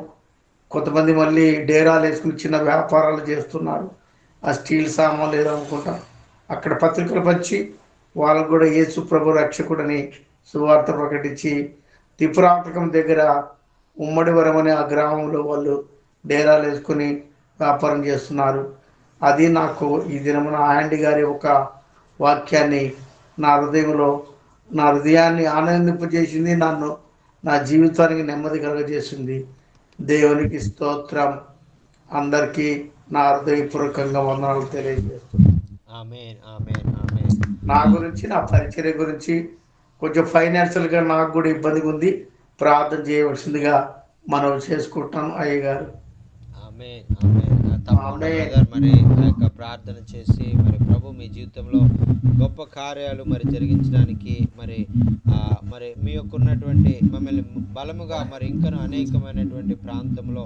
కొంతమంది మళ్ళీ డేరాలు వేసుకుని చిన్న వ్యాపారాలు చేస్తున్నారు, ఆ స్టీల్ సామాన్లు ఏదో అనుకుంటా. అక్కడ పత్రికలు పంచి వాళ్ళకు కూడా యేసు ప్రభు రక్షకుడని సువార్త ప్రకటించి, త్రిపురాంతకం దగ్గర ఉమ్మడివరం అనే ఆ గ్రామంలో వాళ్ళు డేరాలు వేసుకుని వ్యాపారం చేస్తున్నారు. అది నాకు ఈ దినమున యాండీ గారి ఒక వాక్యాన్ని నా హృదయాన్ని ఆనందింపజేసింది, నా జీవితానికి నెమ్మది కలుగజేసింది. దేవునికి స్తోత్రం. అందరికీ నా హృదయపూర్వకంగా వందనాలు తెలియజేస్తున్నాను. ఆమేన్ ఆమేన్ ఆమేన్. నా గురించి, నా పరిచర్య గురించి కొంచెం ఫైనాన్షియల్గా నాకు కూడా ఇబ్బందిగా ఉంది, ప్రార్థన చేయవలసిందిగా మనవి చేసుకుంటాను అయ్య గారు. ఆమేన్ ఆమేన్. తప్పకుండా ఆమె బ్రదర్, మరి ఆ యొక్క ప్రార్థన చేసి మరి ప్రభు మీ జీవితంలో గొప్ప కార్యాలు మరి జరిగించడానికి మరి మరి మీ యొక్క ఉన్నటువంటి మిమ్మల్ని బలముగా మరి ఇంకను అనేకమైనటువంటి ప్రాంతంలో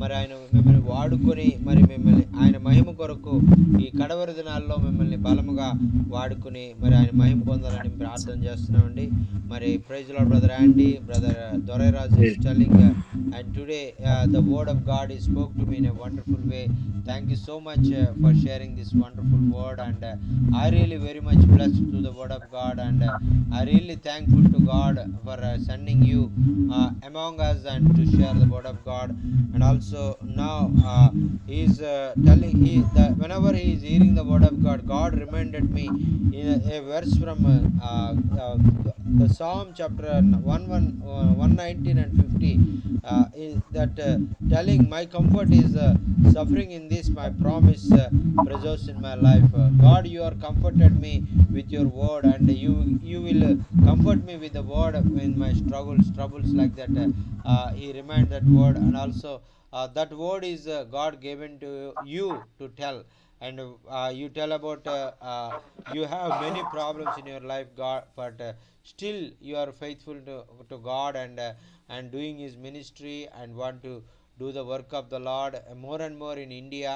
మరి ఆయన మిమ్మల్ని వాడుకొని మరి మిమ్మల్ని ఆయన మహిమ కొరకు ఈ కడవరి దినాల్లో మిమ్మల్ని బలముగా వాడుకొని మరి ఆయన మహిమ పొందాలని ప్రార్థన చేస్తున్నామండి. మరి praise Lord brother Andy, brother Dorairaj is telling and today the word of God is spoke to me in a wonderful way. Thank you so much for sharing this wonderful word, and I really very much blessed to the word of God, and I really thankful to God for sending you among us and to share the word of God. And also now he is telling whenever he is hearing the word of God, God reminded me in a verse from the Psalm chapter 119 and 50, is that telling my comfort is suffering in this my promise preserves in my life. God, you are comforted me with your word, and you will comfort me with the word in my troubles like that. He remind that word, and also that word is God given to you to tell, and you tell about you have many problems in your life, God, but still you are faithful to God, and doing his ministry and want to do the work of the Lord more and more in India.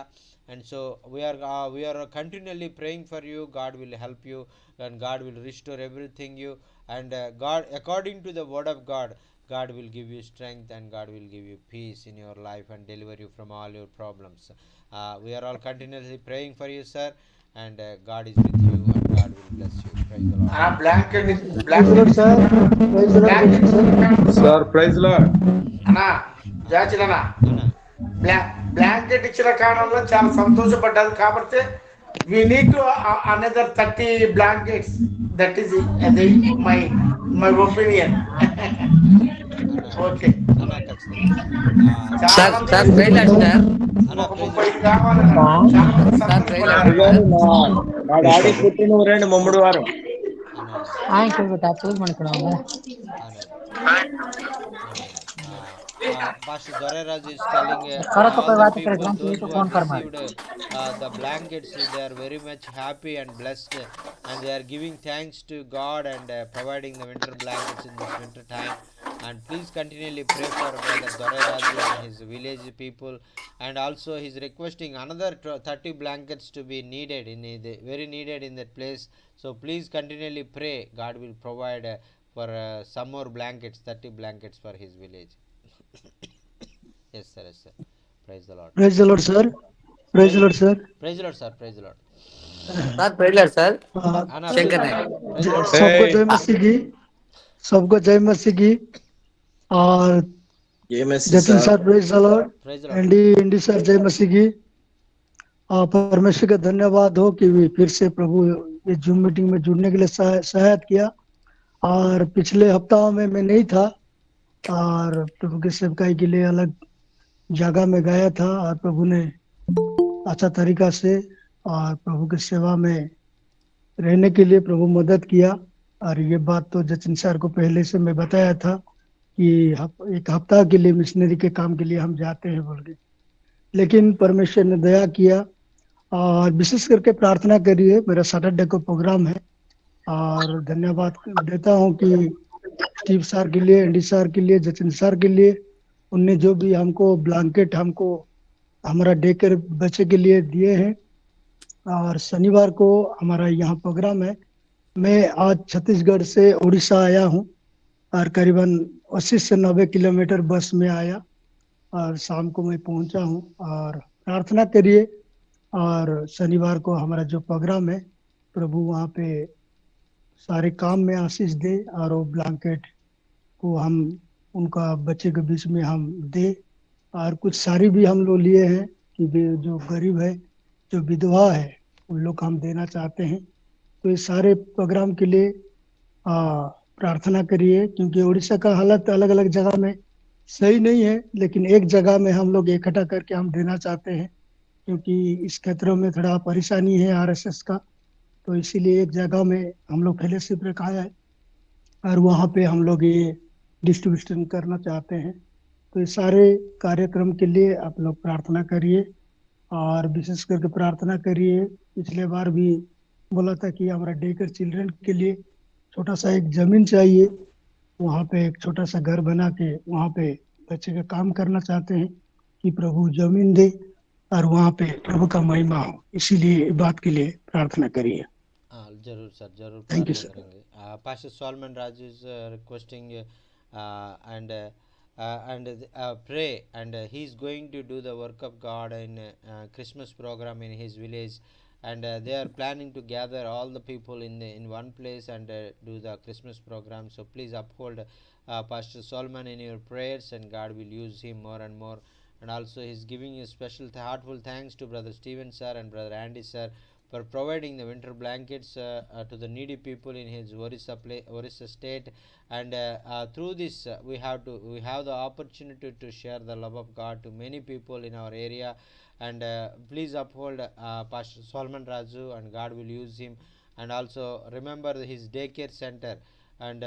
And so we are continually praying for you. God will help you, and God will restore everything you, and God, according to the word of God, God will give you strength, and God will give you peace in your life and deliver you from all your problems. We are all continuously praying for you, sir, and God is with you, and God will bless you. Praise the Lord. ఆ blanket praise lord sir, praise Lord blanket sir. Sir praise Lord. అన్నా జాచిలనా అన్నా బ్లాంకెట్ ఇచ్చిన కారణంలో చాలా సంతోషపడ్డారు. కాబట్టి we need to another 30 blankets. That is అది మై ఒపీనియన్. అన్నా ఓకే, అన్నా ఖచ్చితంగా చాలా సార్ మంది సార్ ప్రైజ్లాడ్ సార్. అన్నా ఒక ప్రైజ్ 30 కావాలన్నా చాలా మంది సార్ ప్రైజ్లాడ్ సంతోషపడ్డారు. సార్. మా డాడీ పుట్టిన ఊరండి ముమ్మడి వారు. అన్నా అన్నా ఆయన పూజ మనకు అన్నా Amen. Pastor Doreraj is telling करो तो all कोई the बात नहीं, people, प्रेसिडेंट those यही तो who have फोन कर मार. received the blankets, they are very much happy and blessed, and they are giving thanks to God and providing the winter blankets in this winter time. And please continually pray for Brother Doreraju and his village people. And also, he's requesting another 30 blankets to be needed very needed in that place. So please continually pray. God will provide for some more blankets, 30 blankets for his village. Yes, sir. Yes, sir. Praise the Lord. Praise lord sir, praise Praise, lord sir. praise the Lord, sir. Praise the Lord. Sir praise lord sir. Anna, praise Shankar the Nayak. Lord. Praise the Lord. सबको जय मसीह की, सबको जय मसीह की. और Jatin sir praise the Lord, Praise the Lord. Andy sir जय मसीह की. परमेश्वर का धन्यवाद हो कि फिर से प्रभु ये जूम मीटिंग में जुड़ने के लिए सहायता किया. और पिछले हफ्ताओं में मैं नहीं था, और प्रभु के सेवकाई के लिए अलग जगह में गया था, और प्रभु ने अच्छा तरीका से और प्रभु की सेवा में रहने के लिए प्रभु मदद किया. और ये बात तो जतिन सर को पहले से मैं बताया था कि एक हफ्ता के लिए मिशनरी के काम के लिए हम जाते हैं बोल के. लेकिन परमेश्वर ने दया किया, और विशेष करके प्रार्थना करिए. मेरा सैटरडे को प्रोग्राम है, और धन्यवाद देता हूं कि स्टीव सर के लिए, एंडी सर के लिए, जतिन सर के लिए, उनने जो भी हमको ब्लैंकेट हमको हमारा डे केयर बच्चे के लिए दिए हैं. और शनिवार को हमारा यहाँ प्रोग्राम है. मैं आज छत्तीसगढ़ से उड़ीसा आया हूँ, और करीबन 80 से 90 किलोमीटर बस में आया, और शाम को मैं पहुंचा हूँ. और प्रार्थना करिए, और शनिवार को हमारा जो प्रोग्राम है, प्रभु वहाँ पे सारे काम में आशीष दे, और वो ब्लैंकेट को हम उनका बच्चे के बीच में हम दे. और कुछ साड़ी भी हम लोग लिए हैं कि जो गरीब है, जो विधवा है, उन लोग को हम देना चाहते हैं. तो ये सारे प्रोग्राम के लिए प्रार्थना करिए, क्योंकि उड़ीसा का हालत अलग अलग जगह में सही नहीं है, लेकिन एक जगह में हम लोग इकट्ठा करके हम देना चाहते हैं, क्योंकि इस क्षेत्रों में थोड़ा परेशानी है आरएसएस का. तो इसीलिए एक जगह में हम लोग फेलोशिप रखा है, और वहाँ पे हम लोग ये डिस्ट्रीब्यूशन करना चाहते हैं. तो इस सारे कार्यक्रम के लिए आप लोग प्रार्थना करिए और विशेष करके प्रार्थना करिए। पिछले बार भी बोला था कि हमारा डे केयर चिल्ड्रन के लिए छोटा सा एक जमीन चाहिए, वहाँ पे एक छोटा सा घर बना के वहाँ पे बच्चे का काम करना चाहते हैं कि प्रभु जमीन दे और वहाँ पे प्रभु का महिमा हो, इसीलिए बात के लिए प्रार्थना करिए। जरूर सर, जरूर Thank you, प्रार्थना sir. करेंगे. Pastor Solomon Raju is requesting and pray, and he is going to do the work of God in Christmas program in his village, and they are planning to gather all the people in one place and do the Christmas program. So please uphold Pastor Solomon in your prayers, and God will use him more and more. And also he's giving you special heartful thanks to brother Steven sir and brother Andy sir for providing the winter blankets to the needy people in his Orissa state. And through this we have the opportunity to share the love of God to many people in our area. And please uphold Pastor Solomon Raju, and God will use him. And also remember his daycare center, and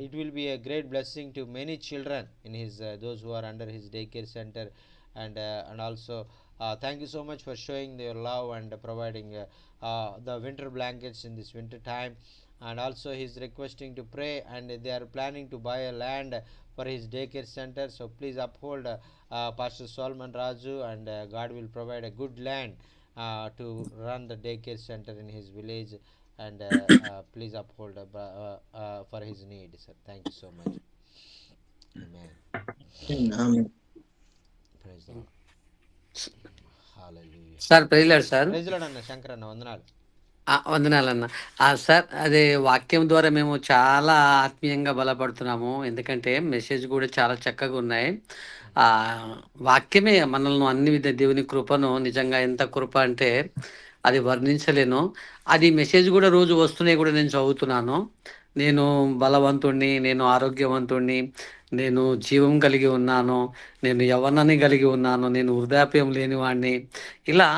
it will be a great blessing to many children in his those who are under his daycare center. And also thank you so much for showing your love and providing the winter blankets in this winter time. And also he's requesting to pray, and they are planning to buy a land for his daycare center. So please uphold Pastor Solomon Raju, and God will provide a good land to run the daycare center in his village. And please uphold for his need, sir. Thank you so much. Amen. Praise the Lord. Hallelujah. Sir praise lord sir. Praise lord అన్న శంకర్ అన్న, వందనాలు. వందనాలన్న. సార్ అదే వాక్యం ద్వారా మేము చాలా ఆత్మీయంగా బలపడుతున్నాము, ఎందుకంటే మెసేజ్ కూడా చాలా చక్కగా ఉన్నాయి. ఆ వాక్యమే మనల్ని అన్ని విధ దేవుని కృపను, నిజంగా ఎంత కృప అంటే అది వర్ణించలేను. అది మెసేజ్ కూడా రోజు వస్తున్నాయి కూడా నేను చదువుతున్నాను. నేను బలవంతుణ్ణి, నేను ఆరోగ్యవంతుణ్ణి, నేను జీవం కలిగి ఉన్నాను, నేను యవ్వనాన్ని కలిగి ఉన్నాను, నేను వృద్ధాప్యం లేనివాడిని, ఇలా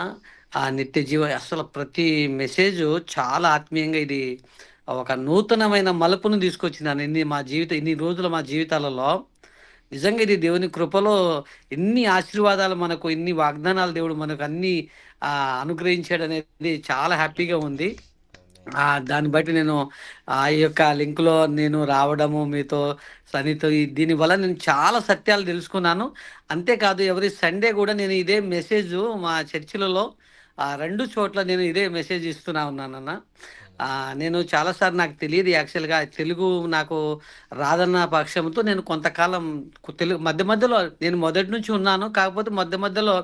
ఆ నిత్య జీవ అసలు ప్రతి మెసేజ్ చాలా ఆత్మీయంగా ఇది ఒక నూతనమైన మలుపును తీసుకొచ్చింది ఇన్ని రోజుల మా జీవితాలలో. నిజంగా ఇది దేవుని కృపలో ఎన్ని ఆశీర్వాదాలు మనకు, ఎన్ని వాగ్దానాలు దేవుడు మనకు అన్ని అనుగ్రహించాడు అనేది చాలా హ్యాపీగా ఉంది. దాన్ని బట్టి నేను ఈ యొక్క లింక్లో నేను రావడము, మీతో సనితో దీనివల్ల నేను చాలా సత్యాలు తెలుసుకున్నాను. అంతేకాదు ఎవరి సండే కూడా నేను ఇదే మెసేజ్ మా చర్చిలలో 2 చోట్ల నేను ఇదే మెసేజ్ ఇస్తున్నా ఉన్నానన్న. నేను చాలాసార్లు నాకు తెలియదు యాక్చువల్గా తెలుగు నాకు రాదన్న పక్షంతో నేను కొంతకాలం తెలుగు మధ్యలో నేను మొదటి నుంచి ఉన్నాను, కాకపోతే మధ్యలో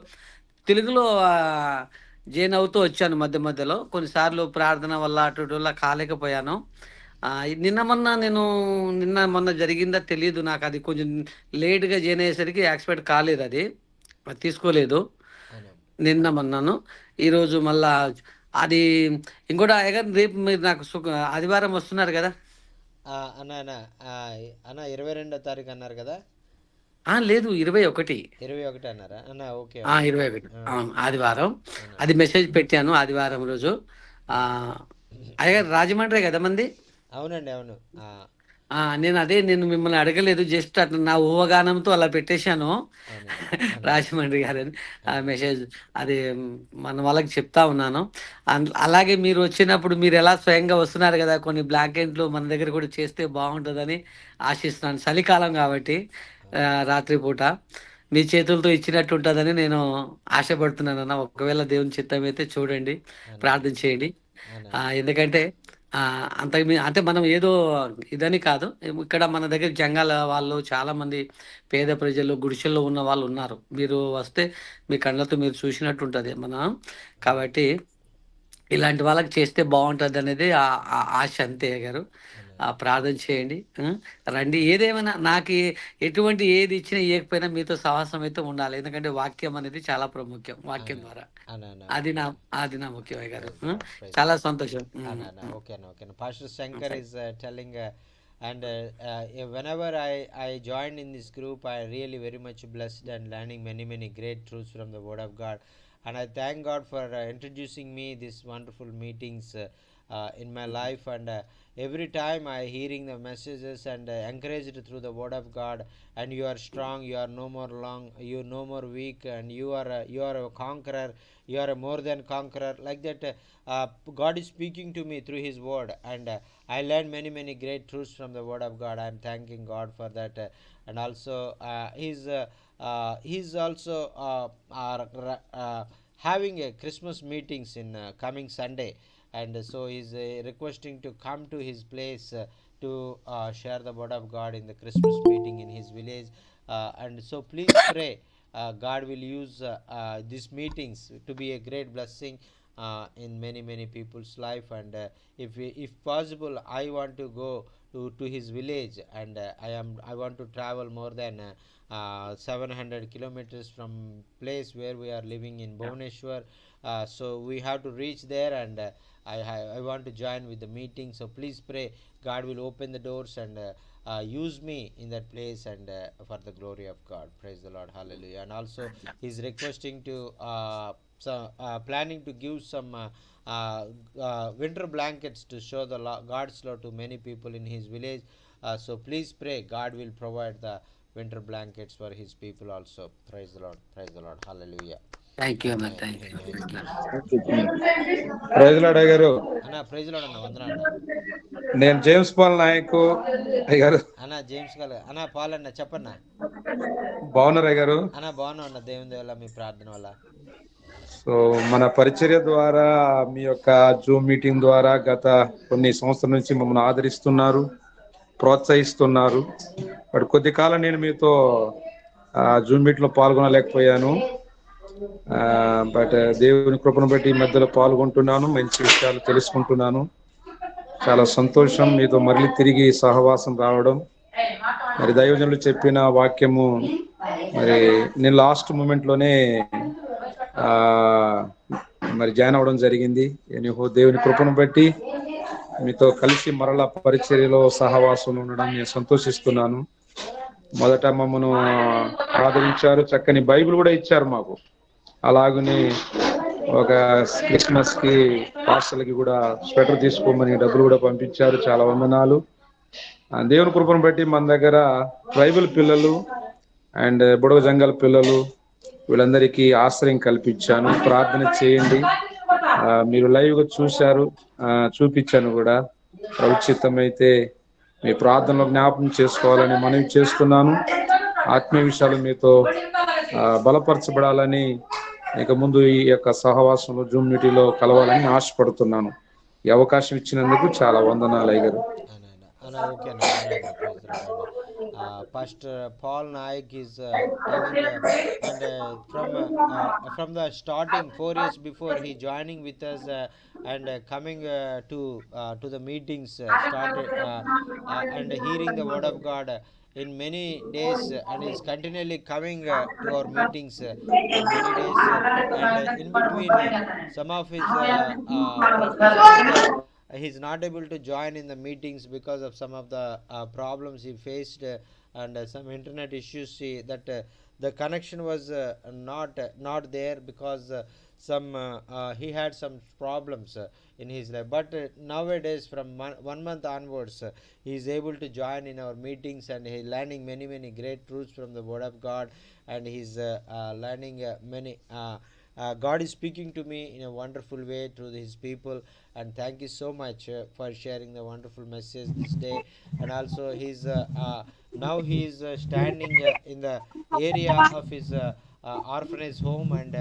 తెలుగులో జైన్ అవుతూ వచ్చాను. మధ్యలో కొన్నిసార్లు ప్రార్థన వల్ల అటులా కాలేకపోయాను. నిన్న మొన్న జరిగిందా తెలియదు నాకు, అది కొంచెం లేట్గా జైన్ అయ్యేసరికి యాక్సెప్ట్ కాలేదు, అది తీసుకోలేదు. నిన్న మొన్నాను ఈరోజు మళ్ళా అది ఇంకోటి రేపు మీరు నాకు ఆదివారం వస్తున్నారు కదా అన్న 22వ తారీఖు అన్నారు కదా? లేదు 21 అన్నారా అన్న? ఓకే, 21 ఆదివారం. అది మెసేజ్ పెట్టాను ఆదివారం రోజు. అయ్యగారు రాజమండ్రి కదా మంది? అవునండి, అవును. నేను మిమ్మల్ని అడగలేదు, జస్ట్ అట్లా నా ఊహగానంతో అలా పెట్టేశాను రాజమండ్రి గారని ఆ మెసేజ్. అది మన వాళ్ళకి చెప్తా ఉన్నాను. అలాగే మీరు వచ్చినప్పుడు మీరు ఎలా స్వయంగా వస్తున్నారు కదా, కొన్ని బ్లాంకెట్లు మన దగ్గర కూడా చేస్తే బాగుంటుందని ఆశిస్తున్నాను. చలికాలం కాబట్టి రాత్రిపూట మీ చేతులతో ఇచ్చినట్టు ఉంటుందని నేను ఆశపడుతున్నాను అన్న. ఒకవేళ దేవుని చిత్తం అయితే చూడండి, ప్రార్థన చేయండి. ఎందుకంటే అంటే మనం ఏదో ఇదని కాదు, ఇక్కడ మన దగ్గర జంగాల వాళ్ళు చాలా మంది పేద ప్రజలు గుడిసెల్లో ఉన్న వాళ్ళు ఉన్నారు. మీరు వస్తే మీ కళ్ళతో మీరు చూసినట్టు ఉంటుంది కాబట్టి ఇలాంటి వాళ్ళకి చేస్తే బాగుంటుంది అనేది ఆశ, అంతే గారు. ప్రార్థన చేయండి, రండి. ఏదేమైనా నాకు ఎటువంటి ఏది ఇచ్చినా ఇవ్వకపోయినా మీతో సహవాసం అయితే ఉండాలి, ఎందుకంటే వాక్యం అనేది చాలా ప్రాముఖ్యం. వాక్యం ద్వారా అది నా ముఖ్యమే గారు. చాలా సంతోషం. ఓకే అన్న. Pastor Shankar is telling and whenever I joined in this group, I really very much blessed and learning many great truths from the word of God. And I thank God for introducing me these wonderful meetings in my life, and every time I hearing the messages and encouraged through the word of God, and you are strong, you are no more long, you no more weak, and you are a conqueror, you are a more than conqueror, like that. God is speaking to me through his word, and I learned many great truths from the word of God. I am thanking God for that. And also he's also having a Christmas meetings in coming Sunday, and so he's requesting to come to his place to share the word of God in the Christmas meeting in his village. And so please pray, God will use these meetings to be a great blessing in many people's life. And if possible, I want to go to his village, and I want to travel more than 700 kilometers from place where we are living in Bhubaneswar. So we have to reach there, and I want to join with the meeting. So please pray, God will open the doors and use me in that place, and for the glory of God. Praise the Lord. Hallelujah. And also he's requesting to planning to give some winter blankets to show the God's love to many people in his village. So please pray, God will provide the winter blankets for his people also. Praise the Lord. Praise the Lord. Hallelujah. Thank you అన్న, Amen. Thank you. Amen. Praise Lord అయ్య గారు. అన్న ప్రైజ్ లార్డ్ అన్న, వందనా అన్న. నేను జేమ్స్ పాల్ నాయక్ అయ్య గారు. అన్న జేమ్స్ గారు అన్న, పాల్ అన్న, చెప్పన్నా. బాగున్నారు అయ్య గారు? అన్న బాగున్నా అన్న, దేవుని వల్ల, మీ ప్రార్థన వల్ల. సో మన పరిచర్య ద్వారా, మీ యొక్క జూమ్ మీటింగ్ ద్వారా గత కొన్ని సంవత్సరాల నుంచి మమ్మల్ని ఆదరిస్తున్నారు, ప్రోత్సహిస్తున్నారు. బట్ కొద్ది కాలం నేను మీతో జూమ్ మీట్ లో పాల్గొనలేకపోయాను. బట్ దేవుని కృపను బట్టి ఈ మధ్యలో పాల్గొంటున్నాను, మంచి విషయాలు తెలుసుకుంటున్నాను. చాలా సంతోషం మీతో మళ్ళీ తిరిగి సహవాసం రావడం. మరి దైవజనులు చెప్పిన వాక్యము, మరి నేను లాస్ట్ మూమెంట్ లోనే మరి జాయిన్ అవ్వడం జరిగింది. దేవుని కృపను బట్టి మీతో కలిసి మరలా పరిచర్యలో సహవాసం ఉండడం నేను సంతోషిస్తున్నాను. మొదట మమ్మను ఆదరించారు, చక్కని బైబిల్ కూడా ఇచ్చారు మాకు. అలాగనే ఒక క్రిస్మస్ కి పార్సల్కి కూడా స్వెటర్ తీసుకోమని డబ్బులు కూడా పంపించారు. చాలా వందనాలు. దేవుని కృపను బట్టి మన దగ్గర ట్రైబల్ పిల్లలు అండ్ బుడగ జంగల్ పిల్లలు, వీళ్ళందరికీ ఆశ్రయం కల్పించాను. ప్రార్థన చేయండి. మీరు లైవ్ గా చూశారు, చూపించాను కూడా. ఉచితమైతే మీ ప్రార్థనలో జ్ఞాపకం చేసుకోవాలని మనవి చేస్తున్నాను. ఆత్మీయ విషయాలు మీతో బలపరచబడాలని, ఇక ముందు ఈ యొక్క సహవాసంలో జూమ్ మీటింగ్లో కలవాలని ఆశపడుతున్నాను. ఈ అవకాశం ఇచ్చినందుకు చాలా వందనాలు అయ్య గారు. Okay, Pastor Paul Naik is telling, and from the starting 4 years before he joining with us, and coming to the meetings, started and hearing the word of God in many days, and is continually coming to our meetings in many days, and in between some of his he's not able to join in the meetings because of some of the problems he faced, and some internet issues. See that the connection was not there because some he had some problems in his life. But nowadays, from 1 month onwards, he is able to join in our meetings, and he learning many great truths from the word of God, and he's learning many God is speaking to me in a wonderful way through his people. And thank you so much for sharing the wonderful message this day. And also he's now he is standing in the area of his orphanage home, and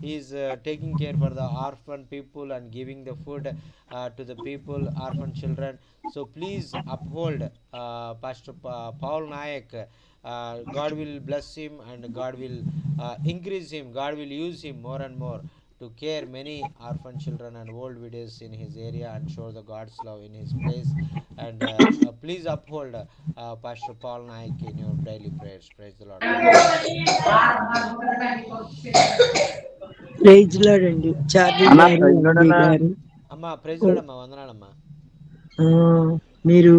he is taking care for the orphan people and giving the food to the people, orphan children. So please uphold Pastor Paul Naik. God will bless him, and God will increase him. God will use him more and more to care many orphan children and old widows in his area, and show the God's love in his place. And please uphold Pastor Paul Naik in your daily prayers. Praise the Lord. Praise Lord అండి. చార్లీ గారు, ఎండి గారు, అమ్మా ప్రైజ్ లార్డ్ అమ్మా, వందనాలమ్మా. మీరు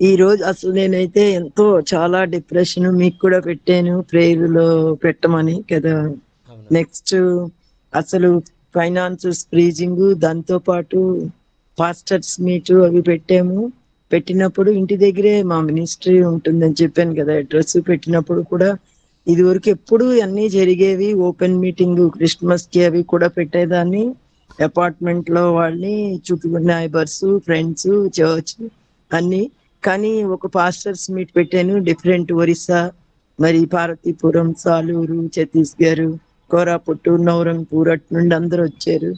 ఈ రోజు అసలు నేనైతే ఎంతో చాలా డిప్రెషన్ మీకు కూడా పెట్టాను, ప్రేయర్లో పెట్టమని కదా. నెక్స్ట్ అసలు ఫైనాన్స్ ఫ్రీజింగ్, దాంతో పాటు పాస్టర్స్ మీట్ అవి పెట్టాము. పెట్టినప్పుడు ఇంటి దగ్గరే మా మినిస్ట్రీ ఉంటుందని చెప్పాను కదా, అడ్రస్ పెట్టినప్పుడు కూడా ఇదివరకు ఎప్పుడు అన్ని జరిగేవి. ఓపెన్ మీటింగ్ క్రిస్మస్ కి అవి కూడా పెట్టేదాన్ని. అపార్ట్మెంట్ లో వాళ్ళని, చుట్టూ నైబర్స్, ఫ్రెండ్స్, చర్చ్ అన్ని. కానీ ఒక పాస్టర్స్ మీట్ పెట్టాను, డిఫరెంట్ ఒరిస్సా, మరి పార్వతీపురం, సాలూరు, ఛత్తీస్గఢ్, కోరాపుట్టు, నవరంగపూర్ అటు నుండి అందరూ వచ్చారు.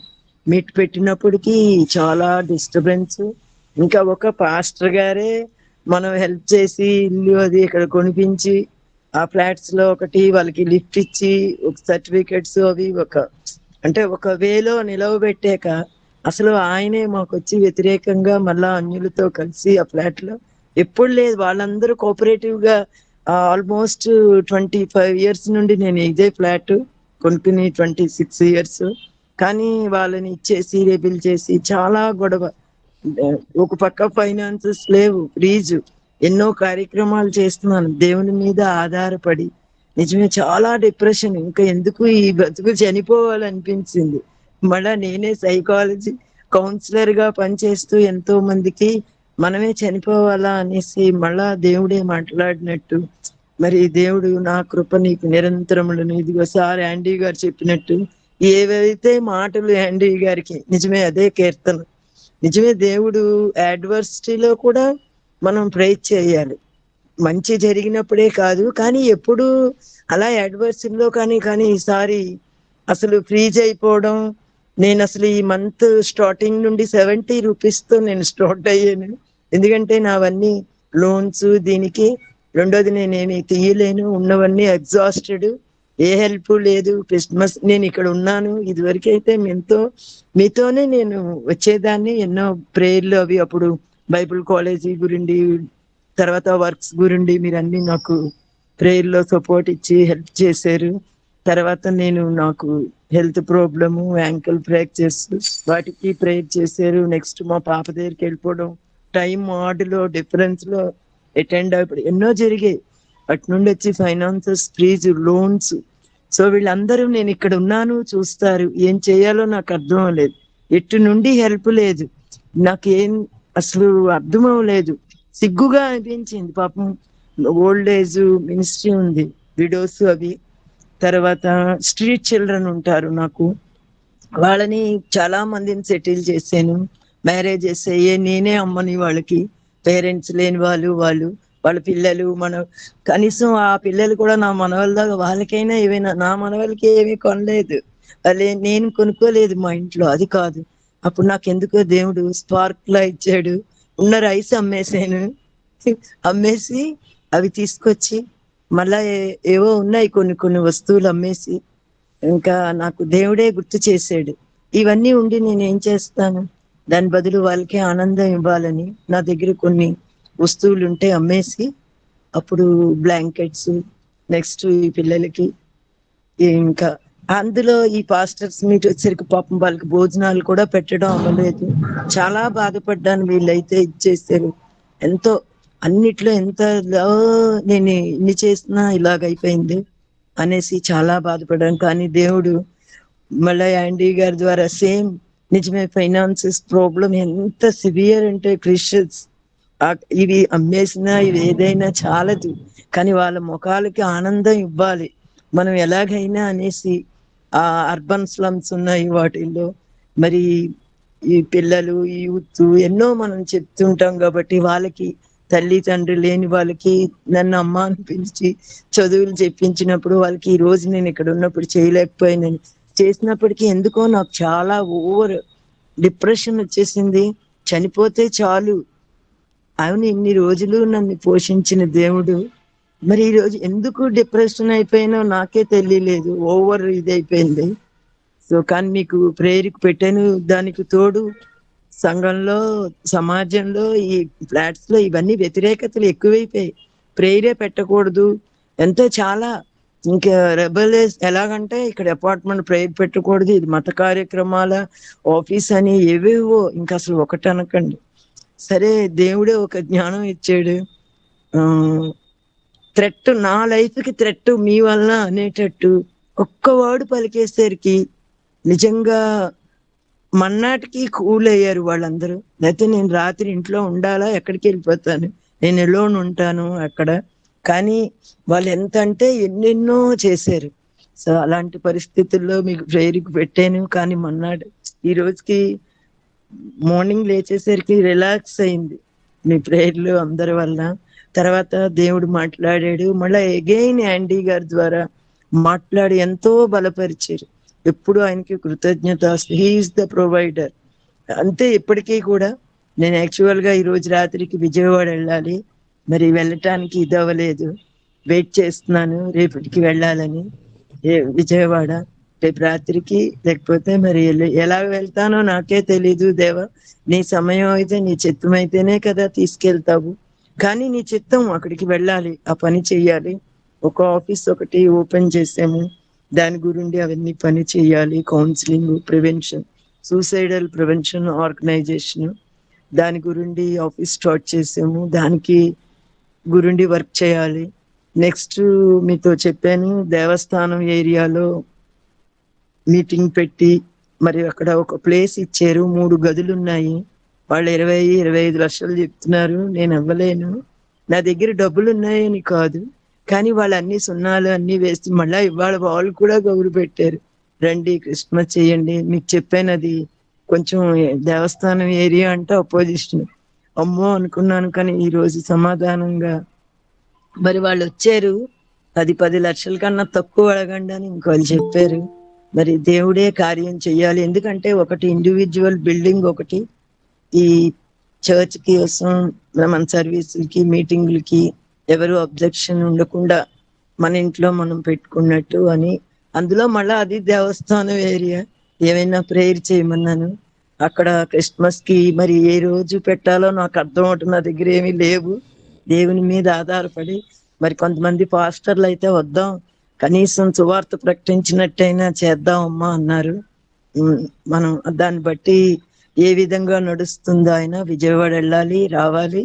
మీట్ పెట్టినప్పటికీ చాలా డిస్టర్బెన్స్. ఇంకా ఒక పాస్టర్ గారే మనం హెల్ప్ చేసి ఇల్లు అది ఇక్కడ కొనిపించి ఆ ఫ్లాట్స్ లో ఒకటి వాళ్ళకి లిఫ్ట్ ఇచ్చి ఒక సర్టిఫికెట్స్ అవి అంటే ఒక వేలో నిలవబెట్టాక అసలు ఆయనే మాకు వచ్చి వ్యతిరేకంగా మళ్ళా అన్యులతో కలిసి ఆ ఫ్లాట్ లో ఎప్పుడు లేదు. వాళ్ళందరూ కోఆపరేటివ్ గా ఆల్మోస్ట్ 25 years నుండి నేను ఇదే ఫ్లాట్ కొనుక్కుని 26 years. కానీ వాళ్ళని ఇచ్చేసి రేబిల్ చేసి చాలా గొడవ. ఒక పక్క ఫైనాన్సెస్ లేవు, ఫ్రీజ్, ఎన్నో కార్యక్రమాలు చేస్తున్నాను దేవుని మీద ఆధారపడి. నిజమే చాలా డిప్రెషన్. ఇంకా ఎందుకు ఈ బతుకు, చనిపోవాలనిపించింది. మళ్ళా నేనే సైకాలజీ కౌన్సిలర్ గా పనిచేస్తూ ఎంతో మందికి మనమే చనిపోవాలా అనేసి మళ్ళా దేవుడే మాట్లాడినట్టు, మరి దేవుడు నా కృప నీకు నిరంతరములను, ఇదిగో సార్ యాండీ గారు చెప్పినట్టు ఏవైతే మాటలు యాండీ గారికి నిజమే అదే కీర్తన. నిజమే దేవుడు అడ్వర్సిటీలో కూడా మనం ప్రేజ్ చేయాలి. మంచి జరిగినప్పుడే కాదు, కానీ ఎప్పుడు అలా అడ్వర్సిటీలో కానీ ఈసారి అసలు ఫ్రీజ్ అయిపోవడం. నేను అసలు ఈ మంత్ స్టార్టింగ్ నుండి 70 rupees తో నేను స్టార్ట్ అయ్యాను. ఎందుకంటే నావన్నీ లోన్స్, దీనికి రెండోది నేనేమి తీయలేను, ఉన్నవన్నీ ఎగ్జాస్టెడ్, ఏ హెల్ప్ లేదు. క్రిస్మస్ నేను ఇక్కడ ఉన్నాను, ఇదివరకు అయితే మీతోనే నేను వచ్చేదాన్ని. ఎన్నో ప్రేయర్లు అవి అప్పుడు బైబిల్ కాలేజీ గురించి, తర్వాత వర్క్స్ గురించి మీరు అన్ని నాకు ప్రేయర్ లో సపోర్ట్ ఇచ్చి హెల్ప్ చేశారు. తర్వాత నాకు హెల్త్ ప్రాబ్లము, యాంకిల్ ఫ్రాక్చర్స్, వాటికి ప్రేయర్ చేశారు. నెక్స్ట్ మా పాప దగ్గరికి వెళ్ళిపోవడం, టైం ఆర్డర్లో డిఫరెన్స్ లో అటెండ్ అయిపోయి ఎన్నో జరిగాయి. అటు నుండి వచ్చి ఫైనాన్సెస్, ఫ్రీజ్, లోన్స్. సో వీళ్ళందరూ నేను ఇక్కడ ఉన్నాను చూస్తారు. ఏం చేయాలో నాకు అర్థం అవ్వలేదు, ఎటు నుండి హెల్ప్ లేదు, నాకేం అసలు అర్థం అవ్వలేదు. సిగ్గుగా అనిపించింది. పాపం ఓల్డ్ ఏజ్ మినిస్ట్రీ ఉంది, విడోస్ అవి, తర్వాత స్ట్రీట్ చిల్డ్రన్ ఉంటారు. నాకు వాళ్ళని చాలా మందిని సెటిల్ చేశాను. మ్యారేజెస్ అయ్యే నేనే అమ్మని వాళ్ళకి, పేరెంట్స్ లేని వాళ్ళ పిల్లలు, కనీసం ఆ పిల్లలు కూడా నా మనవల దాకా వాళ్ళకైనా ఏమైనా, నా మనవలకి ఏమీ కొనలేదు, నేను కొనుక్కోలేదు మా ఇంట్లో. అది కాదు, అప్పుడు నాకు ఎందుకో దేవుడు స్పార్క్ లా ఇచ్చాడు. ఉన్న రైస్ అమ్మేసాను, అమ్మేసి అవి తీసుకొచ్చి మళ్ళా ఏవో ఉన్నాయి కొన్ని వస్తువులు అమ్మేసి, ఇంకా నాకు దేవుడే గుర్తు చేశాడు. ఇవన్నీ ఉండి నేనేం చేస్తాను, దాని బదులు వాళ్ళకి ఆనందం ఇవ్వాలని నా దగ్గర కొన్ని వస్తువులు ఉంటే అమ్మేసి, అప్పుడు బ్లాంకెట్స్, నెక్స్ట్ ఈ పిల్లలకి, ఇంకా అందులో ఈ పాస్టర్స్ మీట్ వచ్చరికి పాపం వాళ్ళకి భోజనాలు కూడా పెట్టడం అవ్వలేదు. చాలా బాధపడ్డాను. వీళ్ళైతే ఇచ్చేసారు. ఎంతో అన్నిట్లో ఎంత నేను ఇన్ని చేసినా ఇలాగైపోయింది అనేసి చాలా బాధపడ్డాను. కానీ దేవుడు మళ్ళీ యాండీ గారి ద్వారా సేమ్ నిజమే, ఫైనాన్సెస్ ప్రాబ్లం ఎంత సివియర్ అంటే క్రిస్టియన్స్ ఇవి అమ్మేసినా ఇవి ఏదైనా చాలదు, కానీ వాళ్ళ ముఖాలకి ఆనందం ఇవ్వాలి మనం ఎలాగైనా అనేసి. ఆ అర్బన్ స్లమ్స్ ఉన్నాయి, వాటిల్లో మరి ఈ పిల్లలు, ఈ యూత్ ఎన్నో మనం చెప్తుంటాం కాబట్టి వాళ్ళకి తల్లి తండ్రి లేని వాళ్ళకి నన్ను అమ్మ అని పిలిచి చదువులు చెప్పించినప్పుడు వాళ్ళకి ఈ రోజు నేను ఇక్కడ ఉన్నప్పుడు చేయలేకపోయానని చేసినప్పటికీ ఎందుకో నాకు చాలా ఓవర్ డిప్రెషన్ వచ్చేసింది. చనిపోతే చాలు, అవును ఇన్ని రోజులు నన్ను పోషించిన దేవుడు మరి ఈ రోజు ఎందుకు డిప్రెషన్ అయిపోయినో నాకే తెలియలేదు, ఓవర్ ఇదైపోయింది. సో కానీ మీకు ప్రేయర్కి పెట్టాను. దానికి తోడు సంఘంలో, సమాజంలో, ఈ ఫ్లాట్స్ లో ఇవన్నీ వ్యతిరేకతలు ఎక్కువైపోయాయి. ప్రేయరే పెట్టకూడదు, ఎంతో చాలా ఇంకా రెబల్ ఎలాగంటే ఇక్కడ అపార్ట్మెంట్ ప్రేయర్ పెట్టకూడదు, ఇది మత కార్యక్రమాల ఆఫీస్ అని ఏవేవో, ఇంకా అసలు ఒకటి అనకండి. సరే దేవుడే ఒక జ్ఞానం ఇచ్చాడు. థ్రెట్, నా లైఫ్ కి థ్రెట్ మీ వల్ల అనేటట్టు ఒక్క వర్డ్ పలికేసరికి నిజంగా మన్నాటికి కూల్ అయ్యారు వాళ్ళందరూ. లేకపోతే నేను రాత్రి ఇంట్లో ఉండాలా, ఎక్కడికి వెళ్ళిపోతాను, నేను ఎలోన్ ఉంటాను అక్కడ. కానీ వాళ్ళు ఎంత అంటే ఎన్నెన్నో చేశారు. సో అలాంటి పరిస్థితుల్లో మీకు ప్రేయర్కి పెట్టాను. కానీ మన్నాడు ఈ రోజుకి మార్నింగ్ లేచేసరికి రిలాక్స్ అయింది మీ ప్రేయర్లు అందరి వల్ల. తర్వాత దేవుడు మాట్లాడాడు. మళ్ళీ అగైన్ యాండీ గారి ద్వారా మాట్లాడి ఎంతో బలపరిచారు. ఎప్పుడు ఆయనకి కృతజ్ఞత. He is the provider. అంతే ఇప్పటికీ కూడా. నేను యాక్చువల్ గా ఈ రోజు రాత్రికి విజయవాడ వెళ్ళాలి, మరి వెళ్ళటానికి ఇది అవ్వలేదు, వెయిట్ చేస్తున్నాను రేపటికి వెళ్ళాలని. విజయవాడ రేపు రాత్రికి, లేకపోతే మరి ఎలా వెళ్తానో నాకే తెలీదు దేవా. నీ సమయం అయితే, నీ చిత్తం అయితేనే కదా తీసుకెళ్తావు. కానీ నీ చిత్తం అక్కడికి వెళ్ళాలి, ఆ పని చెయ్యాలి. ఒక ఆఫీస్ ఒకటి ఓపెన్ చేసాము, దాని గురించి అవన్నీ పని చేయాలి. Counselling, prevention, suicidal prevention organisation, దాని గురించి ఆఫీస్ స్టార్ట్ చేసాము. దానికి గురించి వర్క్ చేయాలి. నెక్స్ట్ మీతో చెప్పాను, దేవస్థానం ఏరియాలో మీటింగ్ పెట్టి మరి అక్కడ ఒక ప్లేస్ ఇచ్చారు. 3 గదులు ఉన్నాయి. వాళ్ళు 20-25 లక్షలు చెప్తున్నారు. నేను ఇవ్వలేను, నా దగ్గర డబ్బులు ఉన్నాయని కాదు, కానీ వాళ్ళు అన్ని సున్నాలు అన్ని వేసి మళ్ళా ఇవాళ వాళ్ళు కూడా గౌరు పెట్టారు, రండి క్రిస్మస్ చేయండి. మీకు చెప్పాను అది కొంచెం దేవస్థానం ఏరియా అంటే అపోజిషన్. అమ్మో అనుకున్నాను. కానీ ఈ రోజు సమాధానంగా మరి వాళ్ళు వచ్చారు. 10 లక్షల కన్నా తక్కువ అడగండి అని ఇంకోళ్ళు చెప్పారు. మరి దేవుడే కార్యం చెయ్యాలి. ఎందుకంటే ఒకటి ఇండివిజువల్ బిల్డింగ్, ఒకటి ఈ చర్చ్ కి కోసం మన సర్వీసులకి మీటింగులకి ఎవరు అబ్జెక్షన్ ఉండకుండా మన ఇంట్లో మనం పెట్టుకున్నట్టు అని. అందులో మళ్ళా అది దేవస్థానం ఏరియా. ఏమైనా ప్రేయర్ చేయమన్నాను. అక్కడ క్రిస్మస్ కి మరి ఏ రోజు పెట్టాలో నాకు అర్థం అవుతుంది, నా దగ్గర ఏమీ లేవు. దేవుని మీద ఆధారపడి మరి కొంతమంది పాస్టర్లు అయితే వద్దాం, కనీసం సువార్త ప్రకటించినట్టయినా చేద్దాం అమ్మా అన్నారు. మనం దాన్ని బట్టి ఏ విధంగా నడుస్తుందో ఆయన విజయవాడ వెళ్ళాలి, రావాలి.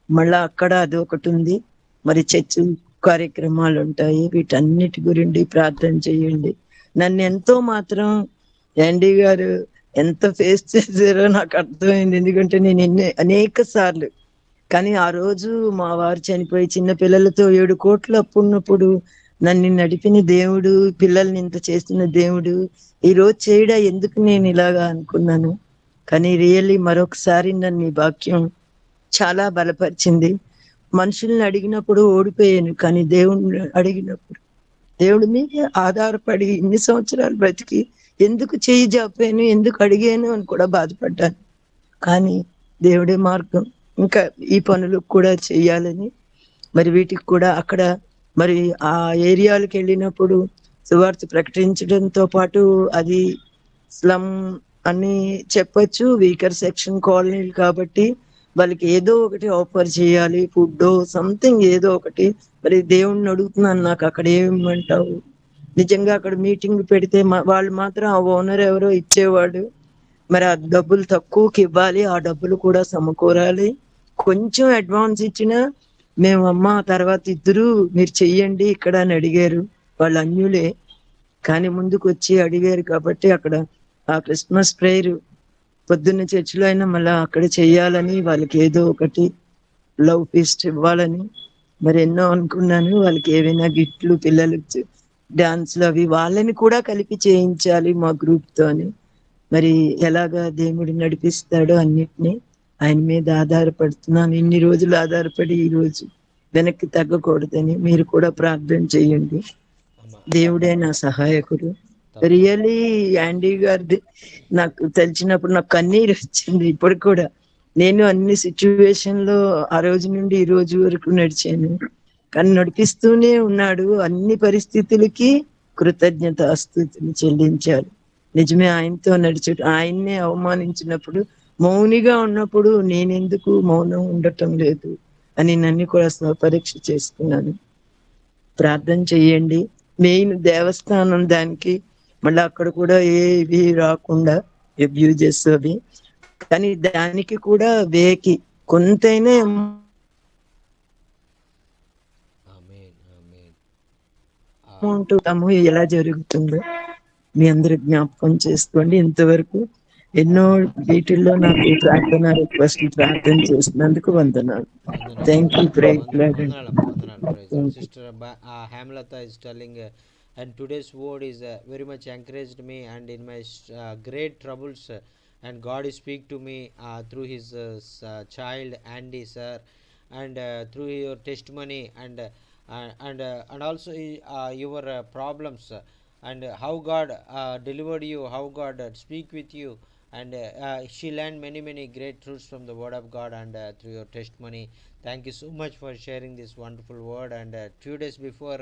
మళ్ళా అక్కడ అది ఒకటి ఉంది. మరి చర్చ్ కార్యక్రమాలు ఉంటాయి. వీటన్నిటి గురించి ప్రార్థన చేయండి. నన్ను ఎంతో మాత్రం యాండీ గారు ఎంత ఫేస్ చేశారో నాకు అర్థమైంది. ఎందుకంటే నేను అనేక సార్లు, కానీ ఆ రోజు మా వారు చనిపోయి చిన్న పిల్లలతో 7 కోట్ల అప్పు ఉన్నప్పుడు నన్ను నడిపిన దేవుడు, పిల్లల్ని ఇంత చేసిన దేవుడు ఈ రోజు చేయడా ఎందుకు నేను ఇలాగా అనుకున్నాను. కానీ రియల్లీ మరొకసారి నన్ను ఈ వాక్యం చాలా బలపరిచింది. మనుషుల్ని అడిగినప్పుడు ఓడిపోయాను, కానీ దేవుణ్ణి అడిగినప్పుడు దేవుడి మీద ఆధారపడి ఇన్ని సంవత్సరాలు బ్రతికి ఎందుకు చేయి జాపాను, ఎందుకు అడిగాను అని కూడా బాధపడ్డాను. కానీ దేవుడే మార్గం. ఇంకా ఈ పనులు కూడా చెయ్యాలని మరి వీటికి కూడా అక్కడ మరి ఆ ఏరియాలకు వెళ్ళినప్పుడు సువార్త ప్రకటించడంతో పాటు అది స్లమ్ అని చెప్పొచ్చు, వీకర్ సెక్షన్ కాలనీలు కాబట్టి వాళ్ళకి ఏదో ఒకటి ఆఫర్ చేయాలి, ఫుడ్ సంథింగ్ ఏదో ఒకటి. మరి దేవుణ్ణి అడుగుతున్నాను, నాకు అక్కడ ఏమంటావు. నిజంగా అక్కడ మీటింగ్ పెడితే వాళ్ళు మాత్రం ఆ ఓనర్ ఎవరో ఇచ్చేవాడు. మరి ఆ డబ్బులు తక్కువకి ఇవ్వాలి, ఆ డబ్బులు కూడా సమకూరాలి. కొంచెం అడ్వాన్స్ ఇచ్చినా మేము అమ్మ తర్వాత ఇద్దరు మీరు చెయ్యండి ఇక్కడ అని అడిగారు. వాళ్ళు అన్యులే, కానీ ముందుకు వచ్చి అడిగారు కాబట్టి అక్కడ ఆ క్రిస్మస్ ప్రేయర్ పొద్దున్న చర్చిలో అయినా మళ్ళీ అక్కడ చెయ్యాలని, వాళ్ళకి ఏదో ఒకటి లవ్ ఫీస్ట్ ఇవ్వాలని మరి ఎన్నో అనుకున్నాను. వాళ్ళకి ఏవైనా గిఫ్ట్లు, పిల్లలకి డాన్స్లు అవి వాళ్ళని కూడా కలిపి చేయించాలి మా గ్రూప్ తో అని. మరి ఎలాగా దేవుడు నడిపిస్తాడో అన్నిటినీ ఆయన మీద ఆధారపడుతున్నాను. ఇన్ని రోజులు ఆధారపడి ఈ రోజు వెనక్కి తగ్గకూడదని మీరు కూడా ప్రార్థన చేయండి. దేవుడే నా సహాయకుడు. రియల్లీ యాండీ గారిది నాకు తెలిసినప్పుడు నాకు కన్నీరు వచ్చింది. ఇప్పుడు కూడా నేను అన్ని సిచ్యువేషన్ లో ఆ రోజు నుండి ఈ రోజు వరకు నడిచాను, కానీ నడిపిస్తూనే ఉన్నాడు. అన్ని పరిస్థితులకి కృతజ్ఞతాస్తుతులు చెల్లించాలి. నిజమే, ఆయనతో నడిచే ఆయన్నే అవమానించినప్పుడు, మౌనిగా ఉన్నప్పుడు నేనెందుకు మౌనం ఉండటం లేదు అని నన్ను కూడా స్వపరీక్ష చేసుకున్నాను. ప్రార్థన చెయ్యండి. మెయిన్ దేవస్థానం దానికి మళ్ళీ అక్కడ కూడా ఏవి రాకుండా అబ్యూజెస్ అవి, కానీ దానికి కూడా వేకి కొంతైనా అమౌంట్ ఎలా జరుగుతుందో మీ అందరూ జ్ఞాపకం చేసుకోండి. ఇంతవరకు ఎన్నో వీటిల్లో నాకు ప్రార్థన రిక్వెస్ట్ ప్రార్థన చేసినందుకు వందనాలు. వందనాలు థ్యాంక్ యూ. Praise lord. వందనాలమ్మా, వందనాలు. Praise thank you. Sister Hamlata is telling, and today's word is very much encouraged me, and in my great troubles, and God is speak to me through his child Andy sir, and through your testimony, and also your problems, and how God delivered you, how God speak with you, and she learned many great truths from the word of God, and through your testimony. Thank you so much for sharing this wonderful word. And 2 days before,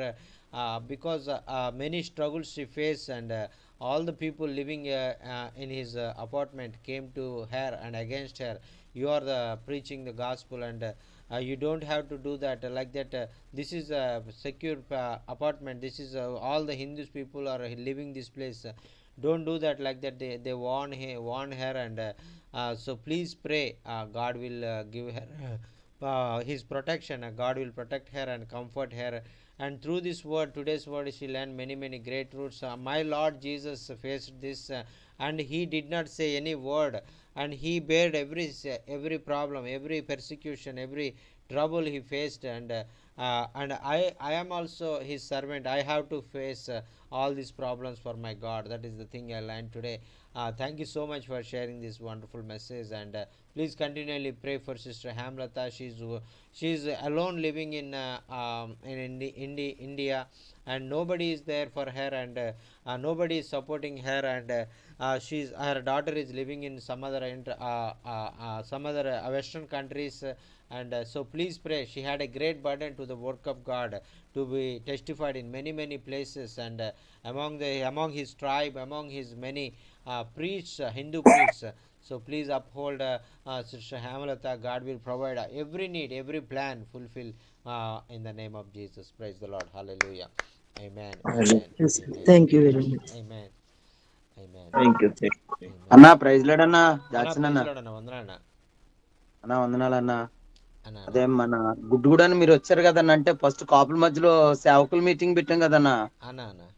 because many struggles she faced, and all the people living in his apartment came to her and against her. You are the preaching the gospel, and you don't have to do that like that. This is a secure apartment. This is all the Hindus people are living this place. Don't do that like that. They warn her, and so please pray. God will give her his protection. God will protect her and comfort her. And through this word, today's word, she learned many great truths. My Lord Jesus faced this, and he did not say any word, and he bared every problem, every persecution, every trouble he faced, and I am also his servant. I have to face all these problems for my God. That is the thing I learned today. Thank you so much for sharing this wonderful message, and please continually pray for Sister Hamlata. She's alone living in India, and nobody is there for her, and nobody is supporting her, and she's her daughter is living in some other Western countries, and so please pray. She had a great burden to the work of God, to be testified in many places, and among his tribe, among his many priests, Hindu priests. So please uphold Sister Hamalata. God will provide every need, every plan, fulfill in the name of Jesus. Praise the Lord. Hallelujah. Amen. Amen. Yes, Amen. Thank you very much. Amen. Amen. Thank you. Amen. అన్నా ప్రైజ్ లార్డ్ అన్నా. అన్నా జాక్సన్ ప్రైజ్ అన్నా. లార్డ్ అన్న, వందనాలన్నా. అన్నా వందనాలన్నా. అన్నా అదే మన గుడ్డుగూడని మీరు వచ్చారు కదన్నా, అంటే ఫస్ట్ కాపుల మధ్యలో సేవకుల మీటింగ్ పెట్టాం కదన్నా. అన్నా అన్నా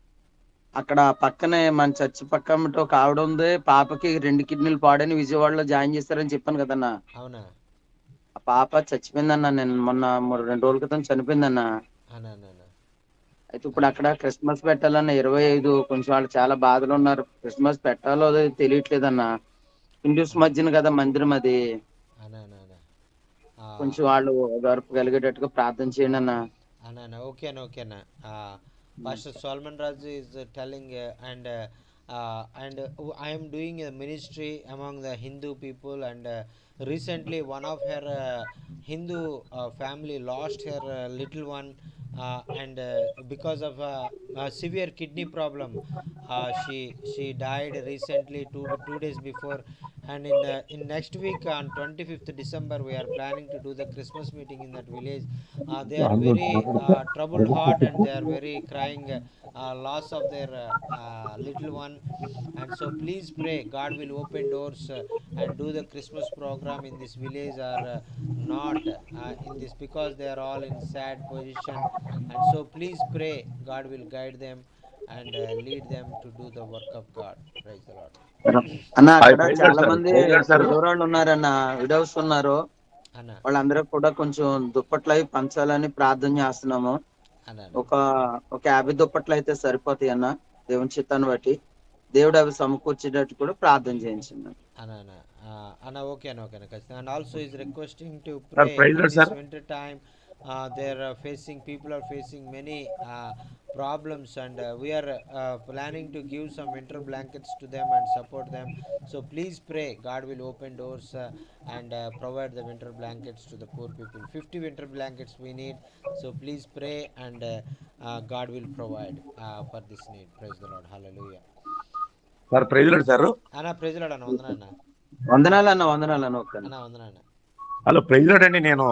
అక్కడ పక్కనే మన చర్చి పక్కన ఒక ఆవిడ ఉంది, పాపకి 2 కిడ్నీలు పాడని విజయవాడలో జాయిన్ చేస్తారని చెప్పాను కదన్నా. అవునా ఆ పాప చచ్చిపోయిందన్నా. నేను మొన్న 2 రోజుల క్రితం చనిపోయిందన్నా. అన్నా అన్నా అన్నా. అయితే ఇప్పుడు అక్కడ క్రిస్మస్ పెట్టాలన్న 25 కొంచెం వాళ్ళు చాలా బాధలు ఉన్నారు. క్రిస్మస్ పెట్టాలో అదో తెలియట్లేదన్నా. హిందూస్ మధ్యన కదా మందిరం అది. అన్నా అన్నా అన్నా. కొంచెం వాళ్ళు ఓదార్పు కలిగేటట్టుగా ప్రార్థన చేయండి అన్న. Anna, okay, Anna, okay, Anna. Pastor Solomon Raju is telling, and I am doing a ministry among the Hindu people, and recently one of her Hindu family lost her little one, and because of a severe kidney problem, she died recently, two days before, and in next week on 25th December we are planning to do the Christmas meeting in that village. They are very troubled heart, and they are very crying loss of their little one, and so please pray God will open doors and do the Christmas program in this village, or not in this, because they are all in sad position, and so please pray God will guide them and lead them to do the work of God. Praise the Lord. అన్న అక్కడ చాలా మంది విధవరాళ్ళు ఉన్నారన్న, విడోస్ ఉన్నారు. Anna, వాళ్ళందరూ కూడా కొంచెం దుప్పట్లు అవి పంచాలని ప్రార్థన చేస్తున్నాము. Anna, ఒక 50 దుప్పట్లు అయితే సరిపోతాయి అన్న, దేవుని చిత్తాన్ని బట్టి. దేవుడు అవి సమకూర్చేటట్టు కూడా ప్రార్థన చేయించండి. Anna, okay, Anna, okay, Anna. And also is requesting to pray in this winter time. People are facing many problems, and we are planning to give some winter blankets to them and support them. So please pray God will open doors and provide the winter blankets to the poor people. 50 winter blankets we need. So please pray, and God will provide for this need. Praise the Lord. Hallelujah. Sir praise lord sir. అన్న ప్రైజ్ లార్డ్ అన్న, వందనాన్న. వందనాలన్న. ఒక్క అన్న వందనాన్న. హలో ప్రైజ్ లార్డ్ అండి. నేను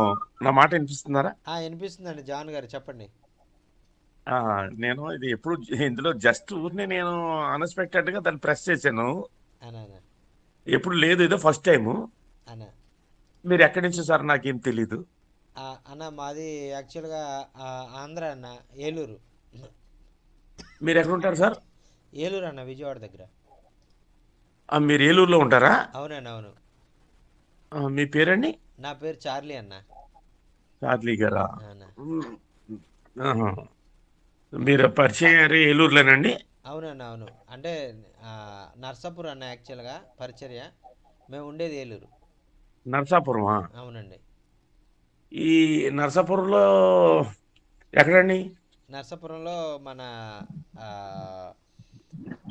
నా మాట వినిపిస్తున్నారా? వినిపిస్తుందండి. జాన్ గారు చెప్పండి. నేను ఇది ఎప్పుడు ఇందులో జస్ట్ ఊరినే నేను అన్ఎక్స్పెక్టెడ్ గా దాన్ని ప్రెస్ చేశాను. ఎప్పుడు లేదు, ఏదో ఫస్ట్ టైము. మీరు ఎక్కడి నుంచి సార్? నాకేం తెలీదు అన్న. మాది యాక్చువల్గా ఆంధ్ర అన్న, ఏలూరు. మీరు ఎక్కడ ఉంటారు సార్? ఏలూరు అన్న, విజయవాడ దగ్గర. మీరు ఏలూరులో ఉంటారా? అవునండి, అవును. మీ పేరండి? నా పేరు చార్లీ అన్న. చార్లీ గారా? అన్న. ఆహా. మీరు పరిచయం అయ్యారు ఏలూరులోనండి? అవునండి, అవును. అంటే నర్సాపూర్ అన్న యాక్చువల్గా పరిచర్య. మేము ఉండేది ఏలూరు. నరసాపురమా? అవునండి. ఈ నరసాపురంలో ఎక్కడండి? నర్సాపురంలో మన ఆ,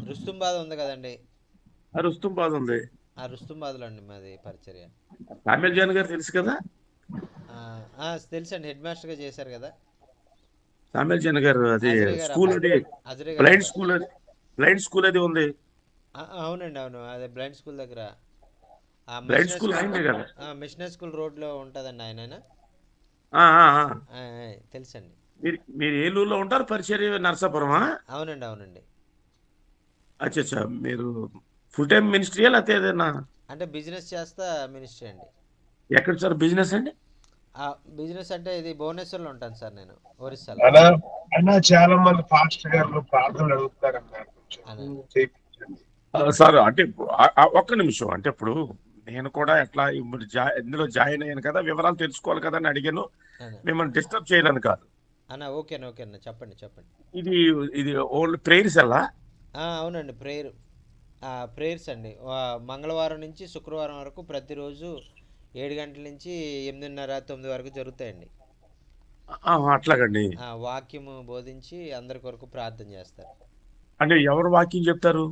రుస్తుంబాద్ ఉంది కదండి. రుస్తుంబాద్ ఉంది. ఆ రుస్తుంబాద్లో అండి మాది పరిచర్య. సామ్యూల్ జాన్ గారు తెలుసు కదా? తెలుసండి, హెడ్ మాస్టర్గా చేశారు కదా. సామ్యూల్ జాన్ గారు అది అజరే గారు స్కూల్ అబ్బాయి. అది అజరే గారు బ్లైండ్ అబ్బాయి. స్కూల్ అది బ్లైండ్ స్కూల్ అది ఉంది. అవునండి, అవును. అదే బ్లైండ్ స్కూల్ దగ్గర ఆ బ్లైండ్ స్కూల్ అయింది కదా? మిషనరీ స్కూల్ రోడ్లో ఉంటుందండి ఆయన. ఆ, ఆ, ఆ. తెలుసండి. మీరు ఏలూరులో ఉంటారు, పరిచర్య నరసాపురమా? అవునండి, అవునండి. అచ్చా, మీరు ఫుల్ టైం మినిస్ట్రీయా లేకపోతే ఏదైనా? అంటే బిజినెస్ చేస్తా మినిస్ట్రీ అండి. ఎక్కడ సార్ బిజినెస్ అండి? బిజినెస్ అంటే ఇది భువనేశ్వర్లో ఉంటాను సార్ నేను, ఒరిస్సాలో. అలా అన్నా చాలా మంది పాస్టర్ గారు ప్రార్థనలు అడుగుతారన్నారు, అన్న. కొంచెం చేయించండి. సార్ అంటే ఒక్క నిమిషం. అంటే ఇప్పుడు నేను కూడా ఎట్లా ఇప్పుడు ఇందులో జాయిన్ అయ్యాను కదా, వివరాలు తెలుసుకోవాలి కదా అని అడిగాను. అన్న. మిమ్మల్ని డిస్టర్బ్ చేయడానికి కాదు. అన్న, ఓకే అన్న, ఓకే అన్న, చెప్పండి చెప్పండి. ఇది ఇది ఓన్లీ ప్రేయర్స్ అలా? అవునండి, ప్రేయర్స్ అండి. మంగళవారం నుంచి శుక్రవారం వరకు ప్రతిరోజు 7 గంటల నుంచి 8:30, 9 వరకు జరుగుతాయండి. అట్లాగండి. వాక్యము బోధించి అందరి కొరకు ప్రార్థన చేస్తారు. అంటే ఎవరు వాక్యం చెప్తారు?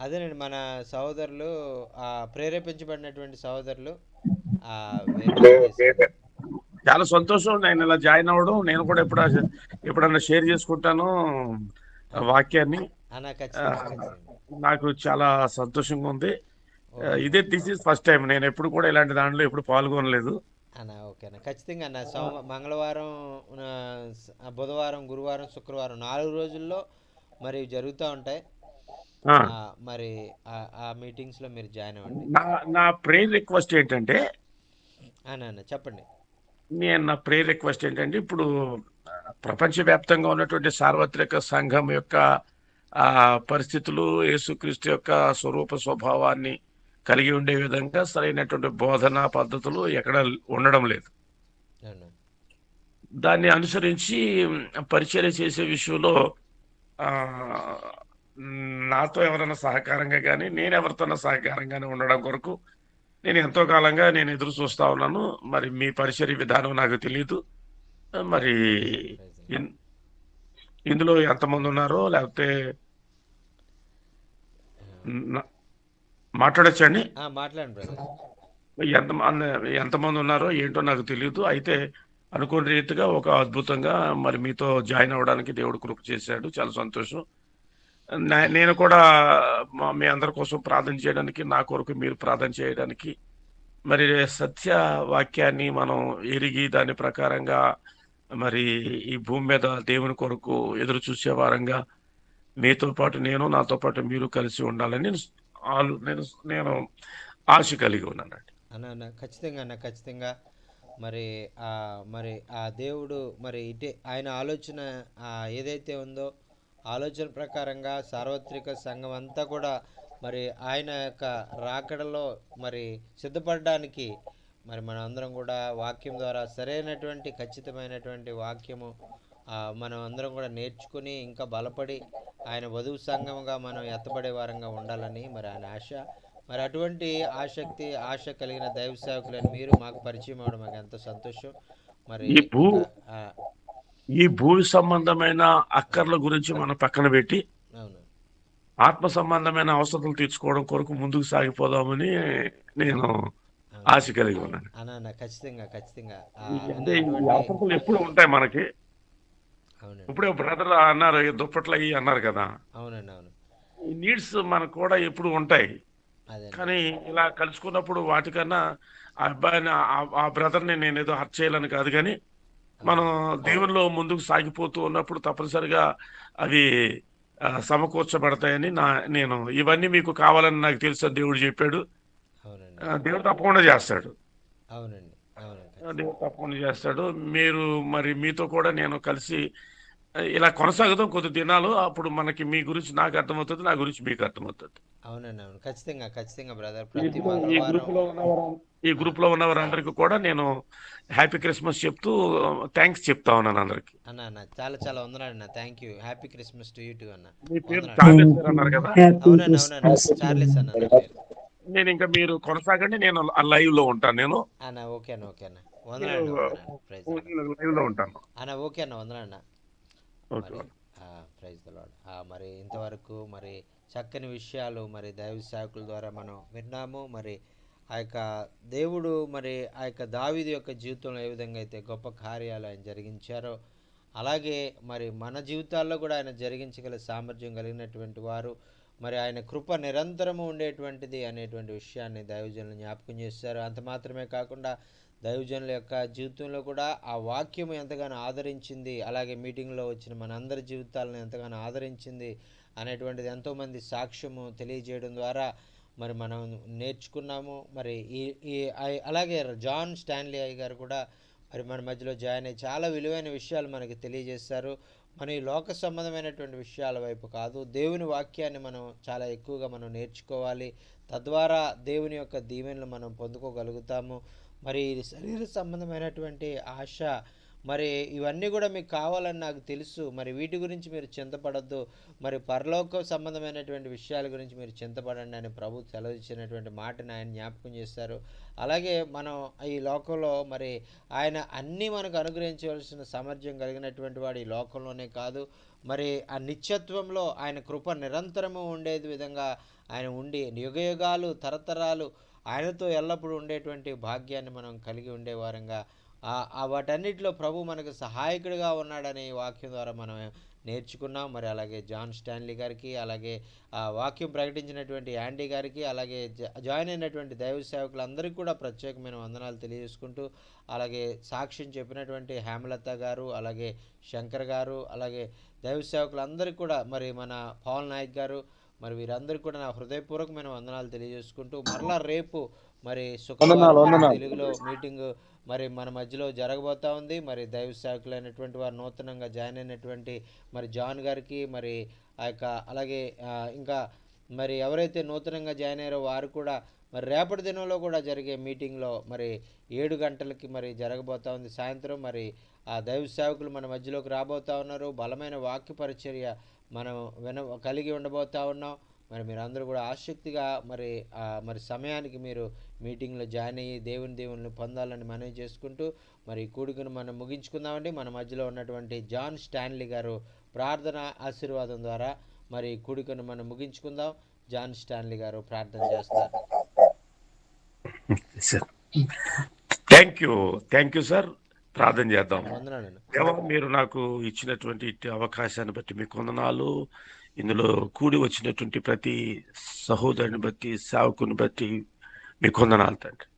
అదేనండి, మన సహోదరులు, ప్రేరేపించబడినటువంటి సహోదరులు చాలా సంతోషం నేను ఇలా జాయిన్ అవ్వడం. నేను కూడా ఎప్పుడన్నా షేర్ చేసుకుంటాను వాక్యాన్ని. నాకు చాలా సంతోషంగా ఉంది. This is first time. నేను ఎప్పుడు కూడా ఇలాంటి దాంట్లో ఎప్పుడు పాల్గొనలేదు. అన్న, ఓకే అన్న, ఖచ్చితంగా అన్న. మంగళవారం, బుధవారం, గురువారం, శుక్రవారం 4 రోజుల్లో మరి జరుగుతూ ఉంటాయి. మరి ఆ మీటింగ్స్లో మీరు జాయిన్ అవ్వండి. నా ప్రేయర్ రిక్వెస్ట్ ఏంటంటే అన్న చెప్పండి. నా ప్రేయర్ రిక్వెస్ట్ ఏంటంటే ఇప్పుడు ప్రపంచవ్యాప్తంగా ఉన్నటువంటి సార్వత్రిక సంఘం యొక్క పరిస్థితులు యేసుక్రీస్తు యొక్క స్వరూప స్వభావాన్ని కలిగి ఉండే విధంగా సరైనటువంటి బోధనా పద్ధతులు ఎక్కడ ఉండడం లేదు. దాన్ని అనుసరించి పరిచర్య చేసే విషయంలో నాతో ఎవరైనా సహకారంగా కానీ నేను ఎవరితోనో సహకారంగానే ఉండడం కొరకు నేను ఎంతో కాలంగా నేను ఎదురు చూస్తా ఉన్నాను. మరి మీ పరిచర్య విధానం నాకు తెలియదు. మరి ఇందులో ఎంతమంది ఉన్నారో లేకపోతే మాట్లాడచ్చండి? మాట్లాడండి. ఎంతమంది ఉన్నారో ఏంటో నాకు తెలియదు. అయితే అనుకోని రీతిగా ఒక అద్భుతంగా మరి మీతో జాయిన్ అవ్వడానికి దేవుడు కృప చేశాడు. చాలా సంతోషం. నేను కూడా మీ అందరి కోసం ప్రార్థన చేయడానికి, నా కొరకు మీరు ప్రార్థన చేయడానికి, మరి సత్య వాక్యాన్ని మనం ఎరిగి దాని ప్రకారంగా మరి ఈ భూమి మీద దేవుని కొరకు ఎదురు చూసే వారంగా మీతో పాటు నేను, నాతో పాటు మీరు కలిసి ఉండాలని నేను ఆశ కలిగి ఉన్నానండి. అన్న, ఖచ్చితంగా మరి ఆ దేవుడు మరి ఆయన ఆలోచన ఏదైతే ఉందో ఆలోచన ప్రకారంగా సార్వత్రిక సంఘం అంతా కూడా మరి ఆయన యొక్క రాకడలో మరి సిద్ధపడడానికి మరి మనం అందరం కూడా వాక్యం ద్వారా సరైనటువంటి ఖచ్చితమైనటువంటి వాక్యము మనం అందరం కూడా నేర్చుకుని ఇంకా బలపడి ఆయన వధువు సంఘముగా మనం ఎత్తబడే వారంగా ఉండాలని మరి ఆయన ఆశ. మరి అటువంటి ఆశ కలిగిన దైవ సేవకులని మీరు మాకు పరిచయం అవ్వడం మాకు ఎంతో సంతోషం. మరి ఈ భూ సంబంధమైన అక్కర్ల గురించి మనం పక్కన పెట్టి ఆత్మ సంబంధమైన అవసరాలు తీర్చుకోవడం కొరకు ముందుకు సాగిపోదామని నేను ఆశ కలిగి ఉన్నాను. ఖచ్చితంగా అవసరాలు ఎప్పుడు ఉంటాయి మనకి. ఇప్పుడే బ్రదర్ అన్నారు, దుప్పట్లు అయ్యి అన్నారు కదా. అవునండి, అవును. ఈ నీడ్స్ మనకు కూడా ఎప్పుడు ఉంటాయి. కానీ ఇలా కలుసుకున్నప్పుడు వాటికన్నా ఆ అబ్బాయిని ఆ బ్రదర్ని నేను ఏదో హర్ట్ చేయాలని కాదు, కానీ మనం దేవుల్లో ముందుకు సాగిపోతూ ఉన్నప్పుడు తప్పనిసరిగా అవి సమకూర్చబడతాయని నేను ఇవన్నీ మీకు కావాలని నాకు తెలుసు. దేవుడు చెప్పాడు, దేవుడు తప్పకుండా చేస్తాడు. అవునండి, దేవుడు తప్పకుండా చేస్తాడు. మీరు మరి మీతో కూడా నేను కలిసి ఇలా కొనసాగుతాం కొద్ది దినాలు. అప్పుడు మనకి మీ గురించి నాకు అర్థమవుతుంది, నా గురించి మీకు అర్థమవుతుంది. అవునండి, అవును. ఖచ్చితంగా, ఖచ్చితంగా బ్రదర్. ఈ ప్రతి గ్రూ- ఈ మంగళవారం. గ్రూప్ లో ఉన్నవారు ఈ గ్రూప్ లో ఉన్నవారందరికీ కూడా నేను హ్యాపీ క్రిస్మస్ చెప్తూ థ్యాంక్స్ చెప్తా ఉన్నాను అందరికి. అన్న చాలా చాలా వందనాలు అన్న. Thank you. Happy Christmas to you two అన్న. మీ పేరు వందనాలు. చార్లెస్ గారు అన్నారు కదా. హ్యాపీ అవునండి, అవునండి. క్రిస్మస్. చార్లెస్ అన్న నా పేరు. నేను ఇంకా మీరు కొనసాగండి, నేను లైవ్ లో ఉంటాను. నేను అన్న ఓకే అన్న, ఓకే అన్న. వందనాలు, వందనాలు. Praise the lord. లైవ్ లో ఉంటాను. అన్న ఓకే అన్న, వందనాలు అన్న. ఓకే. మరి ప్రైజ్ ద లార్డ్. మరి ఇంతవరకు మరి చక్కని విషయాలు మరి దైవ సేవకుల ద్వారా మనం విన్నాము. మరి ఆ యొక్క దేవుడు మరి ఆ యొక్క దావీదు యొక్క జీవితంలో ఏ విధంగా అయితే గొప్ప కార్యాలు ఆయన జరిగించారో, అలాగే మరి మన జీవితాల్లో కూడా ఆయన జరిగించగల సామర్థ్యం కలిగినటువంటి వారు, మరి ఆయన కృప నిరంతరము ఉండేటువంటిది అనేటువంటి విషయాన్ని దైవజనులు జ్ఞాపకం చేశారు. అంత మాత్రమే కాకుండా దైవజనుల యొక్క జీవితంలో కూడా ఆ వాక్యం ఎంతగానో ఆదరించింది, అలాగే మీటింగ్లో వచ్చిన మనందరి జీవితాలను ఎంతగానో ఆదరించింది అనేటువంటిది ఎంతోమంది సాక్ష్యము తెలియజేయడం ద్వారా మరి మనం నేర్చుకున్నాము. మరి అలాగే జాన్ స్టాన్లీ అయ్య గారు కూడా మరి మన మధ్యలో జాయిన్ అయ్యి చాలా విలువైన విషయాలు మనకి తెలియజేస్తారు. మన ఈ లోక సంబంధమైనటువంటి విషయాల వైపు కాదు, దేవుని వాక్యాన్ని మనం చాలా ఎక్కువగా మనం నేర్చుకోవాలి. తద్వారా దేవుని యొక్క దీవెనలు మనం పొందుకోగలుగుతాము. మరి శరీర సంబంధమైనటువంటి ఆశ, మరి ఇవన్నీ కూడా మీకు కావాలని నాకు తెలుసు. మరి వీటి గురించి మీరు చింతపడద్దు, మరి పరలోక సంబంధమైనటువంటి విషయాల గురించి మీరు చింతపడండి అని ప్రభు సెలవు ఇచ్చినటువంటి మాటని ఆయన జ్ఞాపకం చేస్తారు. అలాగే మనం ఈ లోకంలో మరి ఆయన అన్నీ మనకు అనుగ్రహించవలసిన సామర్థ్యం కలిగినటువంటి వాడు ఈ లోకంలోనే కాదు, మరి ఆ నిత్యత్వంలో ఆయన కృప నిరంతరము ఉండే విధంగా ఆయన ఉండి యుగయుగాలు తరతరాలు ఆయనతో ఎల్లప్పుడూ ఉండేటువంటి భాగ్యాన్ని మనం కలిగి ఉండేవారంగా వాటన్నిటిలో ప్రభు మనకు సహాయకుడిగా ఉన్నాడనే వాక్యం ద్వారా మనం నేర్చుకున్నాం. మరి అలాగే జాన్ స్టాన్లీ గారికి, అలాగే వాక్యం ప్రకటించినటువంటి యాండీ గారికి, అలాగే జాయిన్ అయినటువంటి దైవ సేవకులందరికీ కూడా ప్రత్యేకమైన వందనాలు తెలియజేసుకుంటూ, అలాగే సాక్ష్యం చెప్పినటువంటి హేమలత గారు, అలాగే శంకర్ గారు, అలాగే దైవ సేవకులందరికీ కూడా, మరి మన పవన్ నాయక్ గారు, మరి వీరందరికీ కూడా నా హృదయపూర్వకమైన వందనాలు తెలియజేసుకుంటూ, మరలా రేపు మరి శుక్రవారం తెలుగులో మీటింగ్ మరి మన మధ్యలో జరగబోతూ ఉంది. మరి దైవ సేవకులైనటువంటి వారు నూతనంగా జాయిన్ అయినటువంటి మరి జాన్ గారికి, మరి ఆ యొక్క అలాగే ఇంకా మరి ఎవరైతే నూతనంగా జాయిన్ అయ్యారో వారు కూడా మరి రేపటి దినంలో కూడా జరిగే మీటింగ్లో మరి 7 గంటలకి మరి జరగబోతూ ఉంది సాయంత్రం. మరి ఆ దైవ సేవకులు మన మధ్యలోకి రాబోతూ ఉన్నారు. బలమైన వాక్య పరిచర్య మనం కలిగి ఉండబోతూ ఉన్నాం. మరి మీరు అందరూ కూడా ఆసక్తిగా మరి సమయానికి మీరు మీటింగ్లో జాయిన్ అయ్యి దేవుని పొందాలని మనవి చేసుకుంటూ మరి కూడికను మనం ముగించుకుందామండి. మన మధ్యలో ఉన్నటువంటి జాన్ స్టాన్లీ గారు ప్రార్థన ఆశీర్వాదం ద్వారా మరి కూడికను మనం ముగించుకుందాం. జాన్ స్టాన్లీ గారు ప్రార్థన చేస్తారు. Thank you sir. ప్రార్థన చేద్దాం. వందనాలు. మీరు నాకు ఇచ్చినటువంటి అవకాశాన్ని బట్టి మీకు వందనాలు. ఇందులో కూడి వచ్చినటువంటి ప్రతి సహోదరుని బట్టి, సేవకుని బట్టి మీకు వందనాలు తండ్రి.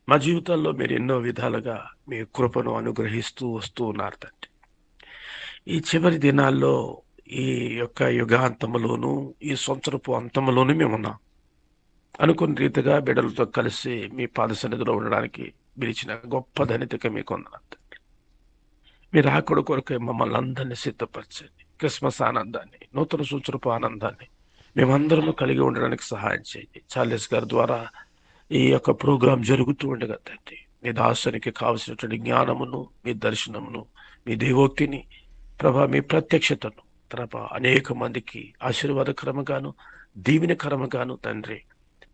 మా జీవితాల్లో మీరు ఎన్నో విధాలుగా మీ కృపను అనుగ్రహిస్తూ వస్తూ ఉన్నారు తండ్రి. ఈ చివరి దినాల్లో ఈ యొక్క యుగాంతములోను, ఈ సంవత్సరపు అంతములోను మేమున్నాం. అనుకున్న రీతిగా బిడ్డలతో కలిసి మీ పాద సన్నిధిలో ఉండడానికి మీరు ఇచ్చిన గొప్ప ధనితగా మీకు వందనాలు తండ్రి. మీరు ఆకుడు కొరకు మమ్మల్ని అందరినీ సిద్ధపరచండి. క్రిస్మస్ ఆనందాన్ని, నూతన సంవత్సరపు ఆనందాన్ని మేమందరము కలిగి ఉండడానికి సహాయం చేయండి. చార్లెస్ గారి ద్వారా ఈ యొక్క ప్రోగ్రాం జరుగుతూ ఉండగా తండ్రి, మీ దాసునికి కావలసినటువంటి జ్ఞానమును, మీ దర్శనమును, మీ దేవోక్తిని ప్రభా, మీ ప్రత్యక్షతను ప్రభా అనేక మందికి ఆశీర్వాదకరముగాను దీవెనకరముగాను తండ్రి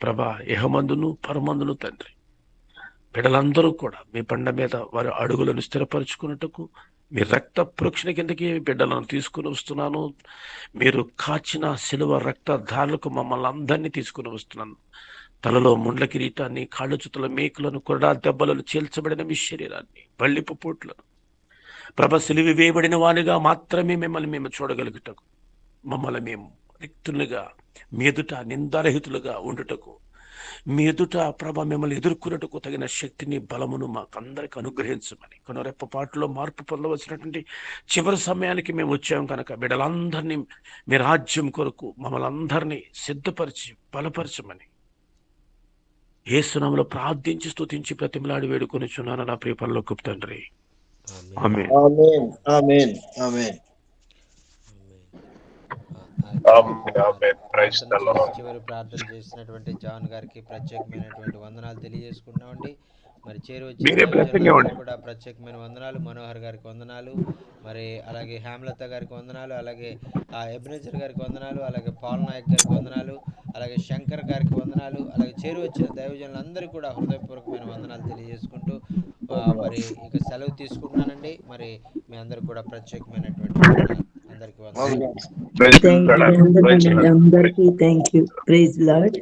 ప్రభా, ఇహమందును పరమందును తండ్రి బిడ్డలందరూ కూడా మీ బండ మీద వారి అడుగులను స్థిరపరచుకున్నట్టుకు మీ రక్త ప్రోక్షణ కిందకి బిడ్డలను తీసుకుని వస్తున్నాను. మీరు కాచిన శిలువ రక్త ధారలకు మమ్మల్ని అందరినీ తీసుకుని వస్తున్నాను. తలలో ముండ్ల కిరీటాన్ని, కాళ్ళు చుతుల మేకులను, కొరడా దెబ్బలను, చీల్చబడిన మీ శరీరాన్ని, బళ్ళిపు పోట్లను ప్రభ, సిలువ వేయబడిన వానిగా మాత్రమే మిమ్మల్ని మేము చూడగలుగుటకు, మమ్మల్ని మేము రిక్తులుగా మీ ఎదుట నిందారహితులుగా ఉండుటకు, మీ ఎదుట ప్రభ మిమ్మల్ని ఎదుర్కొన్నట్టుకు తగిన శక్తిని, బలమును మాకందరికి అనుగ్రహించమని, కొనరెప్పపాటులో మార్పు పొందవలసినటువంటి చివరి సమయానికి మేము వచ్చాము కనుక బిడ్డలందరినీ మీ రాజ్యం కొరకు మమ్మల్ని అందరినీ సిద్ధపరిచి బలపరచమని యేసు నామములో ప్రార్థించి స్తుతించి ప్రతిమలాడి వేడుకొనిచున్నాను నా ప్రియ పరలోకపు తండ్రి. ఆమేన్. ఆమేన్. ఆమేన్. ఆమేన్. ప్రార్థన చేసి చివరి ప్రార్థన చేసినటువంటి జాన్ గారికి ప్రత్యేకమైనటువంటి వందనాలు తెలియజేసుకుంటున్నామండి. మరి చేరి వచ్చిన దైవజనులందరికీ కూడా ప్రత్యేకమైన వందనాలు. మనోహర్ గారికి వందనాలు, మరి అలాగే హేమలత గారికి వందనాలు, అలాగే ఎబినేజర్ గారికి వందనాలు, అలాగే పాల్ నాయక్ గారికి వందనాలు, అలాగే శంకర్ గారికి వందనాలు, అలాగే చేరి వచ్చిన దైవజనులందరికీ కూడా హృదయపూర్వకమైన వందనాలు తెలియజేసుకుంటూ మరి ఇక సెలవు తీసుకుంటున్నానండి. మరి మీ అందరికి కూడా ప్రత్యేకమైనటువంటి వందనాలు. అందరికీ వందనాలు. అందరికీ థ్యాంక్ యూ. Praise lord.